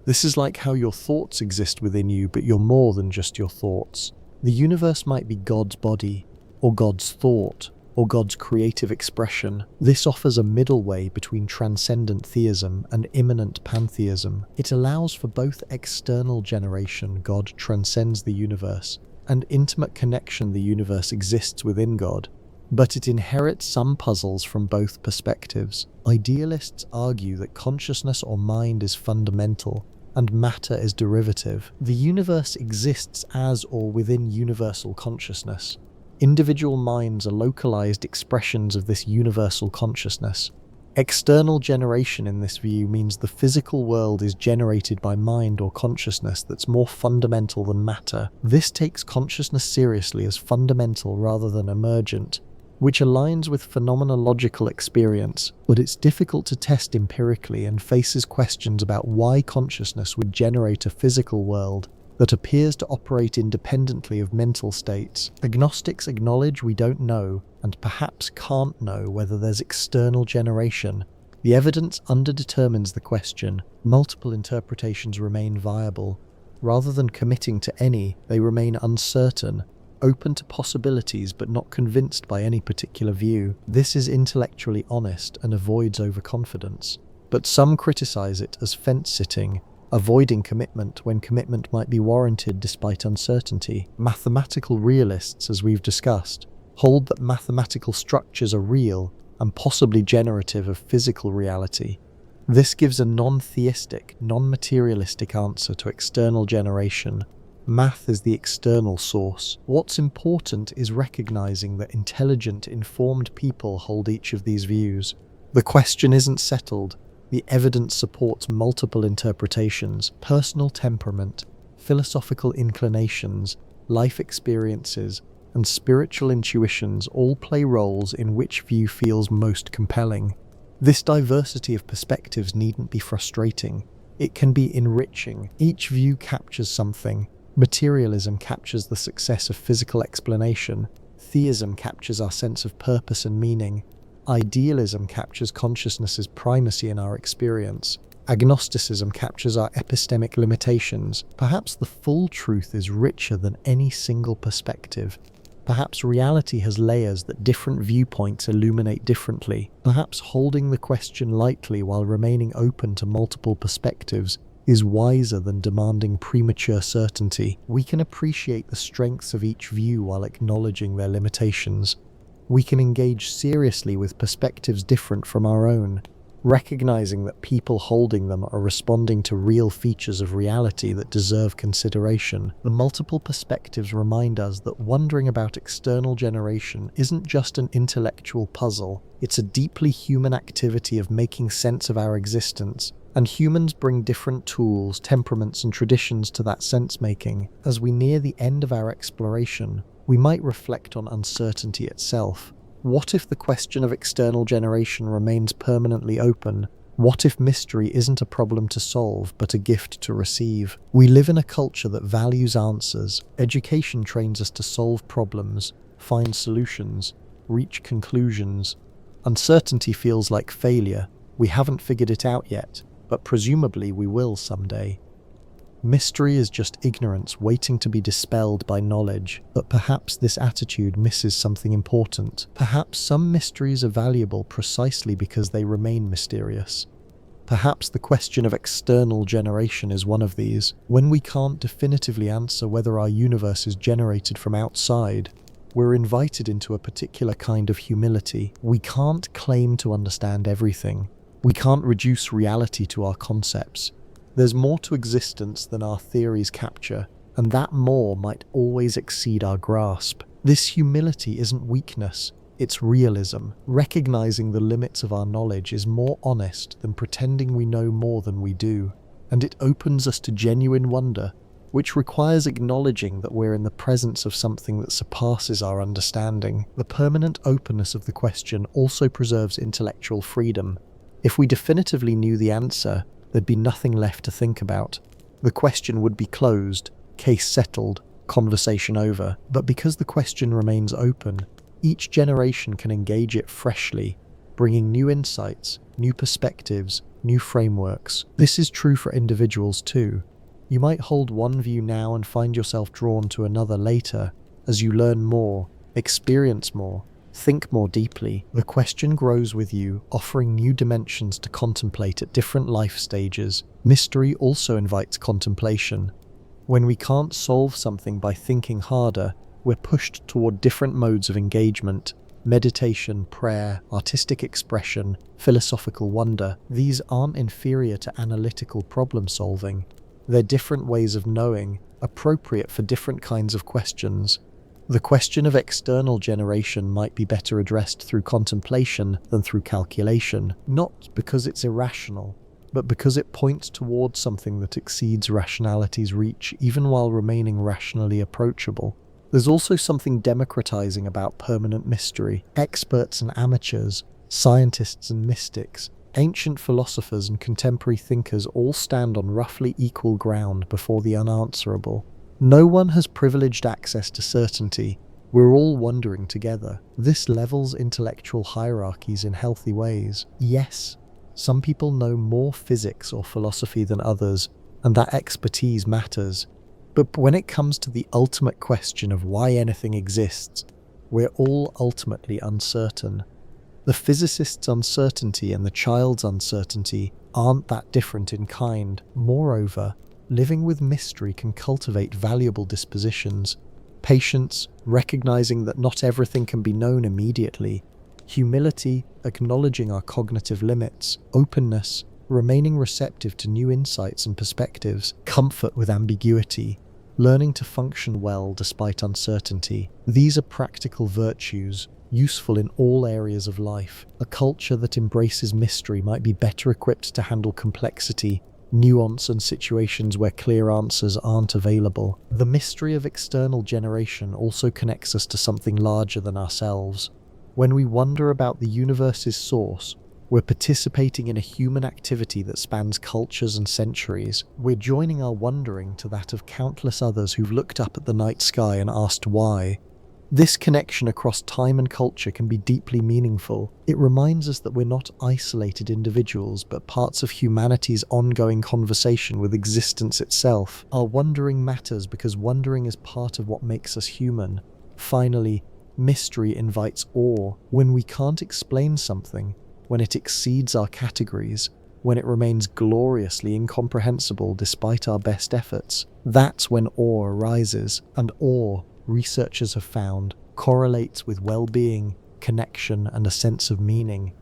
This is like how your thoughts exist within you, but you're more than just your thoughts. The universe might be God's body, or God's thought, or God's creative expression. This offers a middle way between transcendent theism and immanent pantheism. It allows for both external generation, God transcends the universe, and intimate connection, the universe exists within God. but it inherits some puzzles from both perspectives. Idealists argue that consciousness or mind is fundamental, and matter is derivative. The universe exists as or within universal consciousness. Individual minds are localized expressions of this universal consciousness. External generation in this view means the physical world is generated by mind or consciousness that's more fundamental than matter. This takes consciousness seriously as fundamental rather than emergent, which aligns with phenomenological experience, but it's difficult to test empirically and faces questions about why consciousness would generate a physical world that appears to operate independently of mental states. Agnostics acknowledge we don't know, and perhaps can't know, whether there's external generation. The evidence underdetermines the question. Multiple interpretations remain viable. Rather than committing to any, they remain uncertain, open to possibilities but not convinced by any particular view. This is intellectually honest and avoids overconfidence. But some criticize it as fence-sitting, avoiding commitment when commitment might be warranted despite uncertainty. Mathematical realists, as we've discussed, hold that mathematical structures are real and possibly generative of physical reality. This gives a non-theistic, non-materialistic answer to external generation. Math is the external source. What's important is recognizing that intelligent, informed people hold each of these views. The question isn't settled. The evidence supports multiple interpretations. Personal temperament, philosophical inclinations, life experiences, and spiritual intuitions all play roles in which view feels most compelling. This diversity of perspectives needn't be frustrating. It can be enriching. Each view captures something. Materialism captures the success of physical explanation. Theism captures our sense of purpose and meaning. Idealism captures consciousness's primacy in our experience. Agnosticism captures our epistemic limitations. Perhaps the full truth is richer than any single perspective. Perhaps reality has layers that different viewpoints illuminate differently. Perhaps holding the question lightly while remaining open to multiple perspectives is wiser than demanding premature certainty. We can appreciate the strengths of each view while acknowledging their limitations. We can engage seriously with perspectives different from our own, recognizing that people holding them are responding to real features of reality that deserve consideration. The multiple perspectives remind us that wondering about external generation isn't just an intellectual puzzle, it's a deeply human activity of making sense of our existence, and humans bring different tools, temperaments, and traditions to that sense-making. As we near the end of our exploration, we might reflect on uncertainty itself. What if the question of external generation remains permanently open? What if mystery isn't a problem to solve, but a gift to receive? We live in a culture that values answers. Education trains us to solve problems, find solutions, reach conclusions. Uncertainty feels like failure. We haven't figured it out yet, but presumably we will someday. Mystery is just ignorance waiting to be dispelled by knowledge, but perhaps this attitude misses something important. Perhaps some mysteries are valuable precisely because they remain mysterious. Perhaps the question of external generation is one of these. When we can't definitively answer whether our universe is generated from outside, we're invited into a particular kind of humility. We can't claim to understand everything. We can't reduce reality to our concepts. There's more to existence than our theories capture, and that more might always exceed our grasp. This humility isn't weakness, it's realism. Recognizing the limits of our knowledge is more honest than pretending we know more than we do, and it opens us to genuine wonder, which requires acknowledging that we're in the presence of something that surpasses our understanding. The permanent openness of the question also preserves intellectual freedom. If we definitively knew the answer, there'd be nothing left to think about. The question would be closed, case settled, conversation over. But because the question remains open, each generation can engage it freshly, bringing new insights, new perspectives, new frameworks. This is true for individuals too. You might hold one view now and find yourself drawn to another later, as you learn more, experience more, think more deeply. The question grows with you, offering new dimensions to contemplate at different life stages. Mystery also invites contemplation. When we can't solve something by thinking harder, we're pushed toward different modes of engagement. meditation, prayer, artistic expression, philosophical wonder, these aren't inferior to analytical problem solving. They're different ways of knowing, appropriate for different kinds of questions. The question of external generation might be better addressed through contemplation than through calculation, not because it's irrational, but because it points towards something that exceeds rationality's reach even while remaining rationally approachable. There's also something democratizing about permanent mystery. Experts and amateurs, scientists and mystics, ancient philosophers and contemporary thinkers all stand on roughly equal ground before the unanswerable. No one has privileged access to certainty. We're all wondering together. This levels intellectual hierarchies in healthy ways. Yes, some people know more physics or philosophy than others, and that expertise matters. But when it comes to the ultimate question of why anything exists, we're all ultimately uncertain. The physicist's uncertainty and the child's uncertainty aren't that different in kind. Moreover, living with mystery can cultivate valuable dispositions. Patience, recognizing that not everything can be known immediately. Humility, acknowledging our cognitive limits. Openness, remaining receptive to new insights and perspectives. Comfort with ambiguity. Learning to function well despite uncertainty. These are practical virtues, useful in all areas of life. A culture that embraces mystery might be better equipped to handle complexity, nuance, and situations where clear answers aren't available. The mystery of external generation also connects us to something larger than ourselves. When we wonder about the universe's source, we're participating in a human activity that spans cultures and centuries. We're joining our wondering to that of countless others who've looked up at the night sky and asked why. This connection across time and culture can be deeply meaningful. It reminds us that we're not isolated individuals, but parts of humanity's ongoing conversation with existence itself. Our wondering matters because wondering is part of what makes us human. Finally, mystery invites awe. When we can't explain something, when it exceeds our categories, when it remains gloriously incomprehensible despite our best efforts, that's when awe arises. And awe, researchers have found, correlates with well-being, connection, and a sense of meaning.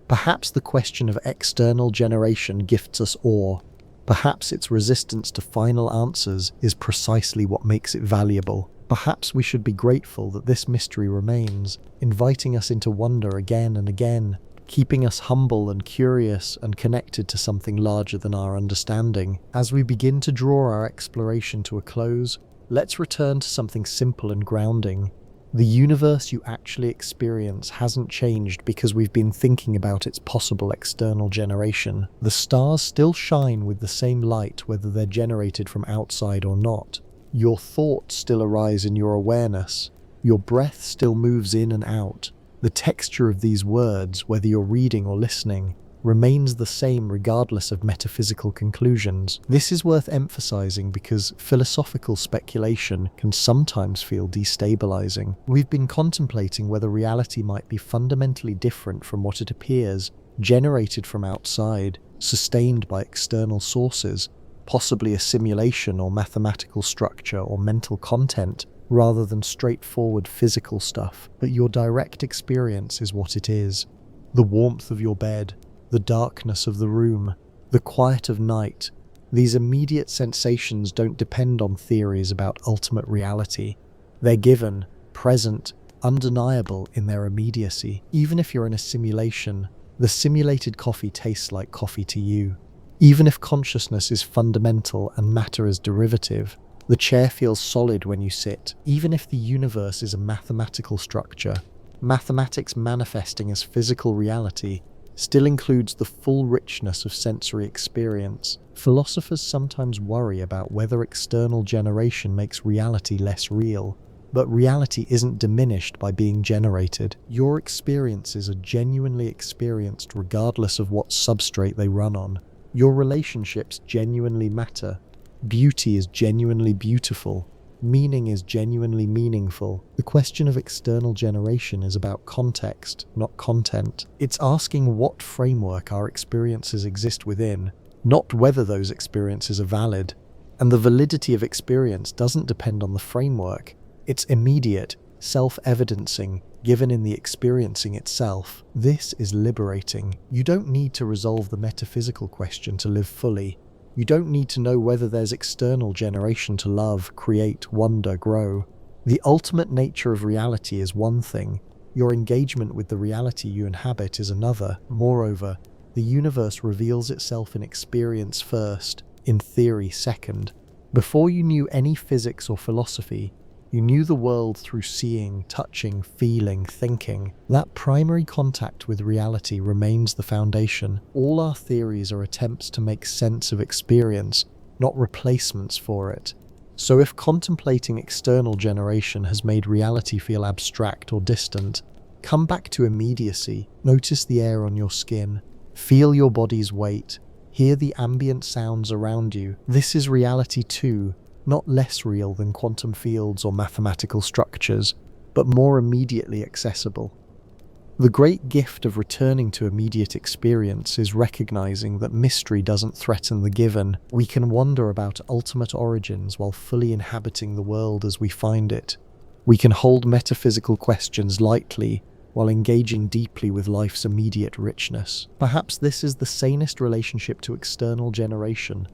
Perhaps the question of external generation gifts us awe. Perhaps its resistance to final answers is precisely what makes it valuable. Perhaps we should be grateful that this mystery remains, inviting us into wonder again and again, keeping us humble and curious and connected to something larger than our understanding. As we begin to draw our exploration to a close, let's return to something simple and grounding. The universe you actually experience hasn't changed because we've been thinking about its possible external generation. The stars still shine with the same light whether they're generated from outside or not. Your thoughts still arise in your awareness. Your breath still moves in and out. The texture of these words, whether you're reading or listening, remains the same regardless of metaphysical conclusions. This is worth emphasizing because philosophical speculation can sometimes feel destabilizing. We've been contemplating whether reality might be fundamentally different from what it appears, generated from outside, sustained by external sources, possibly a simulation or mathematical structure or mental content, rather than straightforward physical stuff. But your direct experience is what it is. The warmth of your bed, the darkness of the room, the quiet of night. These immediate sensations don't depend on theories about ultimate reality. They're given, present, undeniable in their immediacy. Even if you're in a simulation, the simulated coffee tastes like coffee to you. Even if consciousness is fundamental and matter is derivative, the chair feels solid when you sit. Even if the universe is a mathematical structure, mathematics manifesting as physical reality still includes the full richness of sensory experience. Philosophers sometimes worry about whether external generation makes reality less real, but reality isn't diminished by being generated. Your experiences are genuinely experienced regardless of what substrate they run on. Your relationships genuinely matter. Beauty is genuinely beautiful. Meaning is genuinely meaningful. The question of external generation is about context, not content. It's asking what framework our experiences exist within, not whether those experiences are valid. And the validity of experience doesn't depend on the framework. It's immediate, self-evidencing, given in the experiencing itself. This is liberating. You don't need to resolve the metaphysical question to live fully. You don't need to know whether there's external generation to love, create, wonder, grow. The ultimate nature of reality is one thing. Your engagement with the reality you inhabit is another. Moreover, the universe reveals itself in experience first, in theory second. Before you knew any physics or philosophy, you knew the world through seeing, touching, feeling, thinking. That primary contact with reality remains the foundation. All our theories are attempts to make sense of experience, not replacements for it. So if contemplating external generation has made reality feel abstract or distant, come back to immediacy. Notice the air on your skin. Feel your body's weight. Hear the ambient sounds around you. This is reality too, not less real than quantum fields or mathematical structures, but more immediately accessible. The great gift of returning to immediate experience is recognizing that mystery doesn't threaten the given. We can wonder about ultimate origins while fully inhabiting the world as we find it. We can hold metaphysical questions lightly while engaging deeply with life's immediate richness. Perhaps this is the sanest relationship to external generation.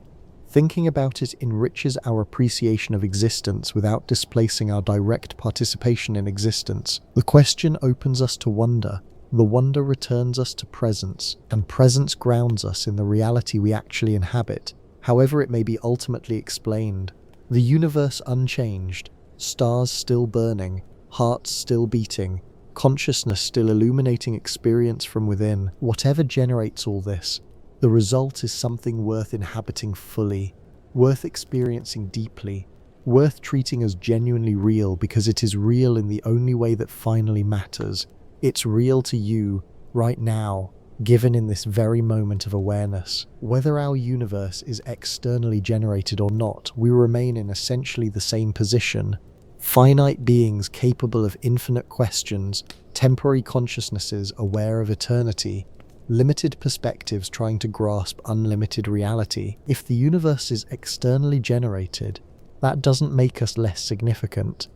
Thinking about it enriches our appreciation of existence without displacing our direct participation in existence. The question opens us to wonder. The wonder returns us to presence, and presence grounds us in the reality we actually inhabit, however it may be ultimately explained. The universe unchanged, stars still burning, hearts still beating, consciousness still illuminating experience from within. Whatever generates all this, the result is something worth inhabiting fully, worth experiencing deeply, worth treating as genuinely real because it is real in the only way that finally matters. It's real to you, right now, given in this very moment of awareness. Whether our universe is externally generated or not, we remain in essentially the same position. Finite beings capable of infinite questions, temporary consciousnesses aware of eternity, limited perspectives trying to grasp unlimited reality. If the universe is externally generated, that doesn't make us less significant.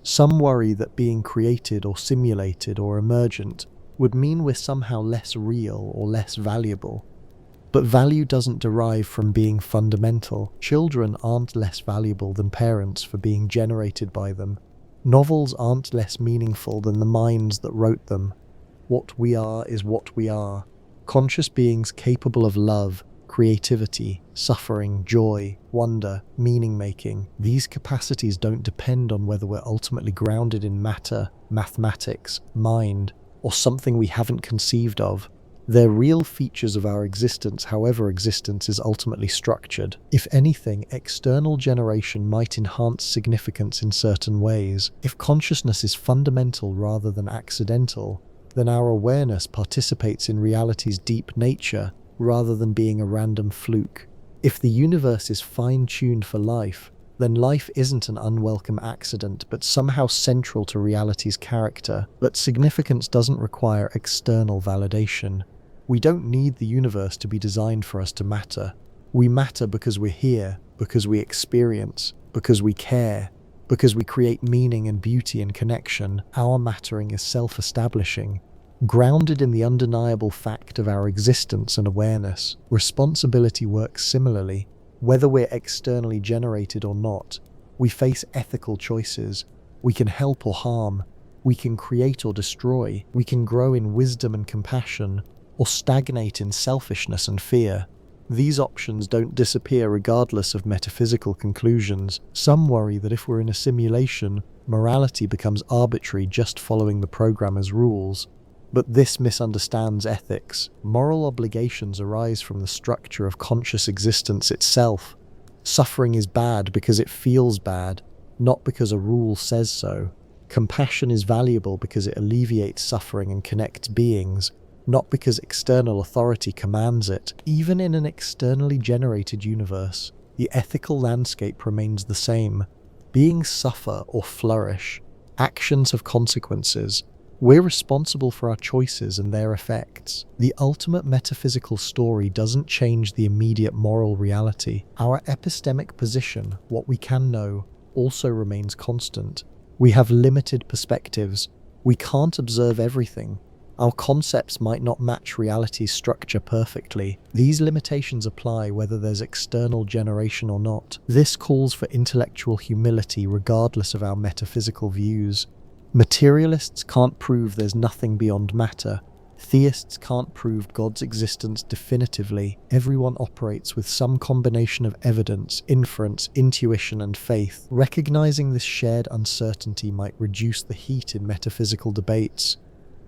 Some worry that being created or simulated or emergent would mean we're somehow less real or less valuable. But value doesn't derive from being fundamental. Children aren't less valuable than parents for being generated by them. Novels aren't less meaningful than the minds that wrote them. What we are is what we are. Conscious beings capable of love, creativity, suffering, joy, wonder, meaning-making. These capacities don't depend on whether we're ultimately grounded in matter, mathematics, mind, or something we haven't conceived of. They're real features of our existence, however existence is ultimately structured. If anything, external generation might enhance significance in certain ways. If consciousness is fundamental rather than accidental, then our awareness participates in reality's deep nature rather than being a random fluke. If the universe is fine-tuned for life, then life isn't an unwelcome accident but somehow central to reality's character. But significance doesn't require external validation. We don't need the universe to be designed for us to matter. We matter because we're here, because we experience, because we care, because we create meaning and beauty and connection. Our mattering is self-establishing, grounded in the undeniable fact of our existence and awareness. Responsibility works similarly. Whether we're externally generated or not, we face ethical choices. We can help or harm. We can create or destroy. We can grow in wisdom and compassion, or stagnate in selfishness and fear. These options don't disappear regardless of metaphysical conclusions. Some worry that if we're in a simulation, morality becomes arbitrary just following the programmer's rules. But this misunderstands ethics. Moral obligations arise from the structure of conscious existence itself. Suffering is bad because it feels bad, not because a rule says so. Compassion is valuable because it alleviates suffering and connects beings, not because external authority commands it. Even in an externally generated universe, the ethical landscape remains the same. Beings suffer or flourish. Actions have consequences. We're responsible for our choices and their effects. The ultimate metaphysical story doesn't change the immediate moral reality. Our epistemic position, what we can know, also remains constant. We have limited perspectives. We can't observe everything. Our concepts might not match reality's structure perfectly. These limitations apply whether there's external generation or not. This calls for intellectual humility regardless of our metaphysical views. Materialists can't prove there's nothing beyond matter. Theists can't prove God's existence definitively. Everyone operates with some combination of evidence, inference, intuition, and faith. Recognizing this shared uncertainty might reduce the heat in metaphysical debates.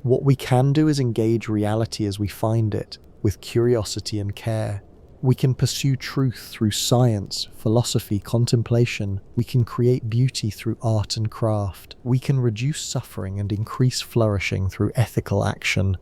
What we can do is engage reality as we find it, with curiosity and care. We can pursue truth through science, philosophy, contemplation. We can create beauty through art and craft. We can reduce suffering and increase flourishing through ethical action.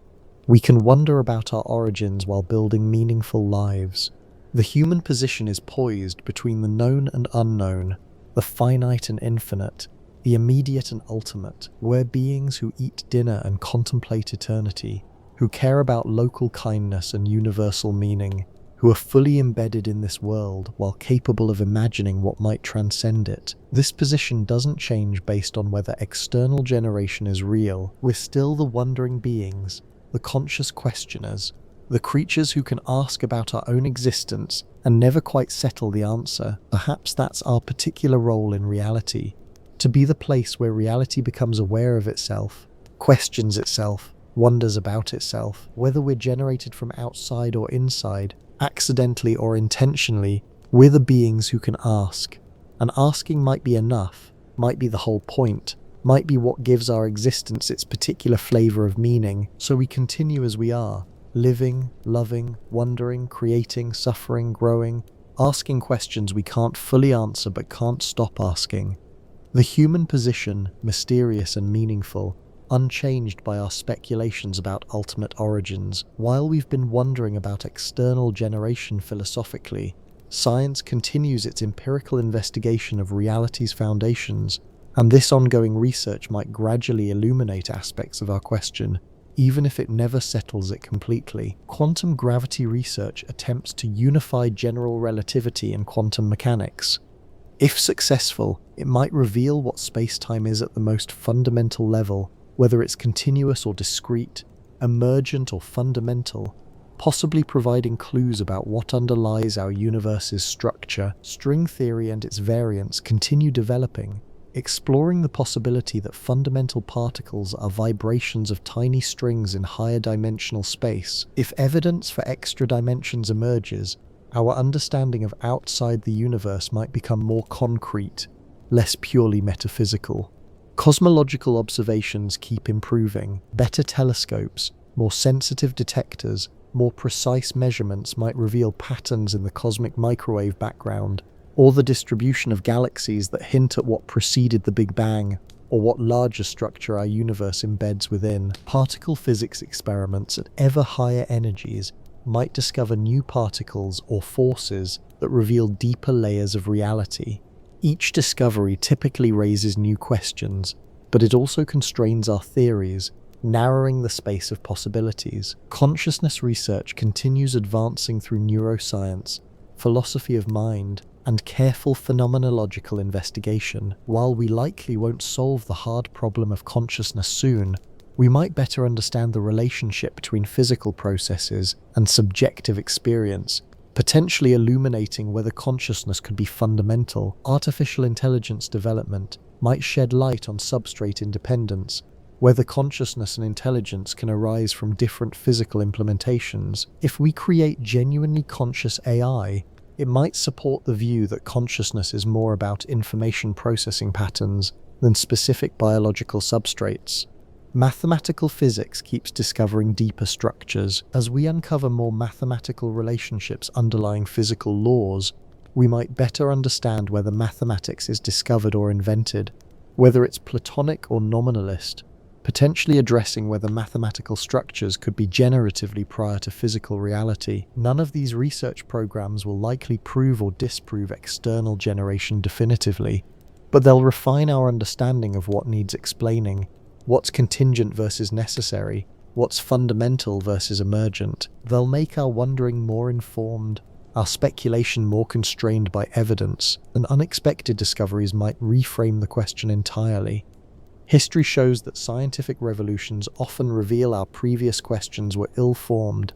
We can wonder about our origins while building meaningful lives. The human position is poised between the known and unknown, the finite and infinite, the immediate and ultimate. We're beings who eat dinner and contemplate eternity, who care about local kindness and universal meaning, who are fully embedded in this world while capable of imagining what might transcend it. This position doesn't change based on whether external generation is real. We're still the wondering beings, the conscious questioners, the creatures who can ask about our own existence and never quite settle the answer. Perhaps that's our particular role in reality. To be the place where reality becomes aware of itself, questions itself, wonders about itself. Whether we're generated from outside or inside, accidentally or intentionally, we're the beings who can ask. And asking might be enough, might be the whole point, might be what gives our existence its particular flavor of meaning. So we continue as we are, living, loving, wondering, creating, suffering, growing, asking questions we can't fully answer but can't stop asking. The human position, mysterious and meaningful, unchanged by our speculations about ultimate origins. While we've been wondering about external generation philosophically, science continues its empirical investigation of reality's foundations, and this ongoing research might gradually illuminate aspects of our question, even if it never settles it completely. Quantum gravity research attempts to unify general relativity and quantum mechanics. If successful, it might reveal what space-time is at the most fundamental level, whether it's continuous or discrete, emergent or fundamental, possibly providing clues about what underlies our universe's structure. String theory and its variants continue developing, exploring the possibility that fundamental particles are vibrations of tiny strings in higher dimensional space. If evidence for extra dimensions emerges, our understanding of outside the universe might become more concrete, less purely metaphysical. Cosmological observations keep improving. Better telescopes, more sensitive detectors, more precise measurements might reveal patterns in the cosmic microwave background, or the distribution of galaxies that hint at what preceded the Big Bang, or what larger structure our universe embeds within. Particle physics experiments at ever higher energies might discover new particles or forces that reveal deeper layers of reality. Each discovery typically raises new questions, but it also constrains our theories, narrowing the space of possibilities. Consciousness research continues advancing through neuroscience, philosophy of mind, and careful phenomenological investigation. While we likely won't solve the hard problem of consciousness soon, we might better understand the relationship between physical processes and subjective experience, potentially illuminating whether consciousness could be fundamental. Artificial intelligence development might shed light on substrate independence, whether consciousness and intelligence can arise from different physical implementations. If we create genuinely conscious AI, it might support the view that consciousness is more about information processing patterns than specific biological substrates. Mathematical physics keeps discovering deeper structures. As we uncover more mathematical relationships underlying physical laws, we might better understand whether mathematics is discovered or invented, whether it's Platonic or nominalist, potentially addressing whether mathematical structures could be generatively prior to physical reality. None of these research programs will likely prove or disprove external generation definitively, but they'll refine our understanding of what needs explaining, what's contingent versus necessary, what's fundamental versus emergent. They'll make our wondering more informed, our speculation more constrained by evidence, and unexpected discoveries might reframe the question entirely. History shows that scientific revolutions often reveal our previous questions were ill-formed.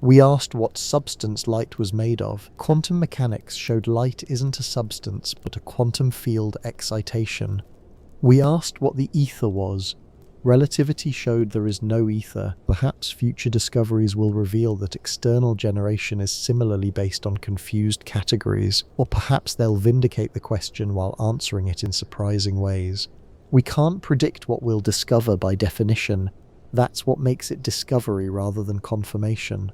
We asked what substance light was made of. Quantum mechanics showed light isn't a substance, but a quantum field excitation. We asked what the ether was. Relativity showed there is no ether. Perhaps future discoveries will reveal that external generation is similarly based on confused categories, or perhaps they'll vindicate the question while answering it in surprising ways. We can't predict what we'll discover by definition. That's what makes it discovery rather than confirmation.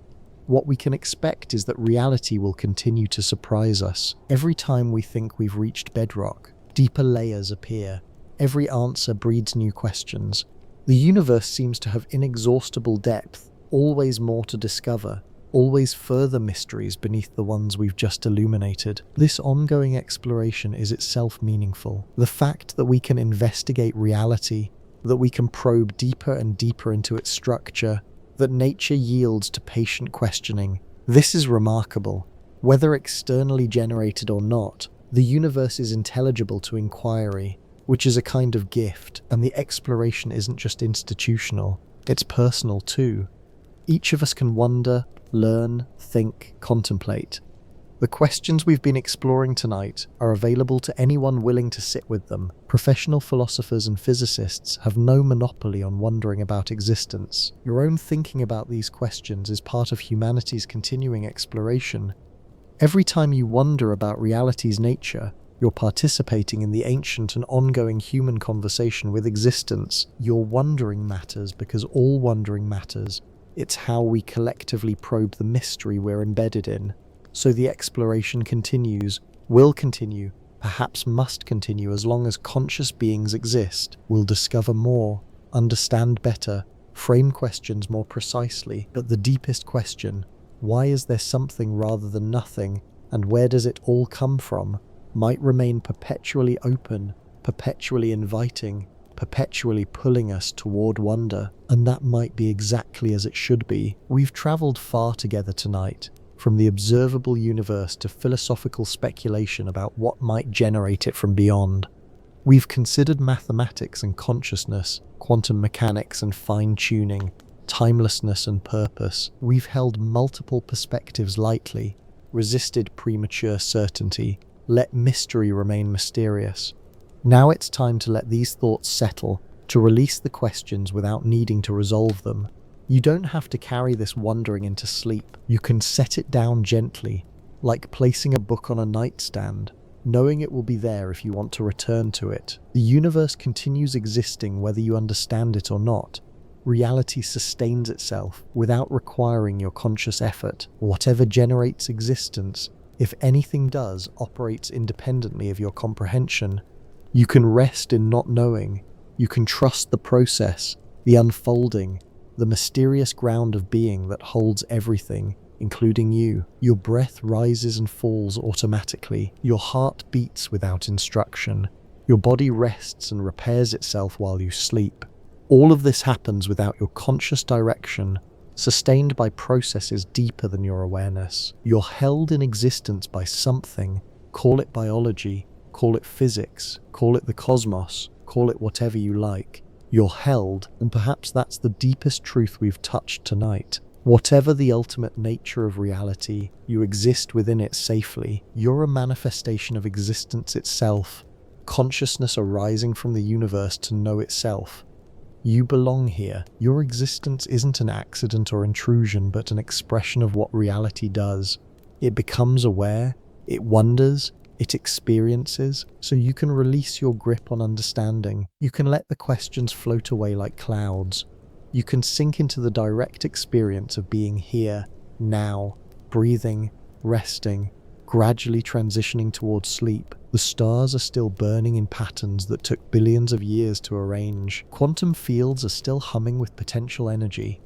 What we can expect is that reality will continue to surprise us. Every time we think we've reached bedrock, deeper layers appear. Every answer breeds new questions. The universe seems to have inexhaustible depth, always more to discover, always further mysteries beneath the ones we've just illuminated. This ongoing exploration is itself meaningful. The fact that we can investigate reality, that we can probe deeper and deeper into its structure, that nature yields to patient questioning, this is remarkable. Whether externally generated or not, the universe is intelligible to inquiry, which is a kind of gift, and the exploration isn't just institutional, it's personal too. Each of us can wonder, learn, think, contemplate. The questions we've been exploring tonight are available to anyone willing to sit with them. Professional philosophers and physicists have no monopoly on wondering about existence. Your own thinking about these questions is part of humanity's continuing exploration. Every time you wonder about reality's nature, you're participating in the ancient and ongoing human conversation with existence. Your wondering matters because all wondering matters. It's how we collectively probe the mystery we're embedded in. So the exploration continues, will continue, perhaps must continue as long as conscious beings exist. We'll discover more, understand better, frame questions more precisely. But the deepest question, why is there something rather than nothing, and where does it all come from, might remain perpetually open, perpetually inviting, perpetually pulling us toward wonder. And that might be exactly as it should be. We've traveled far together tonight, from the observable universe to philosophical speculation about what might generate it from beyond. We've considered mathematics and consciousness, quantum mechanics and fine-tuning, timelessness and purpose. We've held multiple perspectives lightly, resisted premature certainty, let mystery remain mysterious. Now it's time to let these thoughts settle, to release the questions without needing to resolve them. You don't have to carry this wondering into sleep. You can set it down gently, like placing a book on a nightstand, knowing it will be there if you want to return to it. The universe continues existing whether you understand it or not. Reality sustains itself without requiring your conscious effort. Whatever generates existence, if anything does, operates independently of your comprehension. You can rest in not knowing. You can trust the process, the unfolding, the mysterious ground of being that holds everything, including you. Your breath rises and falls automatically. Your heart beats without instruction. Your body rests and repairs itself while you sleep. All of this happens without your conscious direction, sustained by processes deeper than your awareness. You're held in existence by something. Call it biology, call it physics, call it the cosmos, call it whatever you like. You're held, and perhaps that's the deepest truth we've touched tonight. Whatever the ultimate nature of reality, you exist within it safely. You're a manifestation of existence itself, consciousness arising from the universe to know itself. You belong here. Your existence isn't an accident or intrusion, but an expression of what reality does. It becomes aware, it wonders, it experiences, so you can release your grip on understanding. You can let the questions float away like clouds. You can sink into the direct experience of being here, now, breathing, resting, gradually transitioning towards sleep. The stars are still burning in patterns that took billions of years to arrange. Quantum fields are still humming with potential energy.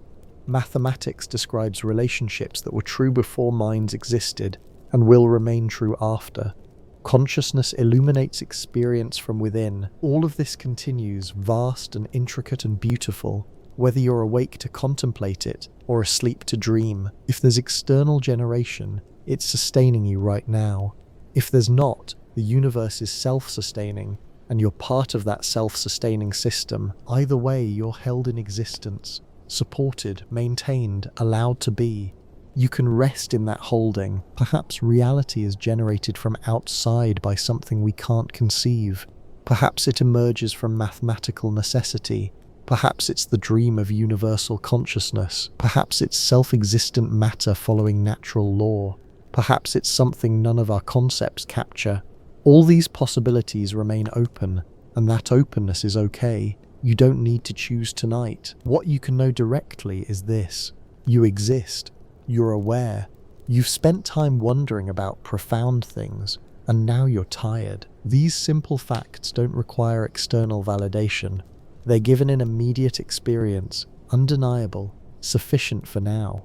Mathematics describes relationships that were true before minds existed and will remain true after. Consciousness illuminates experience from within. All of this continues, vast and intricate and beautiful, whether you're awake to contemplate it or asleep to dream. If there's external generation, it's sustaining you right now. If there's not, the universe is self-sustaining, and you're part of that self-sustaining system. Either way, you're held in existence, supported, maintained, allowed to be. You can rest in that holding. Perhaps reality is generated from outside by something we can't conceive. Perhaps it emerges from mathematical necessity. Perhaps it's the dream of universal consciousness. Perhaps it's self-existent matter following natural law. Perhaps it's something none of our concepts capture. All these possibilities remain open, and that openness is okay. You don't need to choose tonight. What you can know directly is this: you exist. You're aware. You've spent time wondering about profound things, and now you're tired. These simple facts don't require external validation. They're given in immediate experience, undeniable, sufficient for now.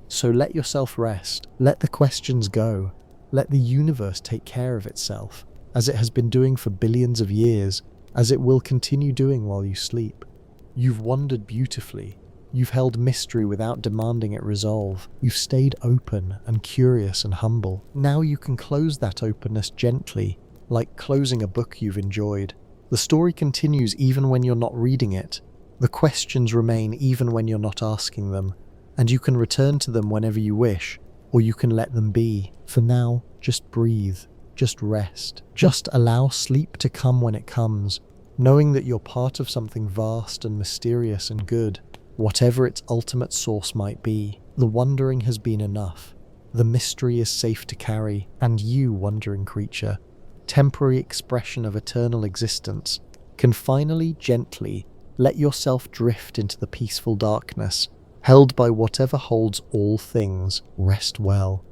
So let yourself rest. Let the questions go. Let the universe take care of itself, as it has been doing for billions of years, as it will continue doing while you sleep. You've wondered beautifully. You've held mystery without demanding it resolve. You've stayed open and curious and humble. Now you can close that openness gently, like closing a book you've enjoyed. The story continues even when you're not reading it. The questions remain even when you're not asking them, and you can return to them whenever you wish, or you can let them be. For now, just breathe, just rest, just allow sleep to come when it comes, knowing that you're part of something vast and mysterious and good. Whatever its ultimate source might be, the wondering has been enough. The mystery is safe to carry, and you, wondering creature, temporary expression of eternal existence, can finally, gently, let yourself drift into the peaceful darkness, held by whatever holds all things. Rest well.